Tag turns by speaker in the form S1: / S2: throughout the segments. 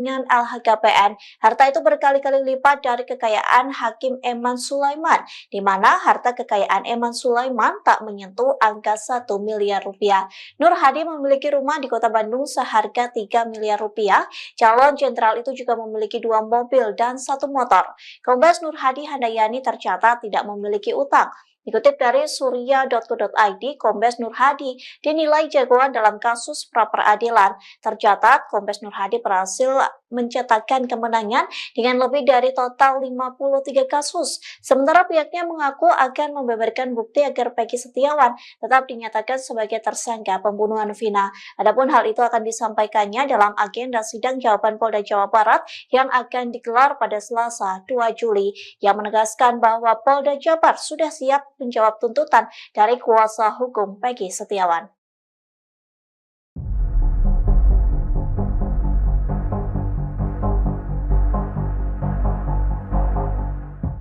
S1: dengan LHKPN, harta itu berkali-kali lipat dari kekayaan Hakim Eman Sulaiman, di mana harta kekayaan Eman Sulaiman tak menyentuh angka 1 miliar rupiah. Nur Hadi memiliki rumah di Kota Bandung seharga 3 miliar rupiah. Calon jenderal itu juga memiliki 2 mobil dan 1 motor. Kombes Nur Hadi Handayani tercatat tidak memiliki utang. Dikutip dari surya.co.id, Kombes Nur Hadi dinilai jagoan dalam kasus pra-peradilan. Tercatat, Kombes Nur Hadi berhasil mencetakkan kemenangan dengan lebih dari total 53 kasus. Sementara pihaknya mengaku akan membeberkan bukti agar Peggy Setiawan tetap dinyatakan sebagai tersangka pembunuhan Vina. Adapun hal itu akan disampaikannya dalam agenda sidang jawaban Polda Jawa Barat yang akan digelar pada Selasa 2 Juli, yang menegaskan bahwa Polda Jabar sudah siap menjawab tuntutan dari kuasa hukum Peggy Setiawan.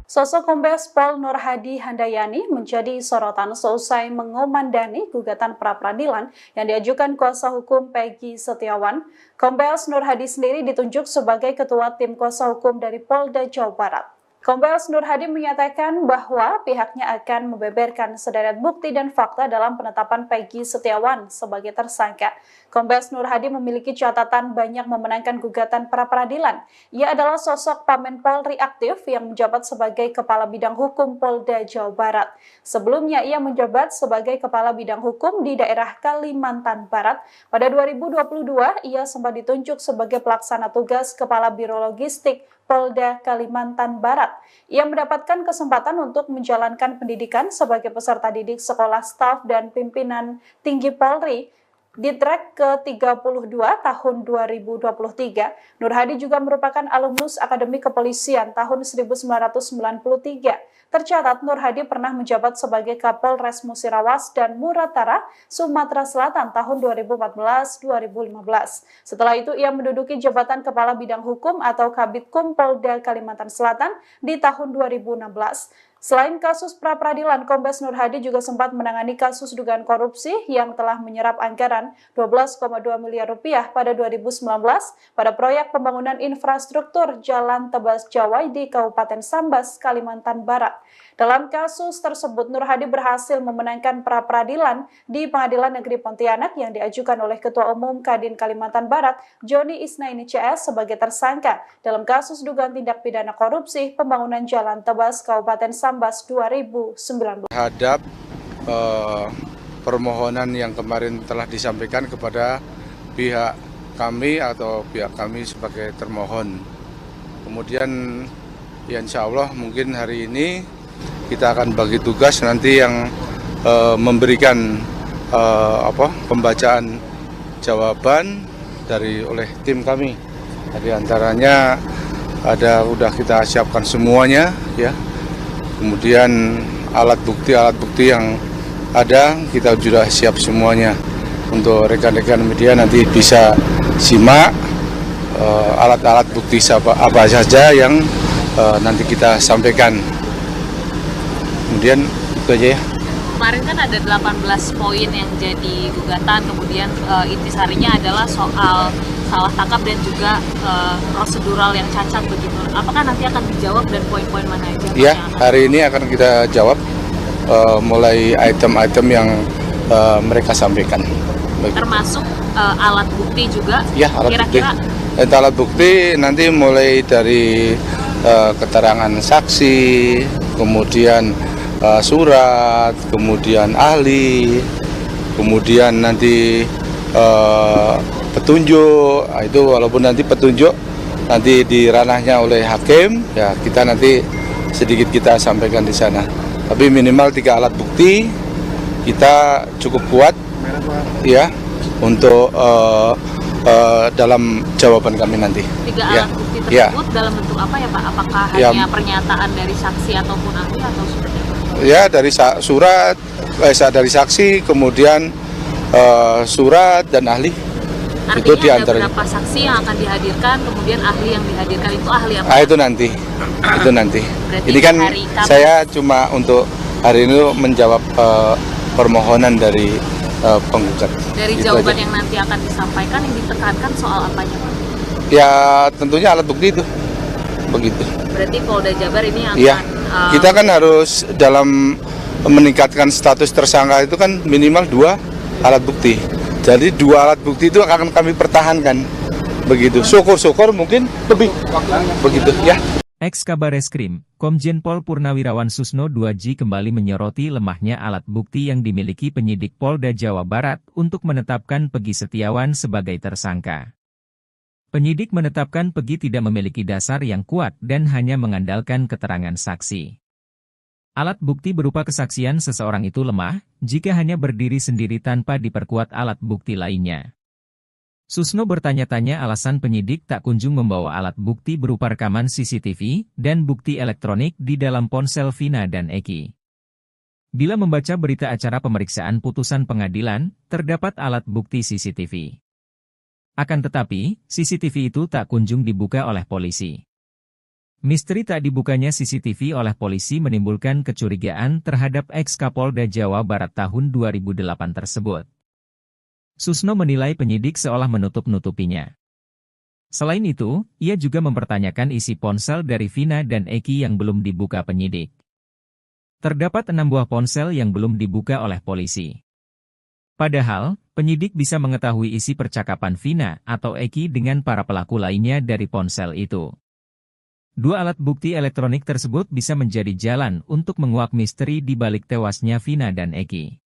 S2: Sosok Kombes Pol Nur Hadi Handayani menjadi sorotan seusai mengomandani gugatan pra-peradilan yang diajukan kuasa hukum Peggy Setiawan. Kombes Nur Hadi sendiri ditunjuk sebagai ketua tim kuasa hukum dari Polda Jawa Barat. Kombes Nur Hadi menyatakan bahwa pihaknya akan membeberkan sederet bukti dan fakta dalam penetapan Peggy Setiawan sebagai tersangka. Kombes Nur Hadi memiliki catatan banyak memenangkan gugatan pra-peradilan. Ia adalah sosok Pamen Polri aktif yang menjabat sebagai Kepala Bidang Hukum Polda Jawa Barat. Sebelumnya ia menjabat sebagai Kepala Bidang Hukum di daerah Kalimantan Barat. Pada 2022 ia sempat ditunjuk sebagai pelaksana tugas Kepala Biro Logistik Polda Kalimantan Barat. Ia mendapatkan kesempatan untuk menjalankan pendidikan sebagai peserta didik sekolah staf dan pimpinan tinggi Polri di track ke-32 tahun 2023. Nur Hadi juga merupakan alumnus Akademi Kepolisian tahun 1993. Tercatat Nur Hadi pernah menjabat sebagai Kapolres Musirawas dan Muratara, Sumatera Selatan tahun 2014-2015. Setelah itu ia menduduki jabatan Kepala Bidang Hukum atau Kabitkum Polda Kalimantan Selatan di tahun 2016. Selain kasus pra-peradilan, Kombes Nur Hadi juga sempat menangani kasus dugaan korupsi yang telah menyerap anggaran 12,2 miliar rupiah pada 2019 pada proyek pembangunan infrastruktur Jalan Tebas Jawai di Kabupaten Sambas, Kalimantan Barat. Dalam kasus tersebut, Nur Hadi berhasil memenangkan pra-peradilan di Pengadilan Negeri Pontianak yang diajukan oleh Ketua Umum Kadin Kalimantan Barat, Joni Isnaini CS sebagai tersangka dalam kasus dugaan tindak pidana korupsi pembangunan Jalan Tebas Kabupaten Sambas 2019.
S3: Terhadap permohonan yang kemarin telah disampaikan kepada pihak kami atau pihak kami sebagai termohon. Kemudian ya insya Allah mungkin hari ini kita akan bagi tugas nanti yang memberikan pembacaan jawaban oleh tim kami. Di antaranya udah kita siapkan semuanya ya. Kemudian alat bukti yang ada kita sudah siap semuanya. Untuk rekan-rekan media nanti bisa simak alat-alat bukti apa saja yang nanti kita sampaikan. Kemudian itu aja ya.
S4: Kemarin kan ada 18 poin yang jadi gugatan, kemudian intisarinya adalah soal salah tangkap dan juga prosedural yang cacat begitu. Apakah nanti akan dijawab dan poin-poin mana aja?
S3: Iya, hari ini akan kita jawab mulai item-item yang mereka sampaikan.
S4: Termasuk alat bukti juga?
S3: Ya, alat
S4: kira-kira
S3: bukti. Alat bukti nanti mulai dari keterangan saksi, kemudian surat, kemudian ahli, kemudian nanti petunjuk. Itu walaupun nanti petunjuk nanti di ranahnya oleh hakim, ya kita nanti sedikit kita sampaikan di sana. Tapi minimal 3 alat bukti kita cukup kuat, ya, untuk dalam jawaban kami nanti.
S4: 3 alat bukti tersebut dalam bentuk apa ya Pak? Apakah hanya pernyataan dari saksi ataupun ahli atau seperti apa?
S3: Ya, dari surat, dari saksi, kemudian surat dan ahli.
S4: Artinya
S3: itu
S4: ada berapa saksi yang akan dihadirkan, kemudian ahli yang dihadirkan itu ahli apa?
S3: Itu nanti.
S4: Berarti
S3: ini kan saya cuma untuk hari ini menjawab permohonan dari penggugat.
S4: Dari
S3: itu
S4: jawaban
S3: aja.
S4: yang nanti akan disampaikan yang ditekankan soal apanya Pak?
S3: Ya tentunya alat bukti itu, begitu.
S4: Berarti Polda Jabar ini akan
S3: Iya, kita kan harus dalam meningkatkan status tersangka itu kan minimal 2 alat bukti. Jadi 2 alat bukti itu akan kami pertahankan, begitu. Syukur-syukur mungkin lebih, begitu ya.
S5: Ex-Kabareskrim, Komjen Pol Purnawirawan Susno 2J kembali menyoroti lemahnya alat bukti yang dimiliki penyidik Polda Jawa Barat untuk menetapkan Peggy Setiawan sebagai tersangka. Penyidik menetapkan Peggy tidak memiliki dasar yang kuat dan hanya mengandalkan keterangan saksi. Alat bukti berupa kesaksian seseorang itu lemah jika hanya berdiri sendiri tanpa diperkuat alat bukti lainnya. Susno bertanya-tanya alasan penyidik tak kunjung membawa alat bukti berupa rekaman CCTV dan bukti elektronik di dalam ponsel Vina dan Eki. Bila membaca berita acara pemeriksaan putusan pengadilan, terdapat alat bukti CCTV. Akan tetapi, CCTV itu tak kunjung dibuka oleh polisi. Misteri tak dibukanya CCTV oleh polisi menimbulkan kecurigaan terhadap ex-Kapolda Jawa Barat tahun 2008 tersebut. Susno menilai penyidik seolah menutup-nutupinya. Selain itu, ia juga mempertanyakan isi ponsel dari Vina dan Eki yang belum dibuka penyidik. Terdapat 6 buah ponsel yang belum dibuka oleh polisi. Padahal, penyidik bisa mengetahui isi percakapan Vina atau Eki dengan para pelaku lainnya dari ponsel itu. 2 alat bukti elektronik tersebut bisa menjadi jalan untuk menguak misteri di balik tewasnya Vina dan Eki.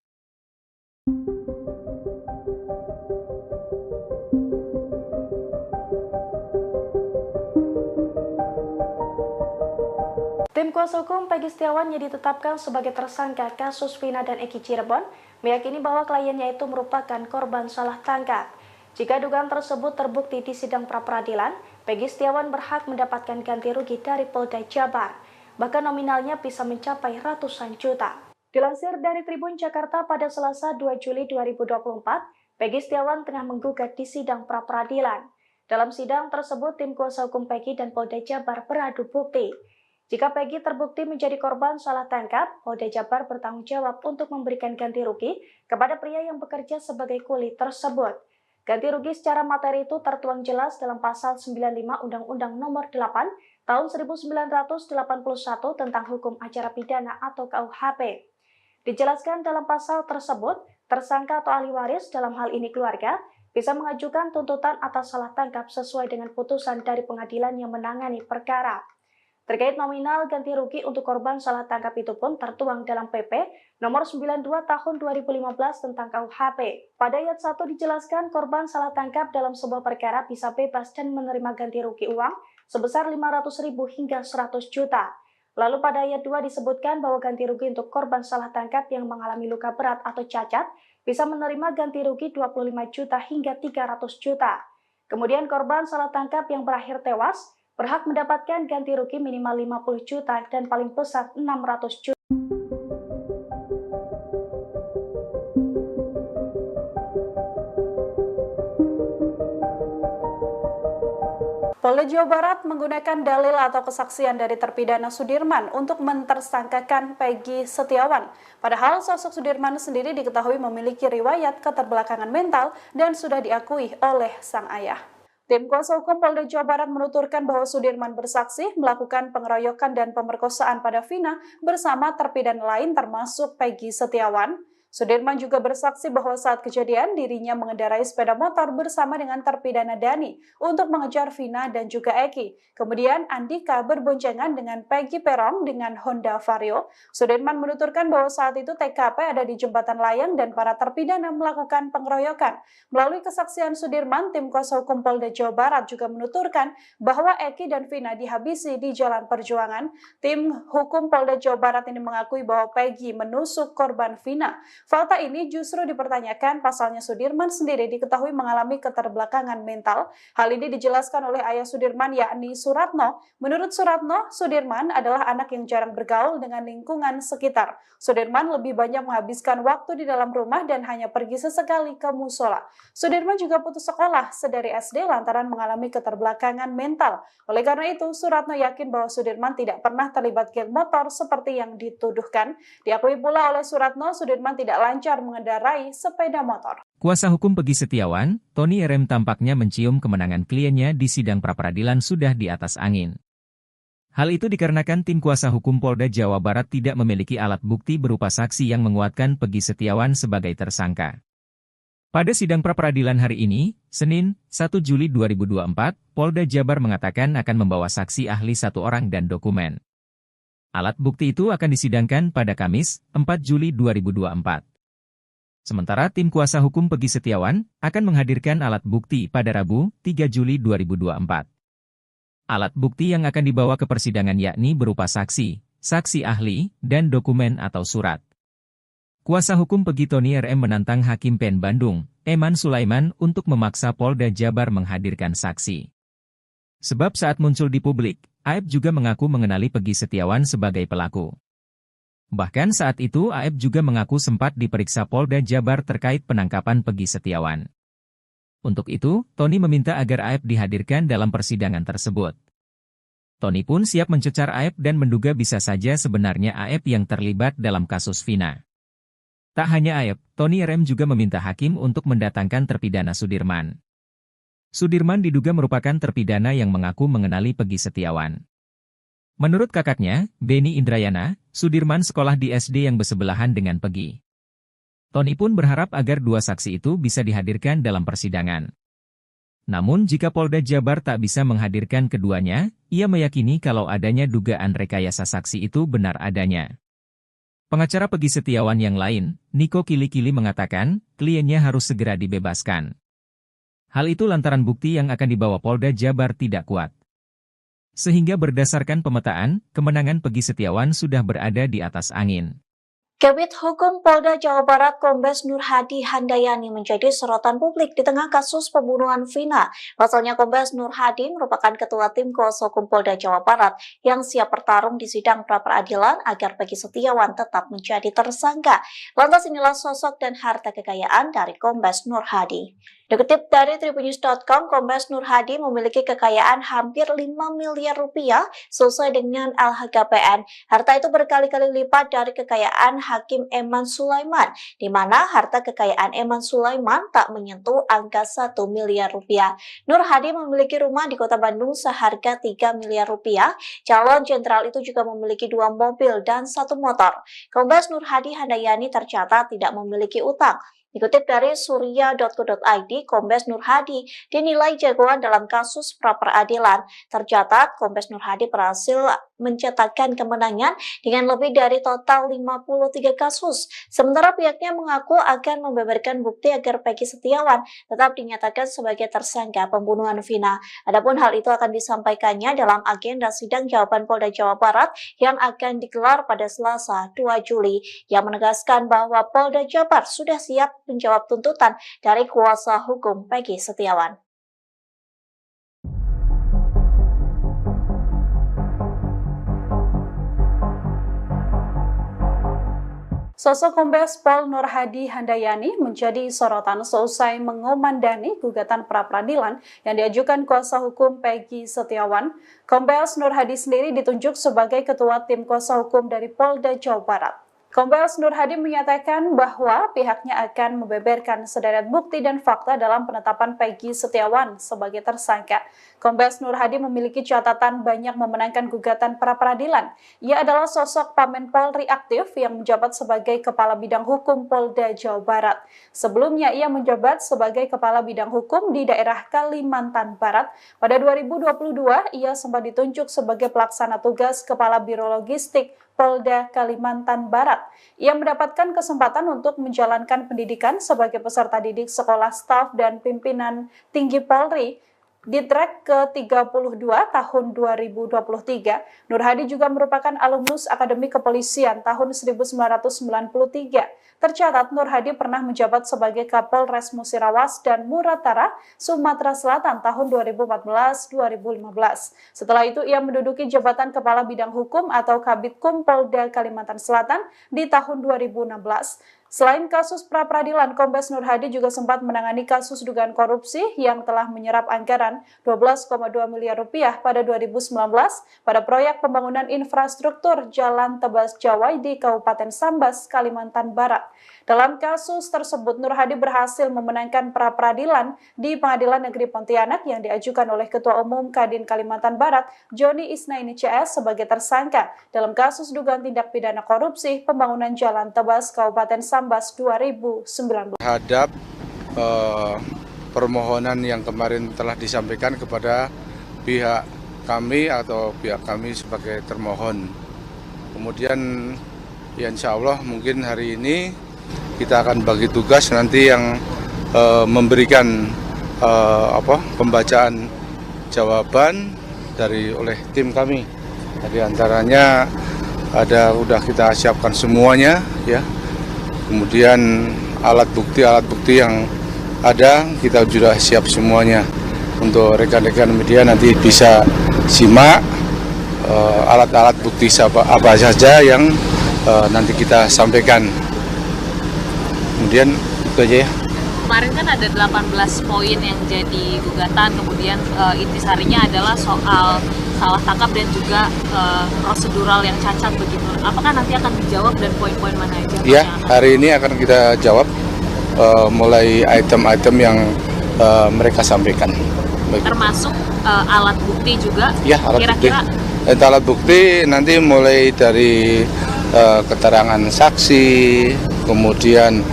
S2: Tim kuasa hukum Peggy Setiawan yang ditetapkan sebagai tersangka kasus Vina dan Eki Cirebon meyakini bahwa kliennya itu merupakan korban salah tangkap. Jika dugaan tersebut terbukti di sidang pra-peradilan, Peggy Setiawan berhak mendapatkan ganti rugi dari Polda Jabar, bahkan nominalnya bisa mencapai ratusan juta. Dilansir dari Tribun Jakarta pada Selasa 2 Juli 2024, Peggy Setiawan tengah menggugat di sidang pra-peradilan. Dalam sidang tersebut, tim kuasa hukum Peggy dan Polda Jabar beradu bukti. Jika Peggy terbukti menjadi korban salah tangkap, Polda Jabar bertanggung jawab untuk memberikan ganti rugi kepada pria yang bekerja sebagai kuli tersebut. Ganti rugi secara materi itu tertuang jelas dalam Pasal 95 Undang-Undang Nomor 8 Tahun 1981 tentang Hukum Acara Pidana atau KUHP. Dijelaskan dalam pasal tersebut, tersangka atau ahli waris dalam hal ini keluarga bisa mengajukan tuntutan atas salah tangkap sesuai dengan putusan dari pengadilan yang menangani perkara. Terkait nominal ganti rugi untuk korban salah tangkap itu pun tertuang dalam PP nomor 92 tahun 2015 tentang KUHP. Pada ayat 1 dijelaskan korban salah tangkap dalam sebuah perkara bisa bebas dan menerima ganti rugi uang sebesar 500.000 hingga 100 juta. Lalu pada ayat 2 disebutkan bahwa ganti rugi untuk korban salah tangkap yang mengalami luka berat atau cacat bisa menerima ganti rugi 25 juta hingga 300 juta. Kemudian korban salah tangkap yang berakhir tewas berhak mendapatkan ganti rugi minimal 50 juta dan paling besar 600 juta. Polda Jawa Barat menggunakan dalil atau kesaksian dari terpidana Sudirman untuk mentersangkakan Peggy Setiawan. Padahal sosok Sudirman sendiri diketahui memiliki riwayat keterbelakangan mental dan sudah diakui oleh sang ayah. Tim kuasa hukum Polda Jawa Barat menuturkan bahwa Sudirman bersaksi melakukan pengeroyokan dan pemerkosaan pada Vina bersama terpidana lain termasuk Peggy Setiawan. Sudirman juga bersaksi bahwa saat kejadian dirinya mengendarai sepeda motor bersama dengan terpidana Dani untuk mengejar Vina dan juga Eki. Kemudian Andika berboncengan dengan Peggy Perong dengan Honda Vario. Sudirman menuturkan bahwa saat itu TKP ada di jembatan layang dan para terpidana melakukan pengeroyokan. Melalui kesaksian Sudirman, tim kuasa hukum Polda Jawa Barat juga menuturkan bahwa Eki dan Vina dihabisi di Jalan Perjuangan. Tim hukum Polda Jawa Barat ini mengakui bahwa Peggy menusuk korban Vina. Fakta ini justru dipertanyakan, pasalnya Sudirman sendiri diketahui mengalami keterbelakangan mental. Hal ini dijelaskan oleh ayah Sudirman yakni Suratno. Menurut Suratno, Sudirman adalah anak yang jarang bergaul dengan lingkungan sekitar. Sudirman lebih banyak menghabiskan waktu di dalam rumah dan hanya pergi sesekali ke musola. Sudirman juga putus sekolah sedari SD lantaran mengalami keterbelakangan mental. Oleh karena itu, Suratno yakin bahwa Sudirman tidak pernah terlibat geng motor seperti yang dituduhkan. Diakui pula oleh Suratno, Sudirman tidak tidak lancar mengendarai sepeda motor.
S5: Kuasa hukum Peggy Setiawan, Tony RM tampaknya mencium kemenangan kliennya di sidang pra-peradilan sudah di atas angin. Hal itu dikarenakan tim kuasa hukum Polda Jawa Barat tidak memiliki alat bukti berupa saksi yang menguatkan Peggy Setiawan sebagai tersangka. Pada sidang pra-peradilan hari ini, Senin, 1 Juli 2024, Polda Jabar mengatakan akan membawa saksi ahli 1 orang dan dokumen. Alat bukti itu akan disidangkan pada Kamis, 4 Juli 2024. Sementara tim kuasa hukum Peggy Setiawan akan menghadirkan alat bukti pada Rabu, 3 Juli 2024. Alat bukti yang akan dibawa ke persidangan yakni berupa saksi, saksi ahli, dan dokumen atau surat. Kuasa hukum Peggy Tony RM menantang Hakim PN Bandung, Eman Sulaiman untuk memaksa Polda Jabar menghadirkan saksi. Sebab saat muncul di publik, AF juga mengaku mengenali Peggy Setiawan sebagai pelaku. Bahkan saat itu AF juga mengaku sempat diperiksa Polda Jabar terkait penangkapan Peggy Setiawan. Untuk itu, Tony meminta agar AF dihadirkan dalam persidangan tersebut. Tony pun siap mencecar AF dan menduga bisa saja sebenarnya AF yang terlibat dalam kasus Vina. Tak hanya AF, Tony RM juga meminta hakim untuk mendatangkan terpidana Sudirman. Sudirman diduga merupakan terpidana yang mengaku mengenali Peggy Setiawan. Menurut kakaknya, Beni Indrayana, Sudirman sekolah di SD yang bersebelahan dengan Peggy. Tony pun berharap agar 2 saksi itu bisa dihadirkan dalam persidangan. Namun jika Polda Jabar tak bisa menghadirkan keduanya, ia meyakini kalau adanya dugaan rekayasa saksi itu benar adanya. Pengacara Peggy Setiawan yang lain, Niko Kili-Kili mengatakan, kliennya harus segera dibebaskan. Hal itu lantaran bukti yang akan dibawa Polda Jabar tidak kuat. Sehingga berdasarkan pemetaan, kemenangan Peggy Setiawan sudah berada di atas angin.
S1: Kabid Hukum Polda Jawa Barat Kombes Nur Hadi Handayani menjadi sorotan publik di tengah kasus pembunuhan Vina. Pasalnya Kombes Nur Hadi merupakan ketua tim kuasa hukum Polda Jawa Barat yang siap bertarung di sidang pra-peradilan agar Peggy Setiawan tetap menjadi tersangka. Lantas inilah sosok dan harta kekayaan dari Kombes Nur Hadi. Dikutip dari Tribunnews.com, Kombes Nur Hadi memiliki kekayaan hampir 5 miliar rupiah sesuai dengan LHKPN. Harta itu berkali-kali lipat dari kekayaan Hakim Eman Sulaiman, di mana harta kekayaan Eman Sulaiman tak menyentuh angka 1 miliar rupiah. Nur Hadi memiliki rumah di Kota Bandung seharga 3 miliar rupiah. Calon jenderal itu juga memiliki 2 mobil dan 1 motor. Kombes Nur Hadi Handayani tercatat tidak memiliki utang. Dikutip dari surya.co.id, Kombes Nur Hadi dinilai jagoan dalam kasus pra-peradilan. Tercatat, Kombes Nur Hadi berhasil mencetakkan kemenangan dengan lebih dari total 53 kasus. Sementara pihaknya mengaku akan membeberkan bukti agar Peggy Setiawan tetap dinyatakan sebagai tersangka pembunuhan Vina. Adapun hal itu akan disampaikannya dalam agenda sidang jawaban Polda Jawa Barat yang akan digelar pada Selasa 2 Juli, yang menegaskan bahwa Polda Jabar sudah siap menjawab tuntutan dari kuasa hukum Peggy Setiawan.
S2: Sosok Kombes Pol Nur Hadi Handayani menjadi sorotan seusai mengomandani gugatan pra-peradilan yang diajukan kuasa hukum Peggy Setiawan. Kombes Nur Hadi sendiri ditunjuk sebagai ketua tim kuasa hukum dari Polda Jawa Barat. Kombes Nur Hadi menyatakan bahwa pihaknya akan membeberkan sederet bukti dan fakta dalam penetapan Peggy Setiawan sebagai tersangka. Kombes Nur Hadi memiliki catatan banyak memenangkan gugatan pra-peradilan. Ia adalah sosok Pamen Polri aktif yang menjabat sebagai Kepala Bidang Hukum Polda Jawa Barat. Sebelumnya ia menjabat sebagai Kepala Bidang Hukum di daerah Kalimantan Barat. Pada 2022, ia sempat ditunjuk sebagai pelaksana tugas Kepala Biro Logistik Polda Kalimantan Barat. Ia mendapatkan kesempatan untuk menjalankan pendidikan sebagai peserta didik sekolah staf dan pimpinan tinggi Polri di track ke-32 tahun 2023. Nur Hadi juga merupakan alumnus Akademi Kepolisian tahun 1993. Tercatat Nur Hadi pernah menjabat sebagai Kapolres Musirawas dan Muratara, Sumatera Selatan tahun 2014-2015. Setelah itu ia menduduki jabatan Kepala Bidang Hukum atau Kabidkum Polda Kalimantan Selatan di tahun 2016. Selain kasus pra-peradilan, Kombes Nur Hadi juga sempat menangani kasus dugaan korupsi yang telah menyerap anggaran 12,2 miliar rupiah pada 2019 pada proyek pembangunan infrastruktur Jalan Tebas Jawai di Kabupaten Sambas, Kalimantan Barat. Dalam kasus tersebut, Nur Hadi berhasil memenangkan pra-peradilan di Pengadilan Negeri Pontianak yang diajukan oleh Ketua Umum Kadin Kalimantan Barat, Joni Isnaini CS sebagai tersangka dalam kasus dugaan tindak pidana korupsi pembangunan Jalan Tebas Kabupaten Sambas 2019.
S3: Terhadap permohonan yang kemarin telah disampaikan kepada pihak kami atau pihak kami sebagai termohon. Kemudian ya insya Allah mungkin hari ini kita akan bagi tugas nanti yang memberikan pembacaan jawaban oleh tim kami. Di antaranya udah kita siapkan semuanya ya. Kemudian alat bukti yang ada kita sudah siap semuanya. Untuk rekan-rekan media nanti bisa simak alat-alat bukti apa saja yang nanti kita sampaikan. Kemudian itu aja ya.
S4: Kemarin kan ada 18 poin yang jadi gugatan, kemudian intisarinya adalah soal salah tangkap dan juga prosedural yang cacat begitu. Apakah nanti akan dijawab dan poin-poin mana aja?
S3: Ya, hari ini akan kita jawab mulai item-item yang mereka sampaikan. Baik.
S4: Termasuk alat bukti juga?
S3: Ya, alat
S4: Kira-kira
S3: bukti. Alat bukti nanti mulai dari keterangan saksi, kemudian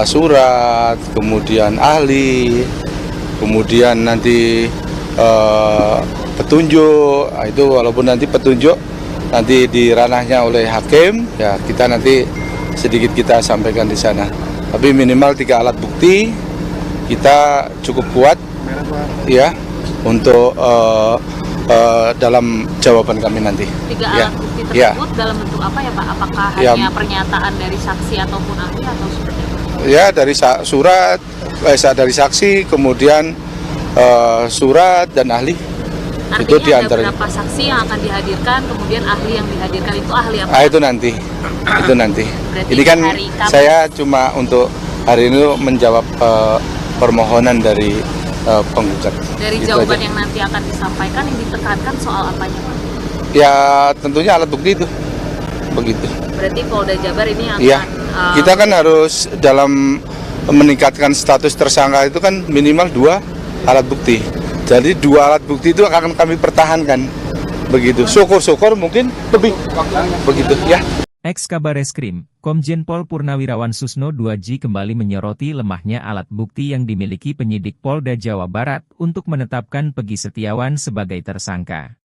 S3: surat, kemudian ahli, kemudian nanti petunjuk. Itu walaupun nanti petunjuk nanti di ranahnya oleh hakim, ya kita nanti sedikit kita sampaikan di sana. Tapi minimal 3 alat bukti kita cukup kuat, ya, untuk dalam jawaban kami nanti.
S4: 3 alat bukti tersebut dalam bentuk apa ya Pak? Apakah hanya pernyataan dari saksi ataupun ahli atau seperti apa?
S3: Ya, dari surat, dari saksi, kemudian surat dan ahli.
S4: Artinya
S3: itu diantaranya.
S4: Ada berapa saksi yang akan dihadirkan, kemudian ahli yang dihadirkan itu ahli apa?
S3: Itu nanti.
S4: Berarti
S3: Ini kan
S4: hari Kamis.
S3: saya cuma untuk hari ini menjawab permohonan dari penggugat.
S4: Dari
S3: Gitu
S4: jawaban
S3: aja.
S4: yang nanti akan disampaikan yang ditekankan soal apanya Pak?
S3: Ya tentunya alat bukti itu. Begitu.
S4: Berarti Polda Jabar ini akan
S3: Iya. Kita kan harus dalam meningkatkan status tersangka itu kan minimal 2 alat bukti. Jadi 2 alat bukti itu akan kami pertahankan. Begitu. Syukur-syukur mungkin lebih. Begitu ya.
S5: Ex-Kabareskrim, Komjen Pol Purnawirawan Susno 2J kembali menyoroti lemahnya alat bukti yang dimiliki penyidik Polda Jawa Barat untuk menetapkan Peggy Setiawan sebagai tersangka.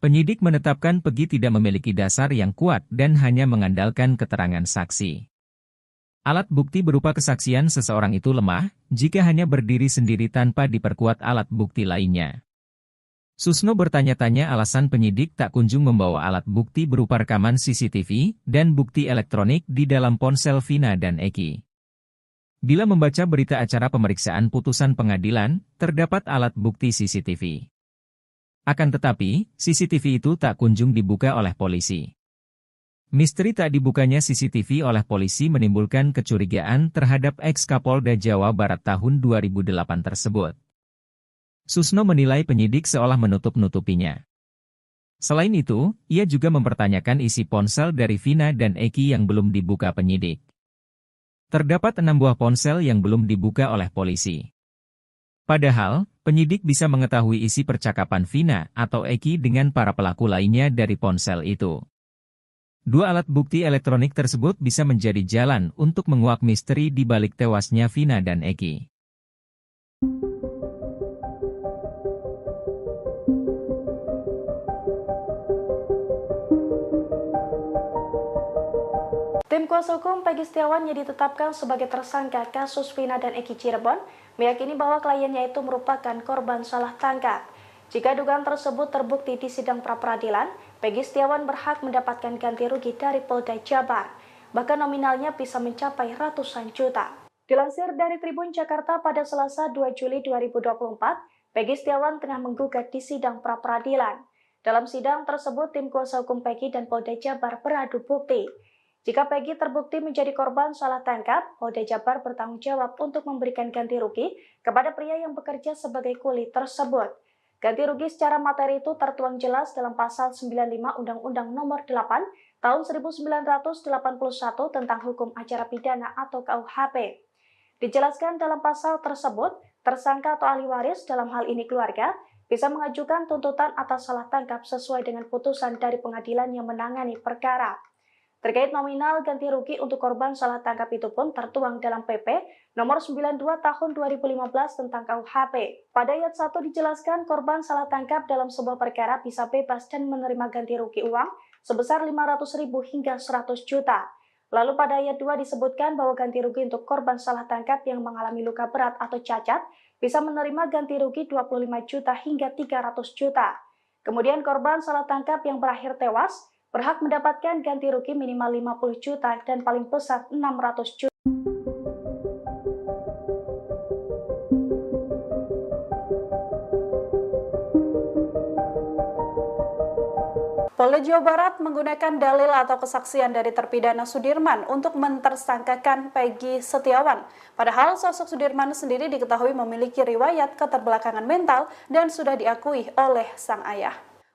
S5: Penyidik menetapkan Peggy tidak memiliki dasar yang kuat dan hanya mengandalkan keterangan saksi. Alat bukti berupa kesaksian seseorang itu lemah jika hanya berdiri sendiri tanpa diperkuat alat bukti lainnya. Susno bertanya-tanya alasan penyidik tak kunjung membawa alat bukti berupa rekaman CCTV dan bukti elektronik di dalam ponsel Vina dan Eki. Bila membaca berita acara pemeriksaan putusan pengadilan, terdapat alat bukti CCTV. Akan tetapi, CCTV itu tak kunjung dibuka oleh polisi. Misteri tak dibukanya CCTV oleh polisi menimbulkan kecurigaan terhadap ex-Kapolda Jawa Barat tahun 2008 tersebut. Susno menilai penyidik seolah menutup-nutupinya. Selain itu, ia juga mempertanyakan isi ponsel dari Vina dan Eki yang belum dibuka penyidik. Terdapat 6 buah ponsel yang belum dibuka oleh polisi. Padahal, penyidik bisa mengetahui isi percakapan Vina atau Eki dengan para pelaku lainnya dari ponsel itu. 2 alat bukti elektronik tersebut bisa menjadi jalan untuk menguak misteri di balik tewasnya Vina dan Eki.
S6: Tim kuasa hukum Peggy Setiawan yang ditetapkan sebagai tersangka kasus Vina dan Eki Cirebon meyakini bahwa kliennya itu merupakan korban salah tangkap. Jika dugaan tersebut terbukti di sidang pra-peradilan, Peggy Setiawan berhak mendapatkan ganti rugi dari Polda Jabar. Bahkan nominalnya bisa mencapai ratusan juta. Dilansir dari Tribun Jakarta pada Selasa 2 Juli 2024, Peggy Setiawan tengah menggugat di sidang pra-peradilan. Dalam sidang tersebut, tim kuasa hukum Peggy dan Polda Jabar beradu bukti. Jika Peggy terbukti menjadi korban salah tangkap, Polda Jabar bertanggung jawab untuk memberikan ganti rugi kepada pria yang bekerja sebagai kuli tersebut. Ganti rugi secara materi itu tertuang jelas dalam pasal 95 Undang-Undang Nomor 8 Tahun 1981 tentang Hukum Acara Pidana atau KUHP. Dijelaskan dalam pasal tersebut, tersangka atau ahli waris dalam hal ini keluarga bisa mengajukan tuntutan atas salah tangkap sesuai dengan putusan dari pengadilan yang menangani perkara. Terkait nominal ganti rugi untuk korban salah tangkap itu pun tertuang dalam PP nomor 92 tahun 2015 tentang KUHP. Pada ayat 1 dijelaskan korban salah tangkap dalam sebuah perkara bisa bebas dan menerima ganti rugi uang sebesar 500.000 hingga 100 juta. Lalu pada ayat 2 disebutkan bahwa ganti rugi untuk korban salah tangkap yang mengalami luka berat atau cacat bisa menerima ganti rugi 25 juta hingga 300 juta. Kemudian korban salah tangkap yang berakhir tewas berhak mendapatkan ganti rugi minimal 50 juta dan paling besar 600 juta.
S2: Polda Jawa Barat menggunakan dalil atau kesaksian dari terpidana Sudirman untuk mentersangkakan Peggy Setiawan. Padahal sosok Sudirman sendiri diketahui memiliki riwayat keterbelakangan mental dan sudah diakui oleh sang ayah.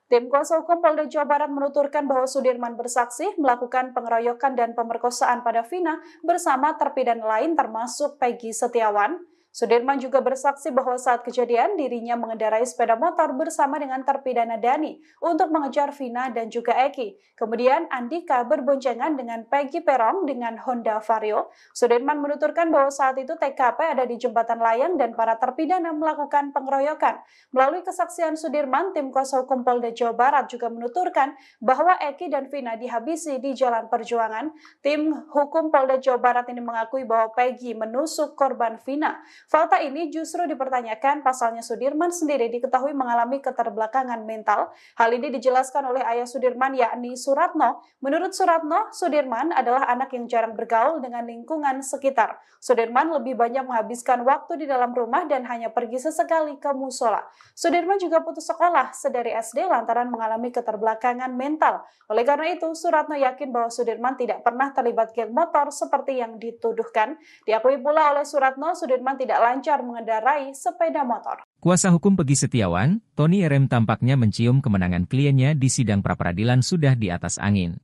S2: Tim kuasa hukum Polda Jawa Barat menuturkan bahwa Sudirman bersaksi melakukan pengeroyokan dan pemerkosaan pada Vina bersama terpidana lain termasuk Peggy Setiawan. Sudirman juga bersaksi bahwa saat kejadian dirinya mengendarai sepeda motor bersama dengan terpidana Dani untuk mengejar Vina dan juga Eki. Kemudian Andika berboncengan dengan Peggy Perong dengan Honda Vario. Sudirman menuturkan bahwa saat itu TKP ada di jembatan layang dan para terpidana melakukan pengeroyokan. Melalui kesaksian Sudirman, tim kuasa hukum Polda Jawa Barat juga menuturkan bahwa Eki dan Vina dihabisi di Jalan Perjuangan. Tim hukum Polda Jawa Barat ini mengakui bahwa Peggy menusuk korban Vina. Fakta ini justru dipertanyakan, pasalnya Sudirman sendiri diketahui mengalami keterbelakangan mental. Hal ini dijelaskan oleh ayah Sudirman yakni Suratno. Menurut Suratno, Sudirman adalah anak yang jarang bergaul dengan lingkungan sekitar. Sudirman lebih banyak menghabiskan waktu di dalam rumah dan hanya pergi sesekali ke musola. Sudirman juga putus sekolah sedari SD lantaran mengalami keterbelakangan mental. Oleh karena itu, Suratno yakin bahwa Sudirman tidak pernah terlibat geng motor seperti yang dituduhkan. Diakui pula oleh Suratno, Sudirman tidak lancar mengendarai sepeda motor.
S5: Kuasa hukum Peggy Setiawan, Tony RM tampaknya mencium kemenangan kliennya di sidang pra-peradilan sudah di atas angin.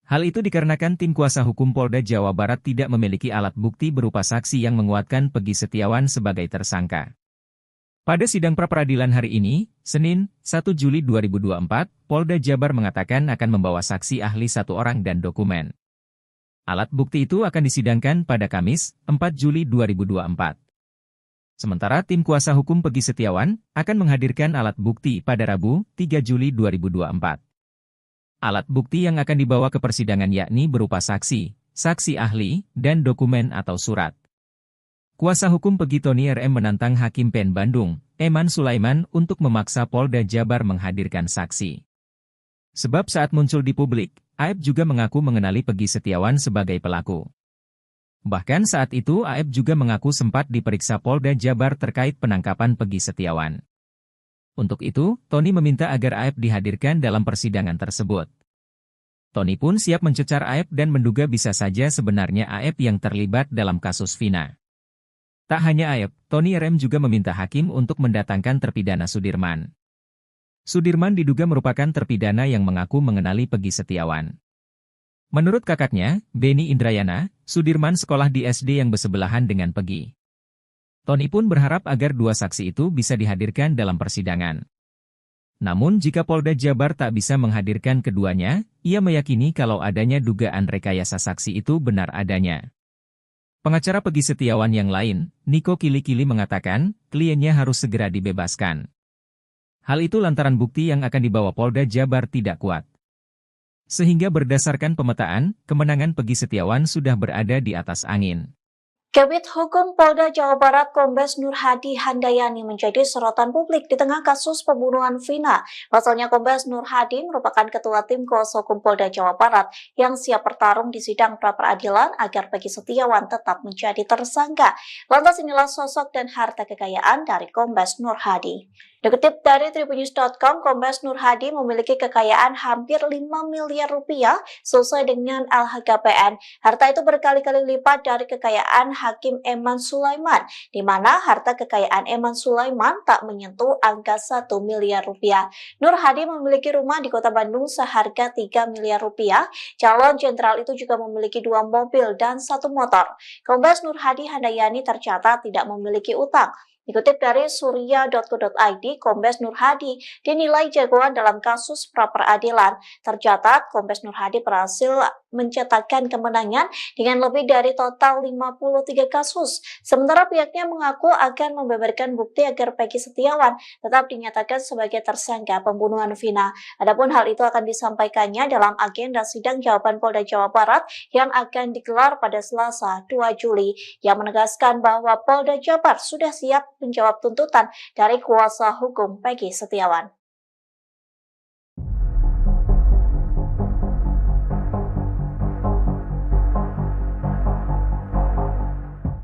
S5: Hal itu dikarenakan tim kuasa hukum Polda Jawa Barat tidak memiliki alat bukti berupa saksi yang menguatkan Peggy Setiawan sebagai tersangka. Pada sidang pra-peradilan hari ini, Senin, 1 Juli 2024, Polda Jabar mengatakan akan membawa saksi ahli 1 orang dan dokumen. Alat bukti itu akan disidangkan pada Kamis, 4 Juli 2024. Sementara tim kuasa hukum Peggy Setiawan akan menghadirkan alat bukti pada Rabu, 3 Juli 2024. Alat bukti yang akan dibawa ke persidangan yakni berupa saksi, saksi ahli, dan dokumen atau surat. Kuasa hukum Peggy Tony RM menantang Hakim PN Bandung, Eman Sulaiman untuk memaksa Polda Jabar menghadirkan saksi. Sebab saat muncul di publik, Aep juga mengaku mengenali Peggy Setiawan sebagai pelaku. Bahkan saat itu Aep juga mengaku sempat diperiksa Polda Jabar terkait penangkapan Peggy Setiawan. Untuk itu, Tony meminta agar Aep dihadirkan dalam persidangan tersebut. Tony pun siap mencecar Aep dan menduga bisa saja sebenarnya Aep yang terlibat dalam kasus Vina. Tak hanya Aep, Tony RM juga meminta hakim untuk mendatangkan terpidana Sudirman. Sudirman diduga merupakan terpidana yang mengaku mengenali Peggy Setiawan. Menurut kakaknya, Beni Indrayana, Sudirman sekolah di SD yang bersebelahan dengan Peggy. Tony pun berharap agar 2 saksi itu bisa dihadirkan dalam persidangan. Namun jika Polda Jabar tak bisa menghadirkan keduanya, ia meyakini kalau adanya dugaan rekayasa saksi itu benar adanya. Pengacara Peggy Setiawan yang lain, Niko Kili-Kili mengatakan, kliennya harus segera dibebaskan. Hal itu lantaran bukti yang akan dibawa Polda Jabar tidak kuat. Sehingga berdasarkan pemetaan, kemenangan Peggy Setiawan sudah berada di atas angin.
S1: Kabid Hukum Polda Jawa Barat Kombes Nur Hadi Handayani menjadi sorotan publik di tengah kasus pembunuhan Vina. Pasalnya Kombes Nur Hadi merupakan ketua tim kuasa hukum Polda Jawa Barat yang siap bertarung di sidang pra-peradilan agar Peggy Setiawan tetap menjadi tersangka. Lantas inilah sosok dan harta kekayaan dari Kombes Nur Hadi. Dikutip dari tribunnews.com, Kombes Nur Hadi memiliki kekayaan hampir 5 miliar rupiah sesuai dengan LHKPN. Harta itu berkali-kali lipat dari kekayaan Hakim Eman Sulaiman, di mana harta kekayaan Eman Sulaiman tak menyentuh angka 1 miliar rupiah. Nur Hadi memiliki rumah di Kota Bandung seharga 3 miliar rupiah. Calon jenderal itu juga memiliki 2 mobil dan 1 motor. Kombes Nur Hadi Handayani tercatat tidak memiliki utang. Dikutip dari surya.co.id, Kombes Nur Hadi dinilai jagoan dalam kasus pra-peradilan. Tercatat, Kombes Nur Hadi berhasil mencetakkan kemenangan dengan lebih dari total 53 kasus. Sementara pihaknya mengaku akan membeberkan bukti agar Peggy Setiawan tetap dinyatakan sebagai tersangka pembunuhan Vina. Adapun hal itu akan disampaikannya dalam agenda sidang jawaban Polda Jawa Barat yang akan digelar pada Selasa 2 Juli, yang menegaskan bahwa Polda Jabar sudah siap menjawab tuntutan dari kuasa hukum Peggy Setiawan.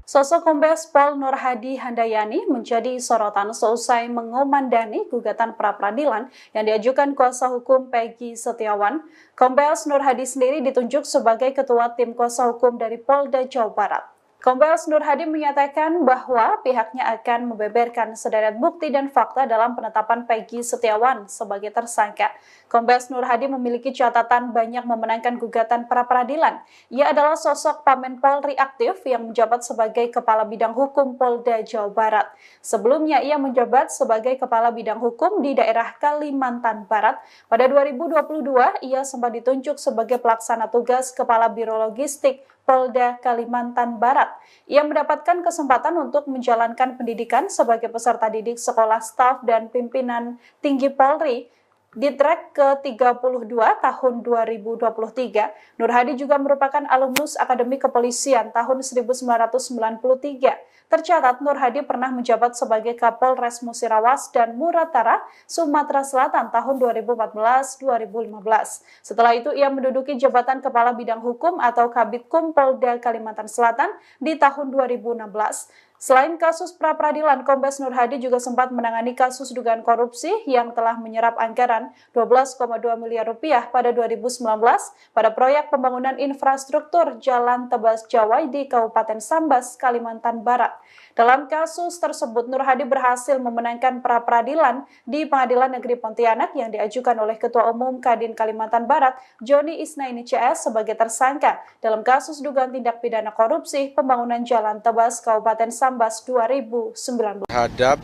S2: Sosok Kombes Pol Nur Hadi Handayani menjadi sorotan seusai mengomandani gugatan pra-peradilan yang diajukan kuasa hukum Peggy Setiawan. Kombes Nur Hadi sendiri ditunjuk sebagai ketua tim kuasa hukum dari Polda Jawa Barat. Kombes Nur Hadi menyatakan bahwa pihaknya akan membeberkan sederet bukti dan fakta dalam penetapan Peggy Setiawan sebagai tersangka. Kombes Nur Hadi memiliki catatan banyak memenangkan gugatan pra-peradilan. Ia adalah sosok Pamen Polri aktif yang menjabat sebagai Kepala Bidang Hukum Polda Jawa Barat. Sebelumnya ia menjabat sebagai Kepala Bidang Hukum di daerah Kalimantan Barat. Pada 2022 ia sempat ditunjuk sebagai pelaksana tugas Kepala Biro Logistik Polda Kalimantan Barat. Ia mendapatkan kesempatan untuk menjalankan pendidikan sebagai peserta didik sekolah staf dan pimpinan tinggi Polri di track ke-32 tahun 2023. Nur Hadi juga merupakan alumnus Akademi Kepolisian tahun 1993. Tercatat Nur Hadi pernah menjabat sebagai Kapolres Musirawas dan Muratara, Sumatera Selatan tahun 2014-2015. Setelah itu ia menduduki jabatan Kepala Bidang Hukum atau Kabitkum Polda Kalimantan Selatan di tahun 2016. Selain kasus pra-peradilan, Kombes Nur Hadi juga sempat menangani kasus dugaan korupsi yang telah menyerap anggaran 12,2 miliar rupiah pada 2019 pada proyek pembangunan infrastruktur Jalan Tebas Jawai di Kabupaten Sambas, Kalimantan Barat. Dalam kasus tersebut, Nur Hadi berhasil memenangkan pra-peradilan di Pengadilan Negeri Pontianak yang diajukan oleh Ketua Umum Kadin Kalimantan Barat, Joni Isnaini CS sebagai tersangka dalam kasus dugaan tindak pidana korupsi pembangunan Jalan Tebas Kabupaten Sambas 2019.
S3: Terhadap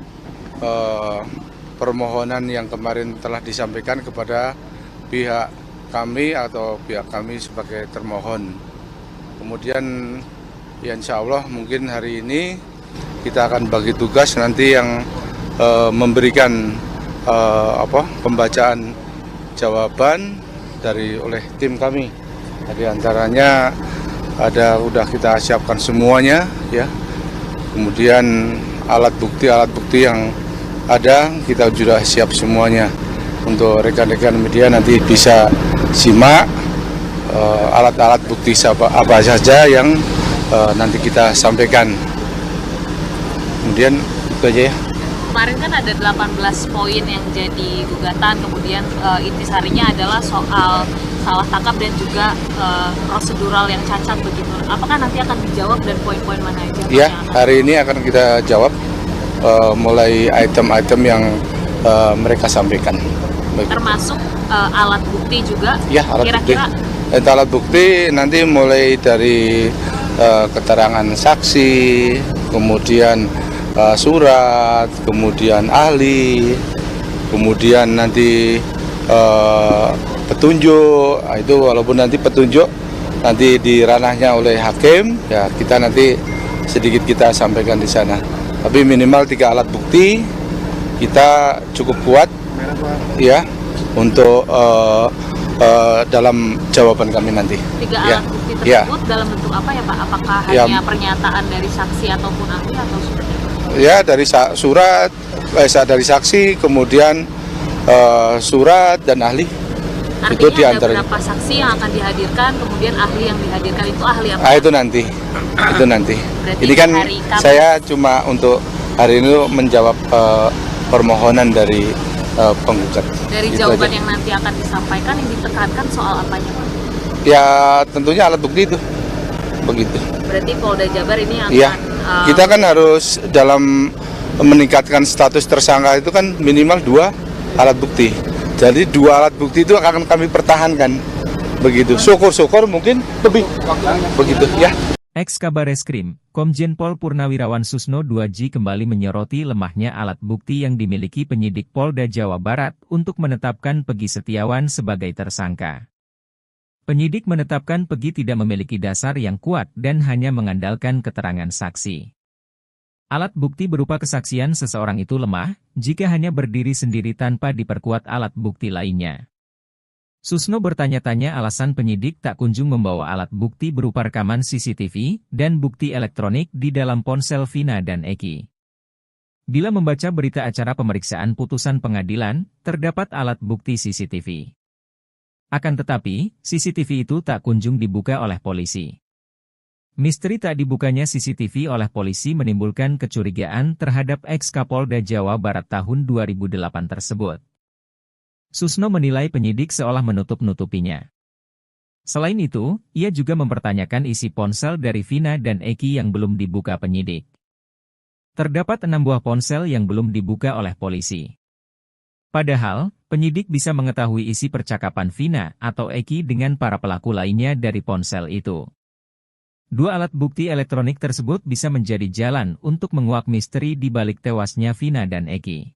S3: permohonan yang kemarin telah disampaikan kepada pihak kami atau pihak kami sebagai termohon. Kemudian ya insya Allah mungkin hari ini kita akan bagi tugas nanti yang memberikan pembacaan jawaban oleh tim kami. Di antaranya udah kita siapkan semuanya ya. Kemudian alat bukti yang ada kita sudah siap semuanya. Untuk rekan-rekan media nanti bisa simak alat-alat bukti apa saja yang nanti kita sampaikan. Kemudian itu aja ya.
S4: Kemarin kan ada 18 poin yang jadi gugatan, kemudian intisarinya adalah soal salah tangkap dan juga prosedural yang cacat begitu. Apakah nanti akan dijawab dan poin-poin mana aja?
S3: Ya, hari ini akan kita jawab mulai item-item yang mereka sampaikan.
S4: Termasuk alat bukti juga?
S3: Ya, alat
S4: kira-kira
S3: bukti. Alat bukti nanti mulai dari keterangan saksi, kemudian surat, kemudian ahli, kemudian nanti petunjuk. Itu walaupun nanti petunjuk nanti di ranahnya oleh hakim, ya kita nanti sedikit kita sampaikan di sana. Tapi minimal 3 alat bukti kita cukup kuat, ya, untuk dalam jawaban kami nanti.
S4: 3 alat bukti tersebut dalam bentuk apa ya Pak? Apakah hanya pernyataan dari saksi ataupun ahli atau seperti apa?
S3: Ya, dari surat, dari saksi, kemudian surat dan ahli.
S4: Artinya
S3: itu
S4: ada berapa saksi yang akan dihadirkan, kemudian ahli yang dihadirkan itu ahli apa?
S3: Itu nanti. Itu nanti.
S4: Berarti
S3: ini kan
S4: hari Kamis.
S3: Saya cuma untuk hari ini menjawab permohonan dari penggugat.
S4: Dari
S3: Itu
S4: jawaban
S3: aja.
S4: yang nanti akan disampaikan yang ditekankan soal apanya, Pak?
S3: Ya tentunya alat bukti itu, begitu.
S4: Berarti Polda Jabar ini akan
S3: Iya, kita kan harus dalam meningkatkan status tersangka itu kan minimal 2 alat bukti. Jadi 2 alat bukti itu akan kami pertahankan, begitu. Syukur-syukur mungkin lebih, begitu ya.
S5: Ex-Kabareskrim, Komjen Pol Purnawirawan Susno 2J kembali menyoroti lemahnya alat bukti yang dimiliki penyidik Polda Jawa Barat untuk menetapkan Peggy Setiawan sebagai tersangka. Penyidik menetapkan Peggy tidak memiliki dasar yang kuat dan hanya mengandalkan keterangan saksi. Alat bukti berupa kesaksian seseorang itu lemah jika hanya berdiri sendiri tanpa diperkuat alat bukti lainnya. Susno bertanya-tanya alasan penyidik tak kunjung membawa alat bukti berupa rekaman CCTV dan bukti elektronik di dalam ponsel Vina dan Eki. Bila membaca berita acara pemeriksaan putusan pengadilan, terdapat alat bukti CCTV. Akan tetapi, CCTV itu tak kunjung dibuka oleh polisi. Misteri tak dibukanya CCTV oleh polisi menimbulkan kecurigaan terhadap ex-Kapolda Jawa Barat tahun 2008 tersebut. Susno menilai penyidik seolah menutup-nutupinya. Selain itu, ia juga mempertanyakan isi ponsel dari Vina dan Eki yang belum dibuka penyidik. Terdapat 6 buah ponsel yang belum dibuka oleh polisi. Padahal, penyidik bisa mengetahui isi percakapan Vina atau Eki dengan para pelaku lainnya dari ponsel itu. 2 alat bukti elektronik tersebut bisa menjadi jalan untuk menguak misteri di balik tewasnya Vina dan Eki.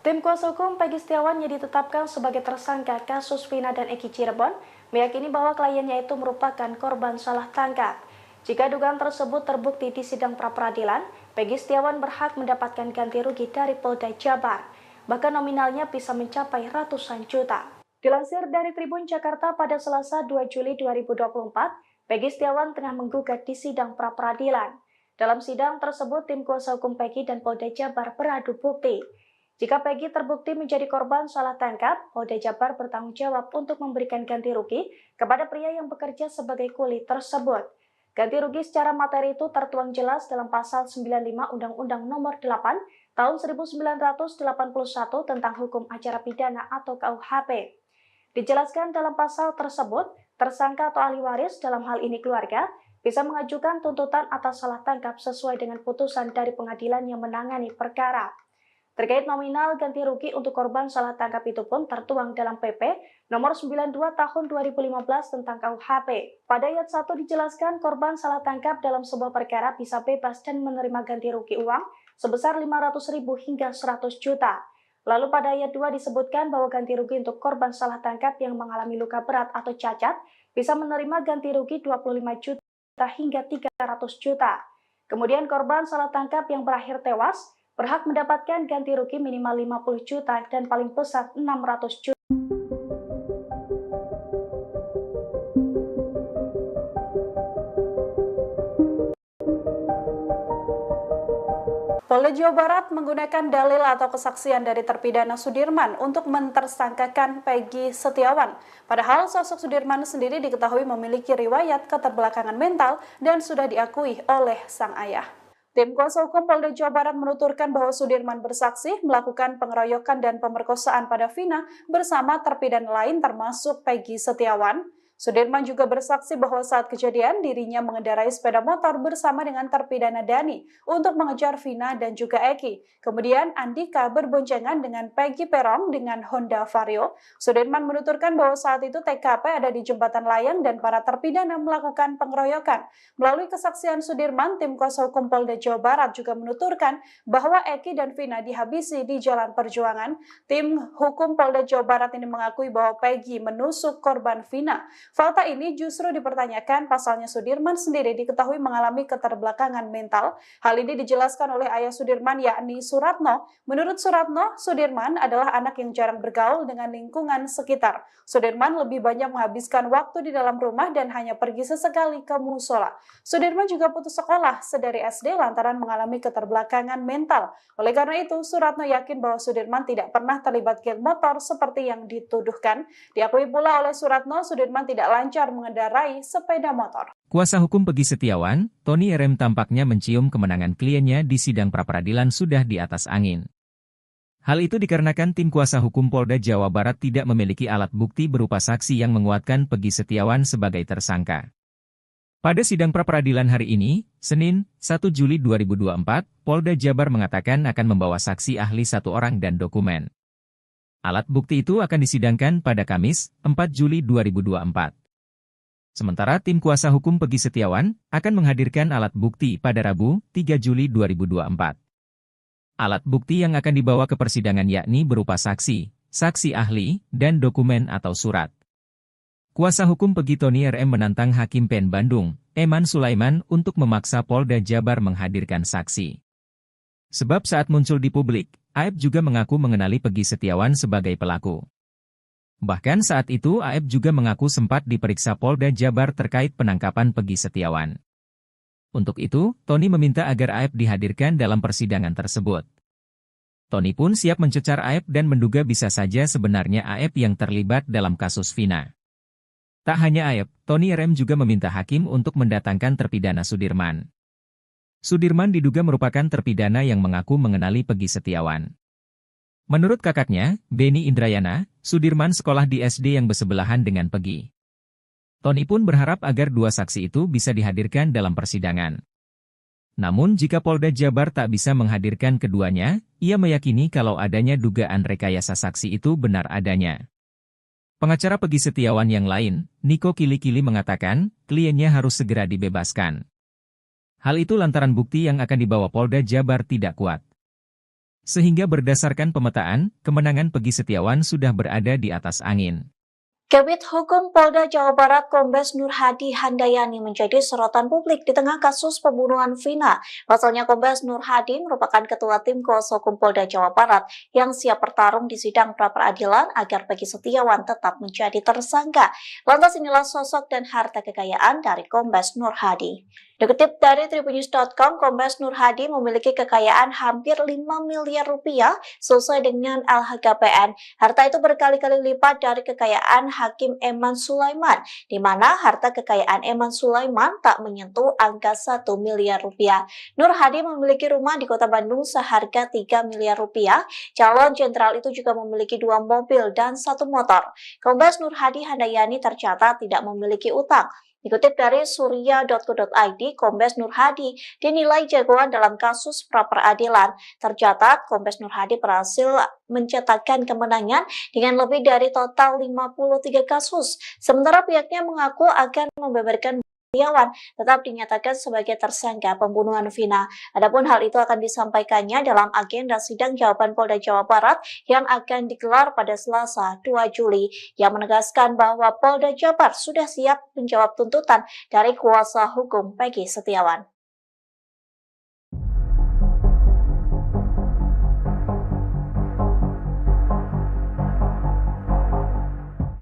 S6: Tim kuasa hukum Peggy Setiawan yang ditetapkan sebagai tersangka kasus Vina dan Eki Cirebon meyakini bahwa kliennya itu merupakan korban salah tangkap. Jika dugaan tersebut terbukti di sidang pra-peradilan, Peggy Setiawan berhak mendapatkan ganti rugi dari Polda Jabar. Bahkan nominalnya bisa mencapai ratusan juta. Dilansir dari Tribun Jakarta pada Selasa 2 Juli 2024, Peggy Setiawan tengah menggugat di sidang pra-peradilan. Dalam sidang tersebut, tim kuasa hukum Peggy dan Polda Jabar beradu bukti. Jika Peggy terbukti menjadi korban salah tangkap, Polda Jabar bertanggung jawab untuk memberikan ganti rugi kepada pria yang bekerja sebagai kuli tersebut. Ganti rugi secara materi itu tertuang jelas dalam Pasal 95 Undang-Undang Nomor 8 Tahun 1981 tentang Hukum Acara Pidana atau KUHP. Dijelaskan dalam pasal tersebut, tersangka atau ahli waris dalam hal ini keluarga bisa mengajukan tuntutan atas salah tangkap sesuai dengan putusan dari pengadilan yang menangani perkara. Terkait nominal ganti rugi untuk korban salah tangkap itu pun tertuang dalam PP nomor 92 tahun 2015 tentang KUHP. Pada ayat 1 dijelaskan korban salah tangkap dalam sebuah perkara bisa bebas dan menerima ganti rugi uang sebesar 500.000 hingga 100 juta. Lalu pada ayat 2 disebutkan bahwa ganti rugi untuk korban salah tangkap yang mengalami luka berat atau cacat bisa menerima ganti rugi 25 juta hingga 300 juta. Kemudian korban salah tangkap yang berakhir tewas berhak mendapatkan ganti rugi minimal 50 juta dan paling besar 600 juta.
S2: Polda Jawa Barat menggunakan dalil atau kesaksian dari terpidana Sudirman untuk mentersangkakan Peggy Setiawan. Padahal sosok Sudirman sendiri diketahui memiliki riwayat keterbelakangan mental dan sudah diakui oleh sang ayah. Tim kuasa hukum Polda Jawa Barat menuturkan bahwa Sudirman bersaksi melakukan pengeroyokan dan pemerkosaan pada Vina bersama terpidana lain termasuk Peggy Setiawan. Sudirman juga bersaksi bahwa saat kejadian dirinya mengendarai sepeda motor bersama dengan terpidana Dani untuk mengejar Vina dan juga Eki. Kemudian Andika berboncengan dengan Peggy Perong dengan Honda Vario. Sudirman menuturkan bahwa saat itu TKP ada di jembatan layang dan para terpidana melakukan pengeroyokan. Melalui kesaksian Sudirman, tim kuasa hukum Polda Jawa Barat juga menuturkan bahwa Eki dan Vina dihabisi di Jalan Perjuangan. Tim hukum Polda Jawa Barat ini mengakui bahwa Peggy menusuk korban Vina. Fakta ini justru dipertanyakan pasalnya Sudirman sendiri diketahui mengalami keterbelakangan mental. Hal ini dijelaskan oleh ayah Sudirman yakni Suratno. Menurut Suratno, Sudirman adalah anak yang jarang bergaul dengan lingkungan sekitar. Sudirman lebih banyak menghabiskan waktu di dalam rumah dan hanya pergi sesekali ke musola. Sudirman juga putus sekolah sedari SD lantaran mengalami keterbelakangan mental. Oleh karena itu, Suratno yakin bahwa Sudirman tidak pernah terlibat geng motor seperti yang dituduhkan. Diakui pula oleh Suratno, Sudirman tidak lancar mengendarai sepeda motor.
S5: Kuasa hukum Peggy Setiawan, Tony RM tampaknya mencium kemenangan kliennya di sidang pra-peradilan sudah di atas angin. Hal itu dikarenakan tim kuasa hukum Polda Jawa Barat tidak memiliki alat bukti berupa saksi yang menguatkan Peggy Setiawan sebagai tersangka. Pada sidang pra-peradilan hari ini, Senin, 1 Juli 2024, Polda Jabar mengatakan akan membawa saksi ahli 1 orang dan dokumen. Alat bukti itu akan disidangkan pada Kamis, 4 Juli 2024. Sementara tim kuasa hukum Peggy Setiawan akan menghadirkan alat bukti pada Rabu, 3 Juli 2024. Alat bukti yang akan dibawa ke persidangan yakni berupa saksi, saksi ahli, dan dokumen atau surat. Kuasa hukum Peggy Tony RM menantang Hakim PN Bandung, Eman Sulaiman untuk memaksa Polda Jabar menghadirkan saksi. Sebab saat muncul di publik, Aep juga mengaku mengenali Peggy Setiawan sebagai pelaku. Bahkan saat itu Aep juga mengaku sempat diperiksa Polda Jabar terkait penangkapan Peggy Setiawan. Untuk itu, Tony meminta agar Aep dihadirkan dalam persidangan tersebut. Tony pun siap mencecar Aep dan menduga bisa saja sebenarnya Aep yang terlibat dalam kasus Vina. Tak hanya Aep, Tony RM juga meminta hakim untuk mendatangkan terpidana Sudirman. Sudirman diduga merupakan terpidana yang mengaku mengenali Peggy Setiawan. Menurut kakaknya, Beni Indrayana, Sudirman sekolah di SD yang bersebelahan dengan Peggy. Tony pun berharap agar 2 saksi itu bisa dihadirkan dalam persidangan. Namun jika Polda Jabar tak bisa menghadirkan keduanya, ia meyakini kalau adanya dugaan rekayasa saksi itu benar adanya. Pengacara Peggy Setiawan yang lain, Niko Kili-Kili mengatakan, kliennya harus segera dibebaskan. Hal itu lantaran bukti yang akan dibawa Polda Jabar tidak kuat. Sehingga berdasarkan pemetaan, kemenangan Peggy Setiawan sudah berada di atas angin.
S1: Kabid Hukum Polda Jawa Barat Kombes Nur Hadi Handayani menjadi sorotan publik di tengah kasus pembunuhan Vina. Pasalnya Kombes Nur Hadi merupakan ketua tim kuasa hukum Polda Jawa Barat yang siap bertarung di sidang pra-peradilan agar Peggy Setiawan tetap menjadi tersangka. Lantas inilah sosok dan harta kekayaan dari Kombes Nur Hadi. Dikutip dari tribunnews.com, Kombes Nur Hadi memiliki kekayaan hampir 5 miliar rupiah sesuai dengan LHKPN. Harta itu berkali-kali lipat dari kekayaan Hakim Eman Sulaiman, di mana harta kekayaan Eman Sulaiman tak menyentuh angka 1 miliar rupiah. Nur Hadi memiliki rumah di Kota Bandung seharga 3 miliar rupiah. Calon jenderal itu juga memiliki 2 mobil dan 1 motor. Kombes Nur Hadi Handayani tercatat tidak memiliki utang. Dikutip dari surya.co.id, Kombes Nur Hadi dinilai jagoan dalam kasus pra-peradilan. Tercatat, Kombes Nur Hadi berhasil mencetakkan kemenangan dengan lebih dari total 53 kasus. Sementara pihaknya mengaku akan membeberkan Setiawan tetap dinyatakan sebagai tersangka pembunuhan Vina. Adapun hal itu akan disampaikannya dalam agenda sidang jawaban Polda Jawa Barat yang akan digelar pada Selasa 2 Juli, yang menegaskan bahwa Polda Jabar sudah siap menjawab tuntutan dari kuasa hukum Peggy Setiawan.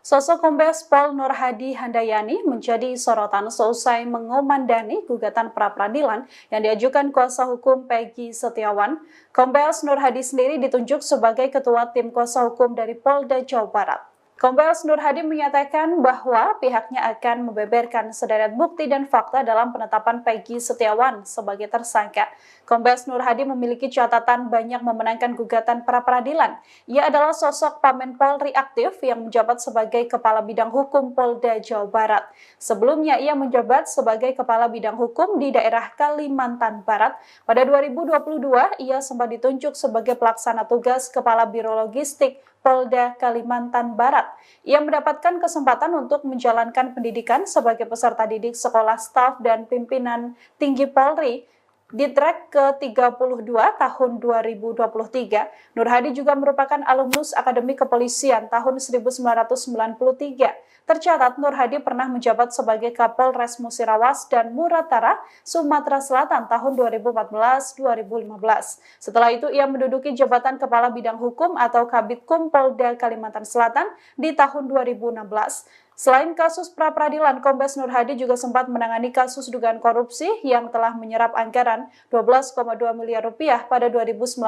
S2: Sosok Kombes Pol Nur Hadi Handayani menjadi sorotan seusai mengomandani gugatan pra-peradilan yang diajukan kuasa hukum Peggy Setiawan. Kombes Nur Hadi sendiri ditunjuk sebagai ketua tim kuasa hukum dari Polda Jawa Barat. Kombes Nur Hadi menyatakan bahwa pihaknya akan membeberkan sederet bukti dan fakta dalam penetapan Peggy Setiawan sebagai tersangka. Kombes Nur Hadi memiliki catatan banyak memenangkan gugatan pra-peradilan. Ia adalah sosok Pamen Polri aktif yang menjabat sebagai Kepala Bidang Hukum Polda Jawa Barat. Sebelumnya ia menjabat sebagai Kepala Bidang Hukum di daerah Kalimantan Barat. Pada 2022 ia sempat ditunjuk sebagai pelaksana tugas Kepala Biro Logistik Polda Kalimantan Barat. Ia mendapatkan kesempatan untuk menjalankan pendidikan sebagai peserta didik sekolah staf dan pimpinan tinggi Polri. Di track ke-32 tahun 2023, Nur Hadi juga merupakan alumnus Akademi Kepolisian tahun 1993. Tercatat Nur Hadi pernah menjabat sebagai Kapolres Musirawas dan Muratara, Sumatera Selatan tahun 2014-2015. Setelah itu ia menduduki jabatan Kepala Bidang Hukum atau Kabitkum Polda Kalimantan Selatan di tahun 2016. Selain kasus pra-peradilan, Kombes Nur Hadi juga sempat menangani kasus dugaan korupsi yang telah menyerap anggaran 12,2 miliar rupiah pada 2019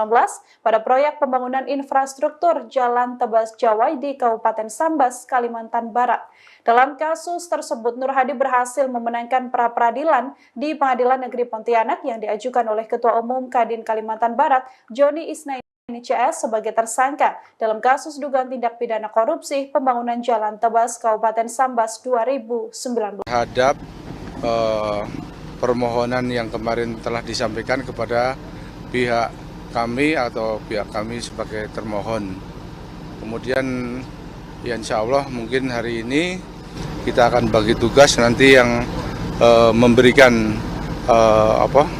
S2: pada proyek pembangunan infrastruktur Jalan Tebas Jawai di Kabupaten Sambas, Kalimantan Barat. Dalam kasus tersebut, Nur Hadi berhasil memenangkan pra-peradilan di Pengadilan Negeri Pontianak yang diajukan oleh Ketua Umum Kadin Kalimantan Barat, Joni Isnaini CS sebagai tersangka dalam kasus dugaan tindak pidana korupsi pembangunan Jalan Tebas Kabupaten Sambas 2019.
S3: Terhadap permohonan yang kemarin telah disampaikan kepada pihak kami atau pihak kami sebagai termohon. Kemudian ya insya Allah mungkin hari ini kita akan bagi tugas nanti yang memberikan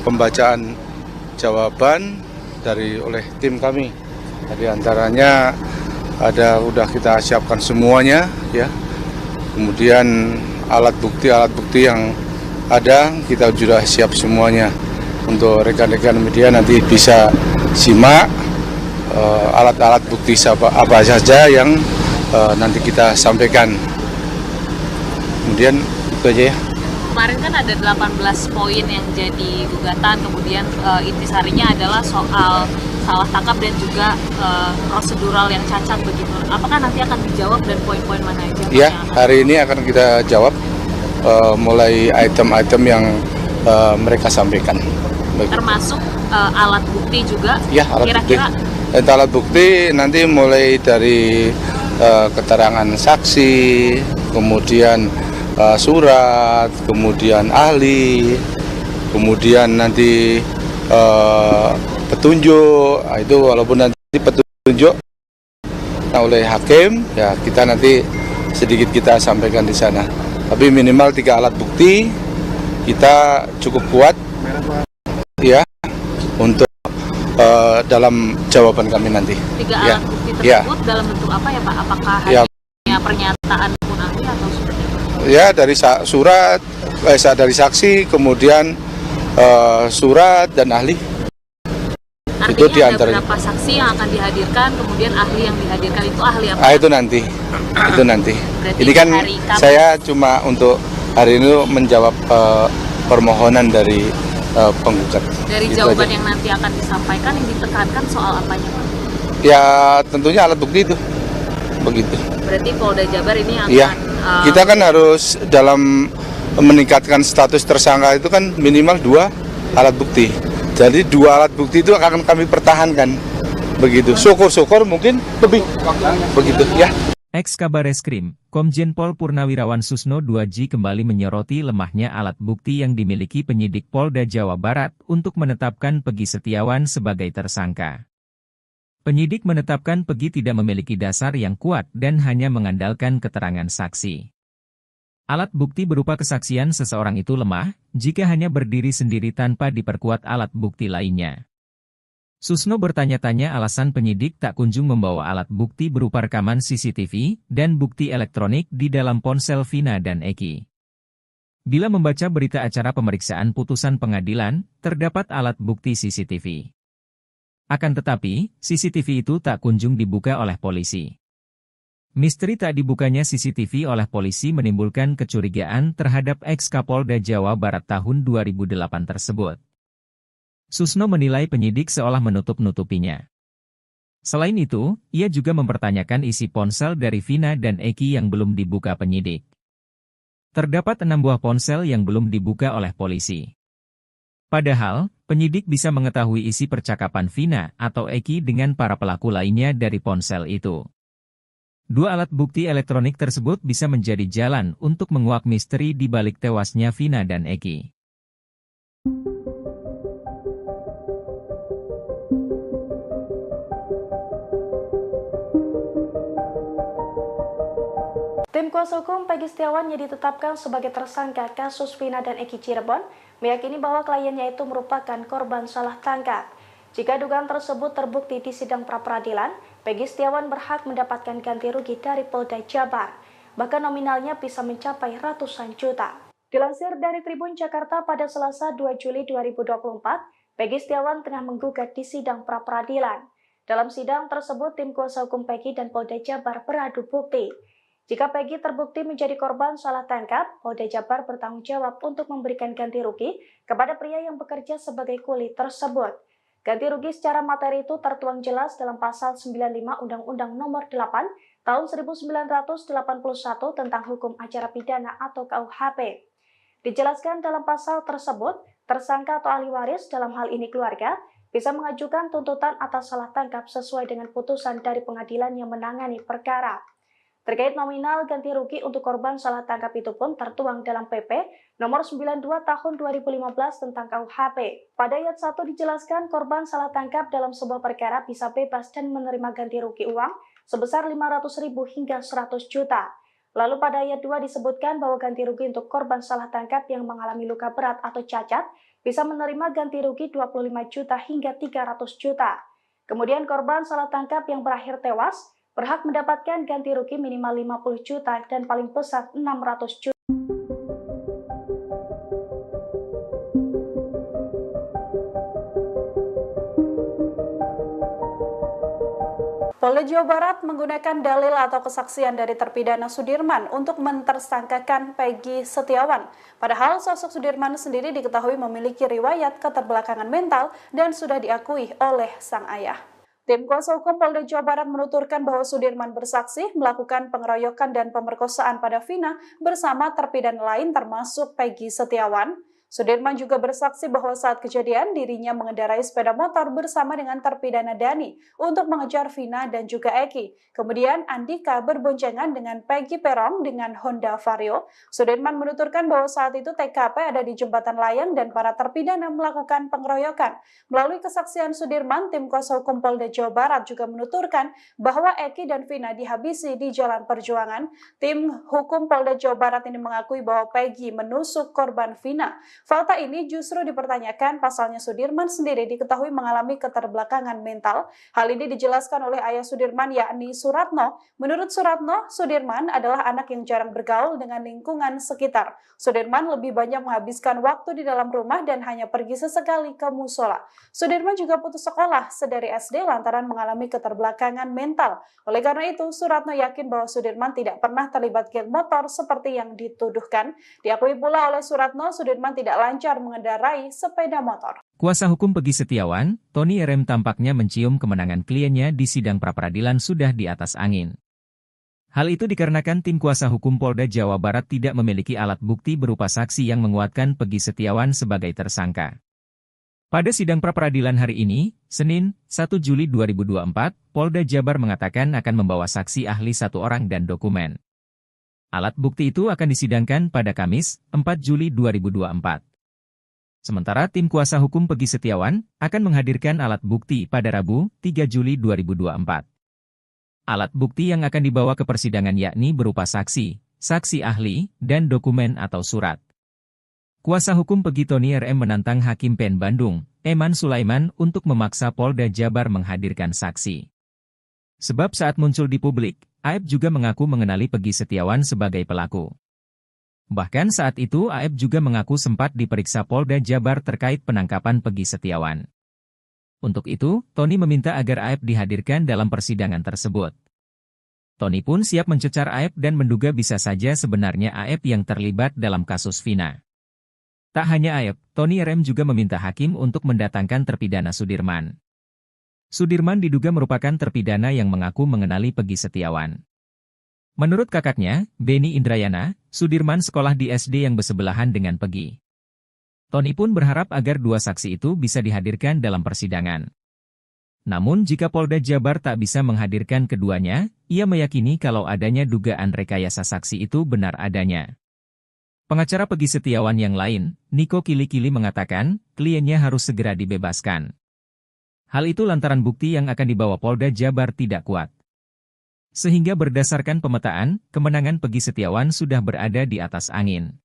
S3: pembacaan jawaban oleh tim kami. Di antaranya udah kita siapkan semuanya ya. Kemudian alat bukti yang ada kita sudah siap semuanya. Untuk rekan-rekan media nanti bisa simak alat-alat bukti apa saja yang nanti kita sampaikan. Kemudian itu aja ya.
S4: Kemarin kan ada 18 poin yang jadi gugatan, kemudian intisarinya adalah soal salah tangkap dan juga prosedural yang cacat begitu. Apakah nanti akan dijawab dan poin-poin mana aja?
S3: Ya, hari ini akan kita jawab mulai item-item yang mereka sampaikan.
S4: Termasuk alat bukti juga?
S3: Ya, alat
S4: kira-kira
S3: bukti. Alat bukti nanti mulai dari keterangan saksi, kemudian surat, kemudian ahli, kemudian nanti petunjuk. Itu walaupun nanti petunjuk oleh hakim, ya kita nanti sedikit kita sampaikan di sana. Tapi minimal 3 alat bukti kita cukup kuat, ya, untuk dalam jawaban kami nanti.
S4: 3
S3: ya.
S4: alat bukti tersebut dalam bentuk apa ya Pak? Apakah hanya pernyataan pun ahli atau seperti apa?
S3: Ya, dari surat, dari saksi, kemudian surat dan ahli.
S4: Artinya
S3: itu
S4: ada berapa saksi yang akan dihadirkan, kemudian ahli yang dihadirkan itu ahli apa?
S3: Itu nanti.
S4: Berarti
S3: ini kan
S4: hari Kamis.
S3: saya cuma untuk hari ini menjawab permohonan dari penggugat.
S4: Dari
S3: Itu
S4: jawaban
S3: aja.
S4: yang nanti akan disampaikan yang ditekankan soal apanya Pak?
S3: Ya tentunya alat bukti itu. Begitu.
S4: Berarti Polda Jabar ini akan
S3: Iya. Kita kan harus dalam meningkatkan status tersangka itu kan minimal 2 alat bukti. Jadi 2 alat bukti itu akan kami pertahankan. Begitu. Syukur-syukur mungkin lebih. Begitu ya.
S5: Ex-Kabareskrim, Komjen Pol Purnawirawan Susno 2J kembali menyoroti lemahnya alat bukti yang dimiliki penyidik Polda Jawa Barat untuk menetapkan Peggy Setiawan sebagai tersangka. Penyidik menetapkan Peggy tidak memiliki dasar yang kuat dan hanya mengandalkan keterangan saksi. Alat bukti berupa kesaksian seseorang itu lemah jika hanya berdiri sendiri tanpa diperkuat alat bukti lainnya. Susno bertanya-tanya alasan penyidik tak kunjung membawa alat bukti berupa rekaman CCTV dan bukti elektronik di dalam ponsel Vina dan Eki. Bila membaca berita acara pemeriksaan putusan pengadilan, terdapat alat bukti CCTV. Akan tetapi, CCTV itu tak kunjung dibuka oleh polisi. Misteri tak dibukanya CCTV oleh polisi menimbulkan kecurigaan terhadap ex-Kapolda Jawa Barat tahun 2008 tersebut. Susno menilai penyidik seolah menutup-nutupinya. Selain itu, ia juga mempertanyakan isi ponsel dari Vina dan Eki yang belum dibuka penyidik. Terdapat 6 buah ponsel yang belum dibuka oleh polisi. Padahal, penyidik bisa mengetahui isi percakapan Vina atau Eki dengan para pelaku lainnya dari ponsel itu. 2 alat bukti elektronik tersebut bisa menjadi jalan untuk menguak misteri di balik tewasnya Vina dan Eki.
S6: Tim kuasa kuasa hukum Peggy Setiawan yang ditetapkan sebagai tersangka kasus Vina dan Eki Cirebon meyakini bahwa kliennya itu merupakan korban salah tangkap. Jika dugaan tersebut terbukti di sidang pra-peradilan, Peggy Setiawan berhak mendapatkan ganti rugi dari Polda Jabar. Bahkan nominalnya bisa mencapai ratusan juta. Dilansir dari Tribun Jakarta pada Selasa 2 Juli 2024, Peggy Setiawan tengah menggugat di sidang pra-peradilan. Dalam sidang tersebut, tim kuasa hukum Peggy dan Polda Jabar beradu bukti. Jika Peggy terbukti menjadi korban salah tangkap, Polda Jabar bertanggung jawab untuk memberikan ganti rugi kepada pria yang bekerja sebagai kuli tersebut. Ganti rugi secara materi itu tertuang jelas dalam Pasal 95 Undang-Undang Nomor 8 Tahun 1981 tentang Hukum Acara Pidana atau KUHP. Dijelaskan dalam pasal tersebut, tersangka atau ahli waris dalam hal ini keluarga bisa mengajukan tuntutan atas salah tangkap sesuai dengan putusan dari pengadilan yang menangani perkara. Terkait nominal ganti rugi untuk korban salah tangkap itu pun tertuang dalam PP nomor 92 tahun 2015 tentang KUHP. Pada ayat 1 dijelaskan korban salah tangkap dalam sebuah perkara bisa bebas dan menerima ganti rugi uang sebesar 500.000 hingga 100 juta. Lalu pada ayat 2 disebutkan bahwa ganti rugi untuk korban salah tangkap yang mengalami luka berat atau cacat bisa menerima ganti rugi 25 juta hingga 300 juta. Kemudian korban salah tangkap yang berakhir tewas berhak mendapatkan ganti rugi minimal 50 juta dan paling besar 600 juta.
S2: Polda Jawa Barat menggunakan dalil atau kesaksian dari terpidana Sudirman untuk mentersangkakan Peggy Setiawan. Padahal sosok Sudirman sendiri diketahui memiliki riwayat keterbelakangan mental dan sudah diakui oleh sang ayah. Tim kuasa hukum Polda Jawa Barat menuturkan bahwa Sudirman bersaksi melakukan pengeroyokan dan pemerkosaan pada Vina bersama terpidana lain termasuk Peggy Setiawan. Sudirman juga bersaksi bahwa saat kejadian dirinya mengendarai sepeda motor bersama dengan terpidana Dani untuk mengejar Vina dan juga Eki. Kemudian Andika berboncengan dengan Peggy Perong dengan Honda Vario. Sudirman menuturkan bahwa saat itu TKP ada di jembatan layang dan para terpidana melakukan pengeroyokan. Melalui kesaksian Sudirman, tim kuasa hukum Polda Jawa Barat juga menuturkan bahwa Eki dan Vina dihabisi di Jalan Perjuangan. Tim hukum Polda Jawa Barat ini mengakui bahwa Peggy menusuk korban Vina. Fakta ini justru dipertanyakan, pasalnya Sudirman sendiri diketahui mengalami keterbelakangan mental. Hal ini dijelaskan oleh ayah Sudirman yakni Suratno. Menurut Suratno, Sudirman adalah anak yang jarang bergaul dengan lingkungan sekitar. Sudirman lebih banyak menghabiskan waktu di dalam rumah dan hanya pergi sesekali ke musola. Sudirman juga putus sekolah sedari SD lantaran mengalami keterbelakangan mental. Oleh karena itu, Suratno yakin bahwa Sudirman tidak pernah terlibat geng motor seperti yang dituduhkan. Diakui pula oleh Suratno, Sudirman tidak lancar mengendarai sepeda motor.
S5: Kuasa hukum Peggy Setiawan, Tony RM tampaknya mencium kemenangan kliennya di sidang pra-peradilan sudah di atas angin. Hal itu dikarenakan tim kuasa hukum Polda Jawa Barat tidak memiliki alat bukti berupa saksi yang menguatkan Peggy Setiawan sebagai tersangka. Pada sidang pra-peradilan hari ini, Senin, 1 Juli 2024, Polda Jabar mengatakan akan membawa saksi ahli 1 orang dan dokumen. Alat bukti itu akan disidangkan pada Kamis, 4 Juli 2024. Sementara tim kuasa hukum Peggy Setiawan akan menghadirkan alat bukti pada Rabu, 3 Juli 2024. Alat bukti yang akan dibawa ke persidangan yakni berupa saksi, saksi ahli, dan dokumen atau surat. Kuasa hukum Peggy Tony RM menantang Hakim PN Bandung, Eman Sulaiman untuk memaksa Polda Jabar menghadirkan saksi. Sebab saat muncul di publik, Aep juga mengaku mengenali Peggy Setiawan sebagai pelaku. Bahkan saat itu Aep juga mengaku sempat diperiksa Polda Jabar terkait penangkapan Peggy Setiawan. Untuk itu, Tony meminta agar Aep dihadirkan dalam persidangan tersebut. Tony pun siap mencecar Aep dan menduga bisa saja sebenarnya Aep yang terlibat dalam kasus Vina. Tak hanya Aep, Tony RM juga meminta hakim untuk mendatangkan terpidana Sudirman. Sudirman diduga merupakan terpidana yang mengaku mengenali Peggy Setiawan. Menurut kakaknya, Beni Indrayana, Sudirman sekolah di SD yang bersebelahan dengan Peggy. Tony pun berharap agar 2 saksi itu bisa dihadirkan dalam persidangan. Namun jika Polda Jabar tak bisa menghadirkan keduanya, ia meyakini kalau adanya dugaan rekayasa saksi itu benar adanya. Pengacara Peggy Setiawan yang lain, Niko Kili-Kili mengatakan, kliennya harus segera dibebaskan. Hal itu lantaran bukti yang akan dibawa Polda Jabar tidak kuat. Sehingga berdasarkan pemetaan, kemenangan Peggy Setiawan sudah berada di atas angin.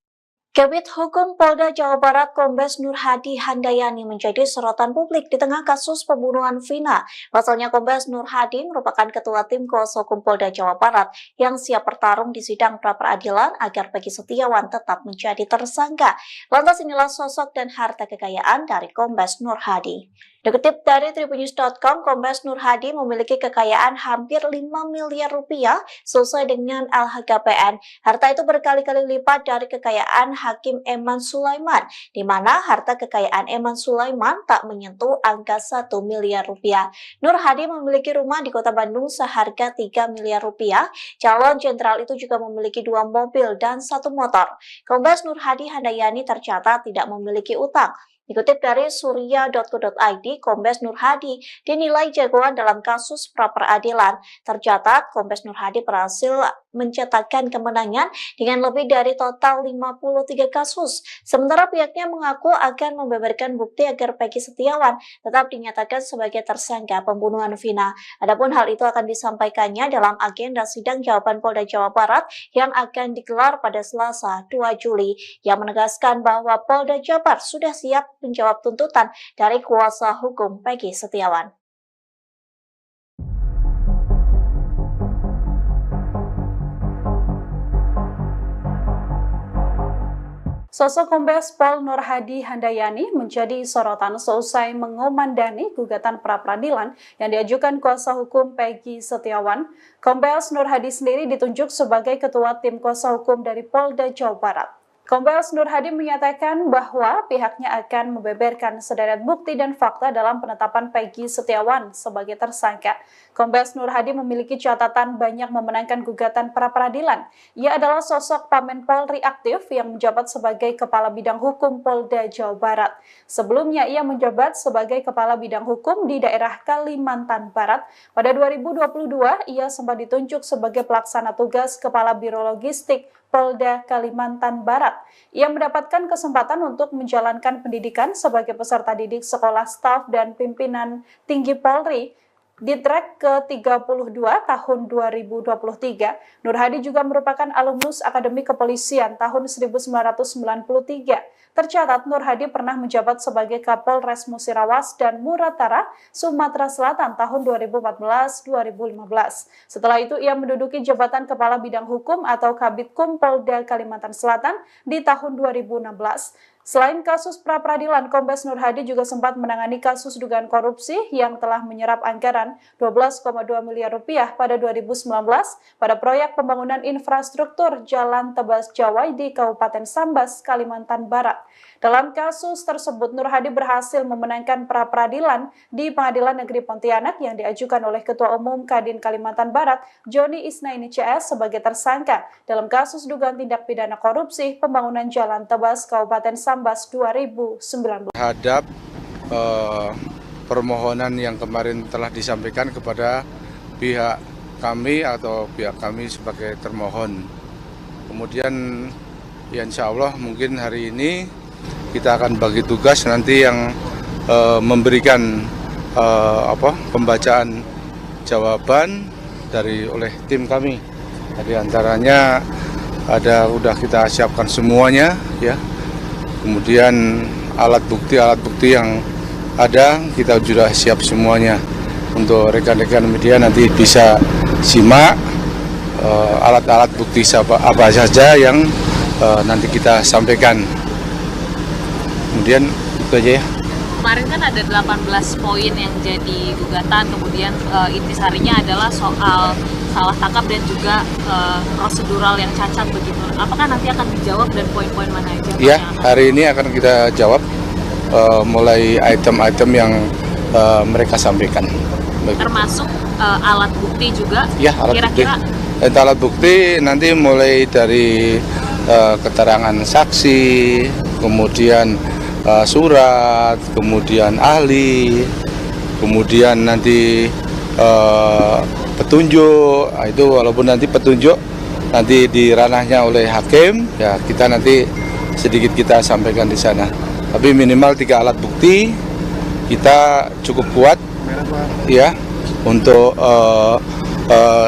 S1: Kabid Hukum Polda Jawa Barat Kombes Nur Hadi Handayani menjadi sorotan publik di tengah kasus pembunuhan Vina. Pasalnya Kombes Nur Hadi merupakan ketua tim kuasa hukum Polda Jawa Barat yang siap bertarung di sidang pra-peradilan agar Peggy Setiawan tetap menjadi tersangka. Lantas inilah sosok dan harta kekayaan dari Kombes Nur Hadi. Dikutip dari Tribunnews.com, Kombes Nur Hadi memiliki kekayaan hampir 5 miliar rupiah sesuai dengan LHKPN. Harta itu berkali-kali lipat dari kekayaan Hakim Eman Sulaiman, di mana harta kekayaan Eman Sulaiman tak menyentuh angka 1 miliar rupiah. Nur Hadi memiliki rumah di Kota Bandung seharga 3 miliar rupiah. Calon jenderal itu juga memiliki 2 mobil dan 1 motor. Kombes Nur Hadi Handayani tercatat tidak memiliki utang. Dikutip dari surya.co.id, Kombes Nur Hadi dinilai jagoan dalam kasus pra-peradilan. Tercatat, Kombes Nur Hadi berhasil mencetakkan kemenangan dengan lebih dari total 53 kasus. Sementara pihaknya mengaku akan membeberkan bukti agar Peggy Setiawan tetap dinyatakan sebagai tersangka pembunuhan Vina. Adapun hal itu akan disampaikannya dalam agenda sidang jawaban Polda Jawa Barat yang akan digelar pada Selasa 2 Juli, yang menegaskan bahwa Polda Jabar sudah siap menjawab tuntutan dari kuasa hukum Peggy Setiawan.
S2: Sosok Kombes Pol Nur Hadi Handayani menjadi sorotan seusai mengomandani gugatan pra-peradilan yang diajukan kuasa hukum Peggy Setiawan. Kombes Nur Hadi sendiri ditunjuk sebagai ketua tim kuasa hukum dari Polda Jawa Barat. Kombes Nur Hadi menyatakan bahwa pihaknya akan membeberkan sederet bukti dan fakta dalam penetapan Peggy Setiawan sebagai tersangka. Kombes Nur Hadi memiliki catatan banyak memenangkan gugatan pra-peradilan. Ia adalah sosok Pamen Polri aktif yang menjabat sebagai Kepala Bidang Hukum Polda Jawa Barat. Sebelumnya ia menjabat sebagai Kepala Bidang Hukum di daerah Kalimantan Barat. Pada 2022 ia sempat ditunjuk sebagai pelaksana tugas Kepala Biro Logistik Polda Kalimantan Barat. Ia mendapatkan kesempatan untuk menjalankan pendidikan sebagai peserta didik sekolah staf dan pimpinan tinggi Polri di track ke-32 tahun 2023. Nur Hadi juga merupakan alumnus Akademi Kepolisian tahun 1993. Tercatat Nur Hadi pernah menjabat sebagai Kapolres Musirawas dan Muratara, Sumatera Selatan tahun 2014-2015. Setelah itu ia menduduki jabatan Kepala Bidang Hukum atau Kabidkum Polda Kalimantan Selatan di tahun 2016. Selain kasus pra-peradilan, Kombes Nur Hadi juga sempat menangani kasus dugaan korupsi yang telah menyerap anggaran 12,2 miliar rupiah pada 2019 pada proyek pembangunan infrastruktur Jalan Tebas Jawai di Kabupaten Sambas, Kalimantan Barat. Dalam kasus tersebut, Nur Hadi berhasil memenangkan pra-peradilan di Pengadilan Negeri Pontianak yang diajukan oleh Ketua Umum Kadin Kalimantan Barat, Joni Isnaini CS sebagai tersangka dalam kasus dugaan tindak pidana korupsi pembangunan Jalan Tebas Kabupaten Sambas 2019.
S3: Terhadap permohonan yang kemarin telah disampaikan kepada pihak kami atau pihak kami sebagai termohon. Kemudian ya insya Allah mungkin hari ini kita akan bagi tugas nanti yang memberikan pembacaan jawaban oleh tim kami. Jadi antaranya udah kita siapkan semuanya ya. Kemudian alat bukti yang ada kita sudah siap semuanya. Untuk rekan-rekan media nanti bisa simak alat-alat bukti apa saja yang nanti kita sampaikan. Kemudian itu aja ya.
S4: Kemarin kan ada 18 poin yang jadi gugatan, kemudian intisarinya adalah soal salah tangkap dan juga prosedural yang cacat begitu. Apakah nanti akan dijawab dan poin-poin mana aja?
S3: Ya, hari ini akan kita jawab mulai item-item yang mereka sampaikan.
S4: Termasuk alat bukti juga?
S3: Ya, alat
S4: kira-kira
S3: bukti. Alat bukti nanti mulai dari keterangan saksi, kemudian surat, kemudian ahli, kemudian nanti petunjuk. Itu walaupun nanti petunjuk nanti di ranahnya oleh hakim, ya kita nanti sedikit kita sampaikan di sana. Tapi minimal 3 alat bukti kita cukup kuat, ya, untuk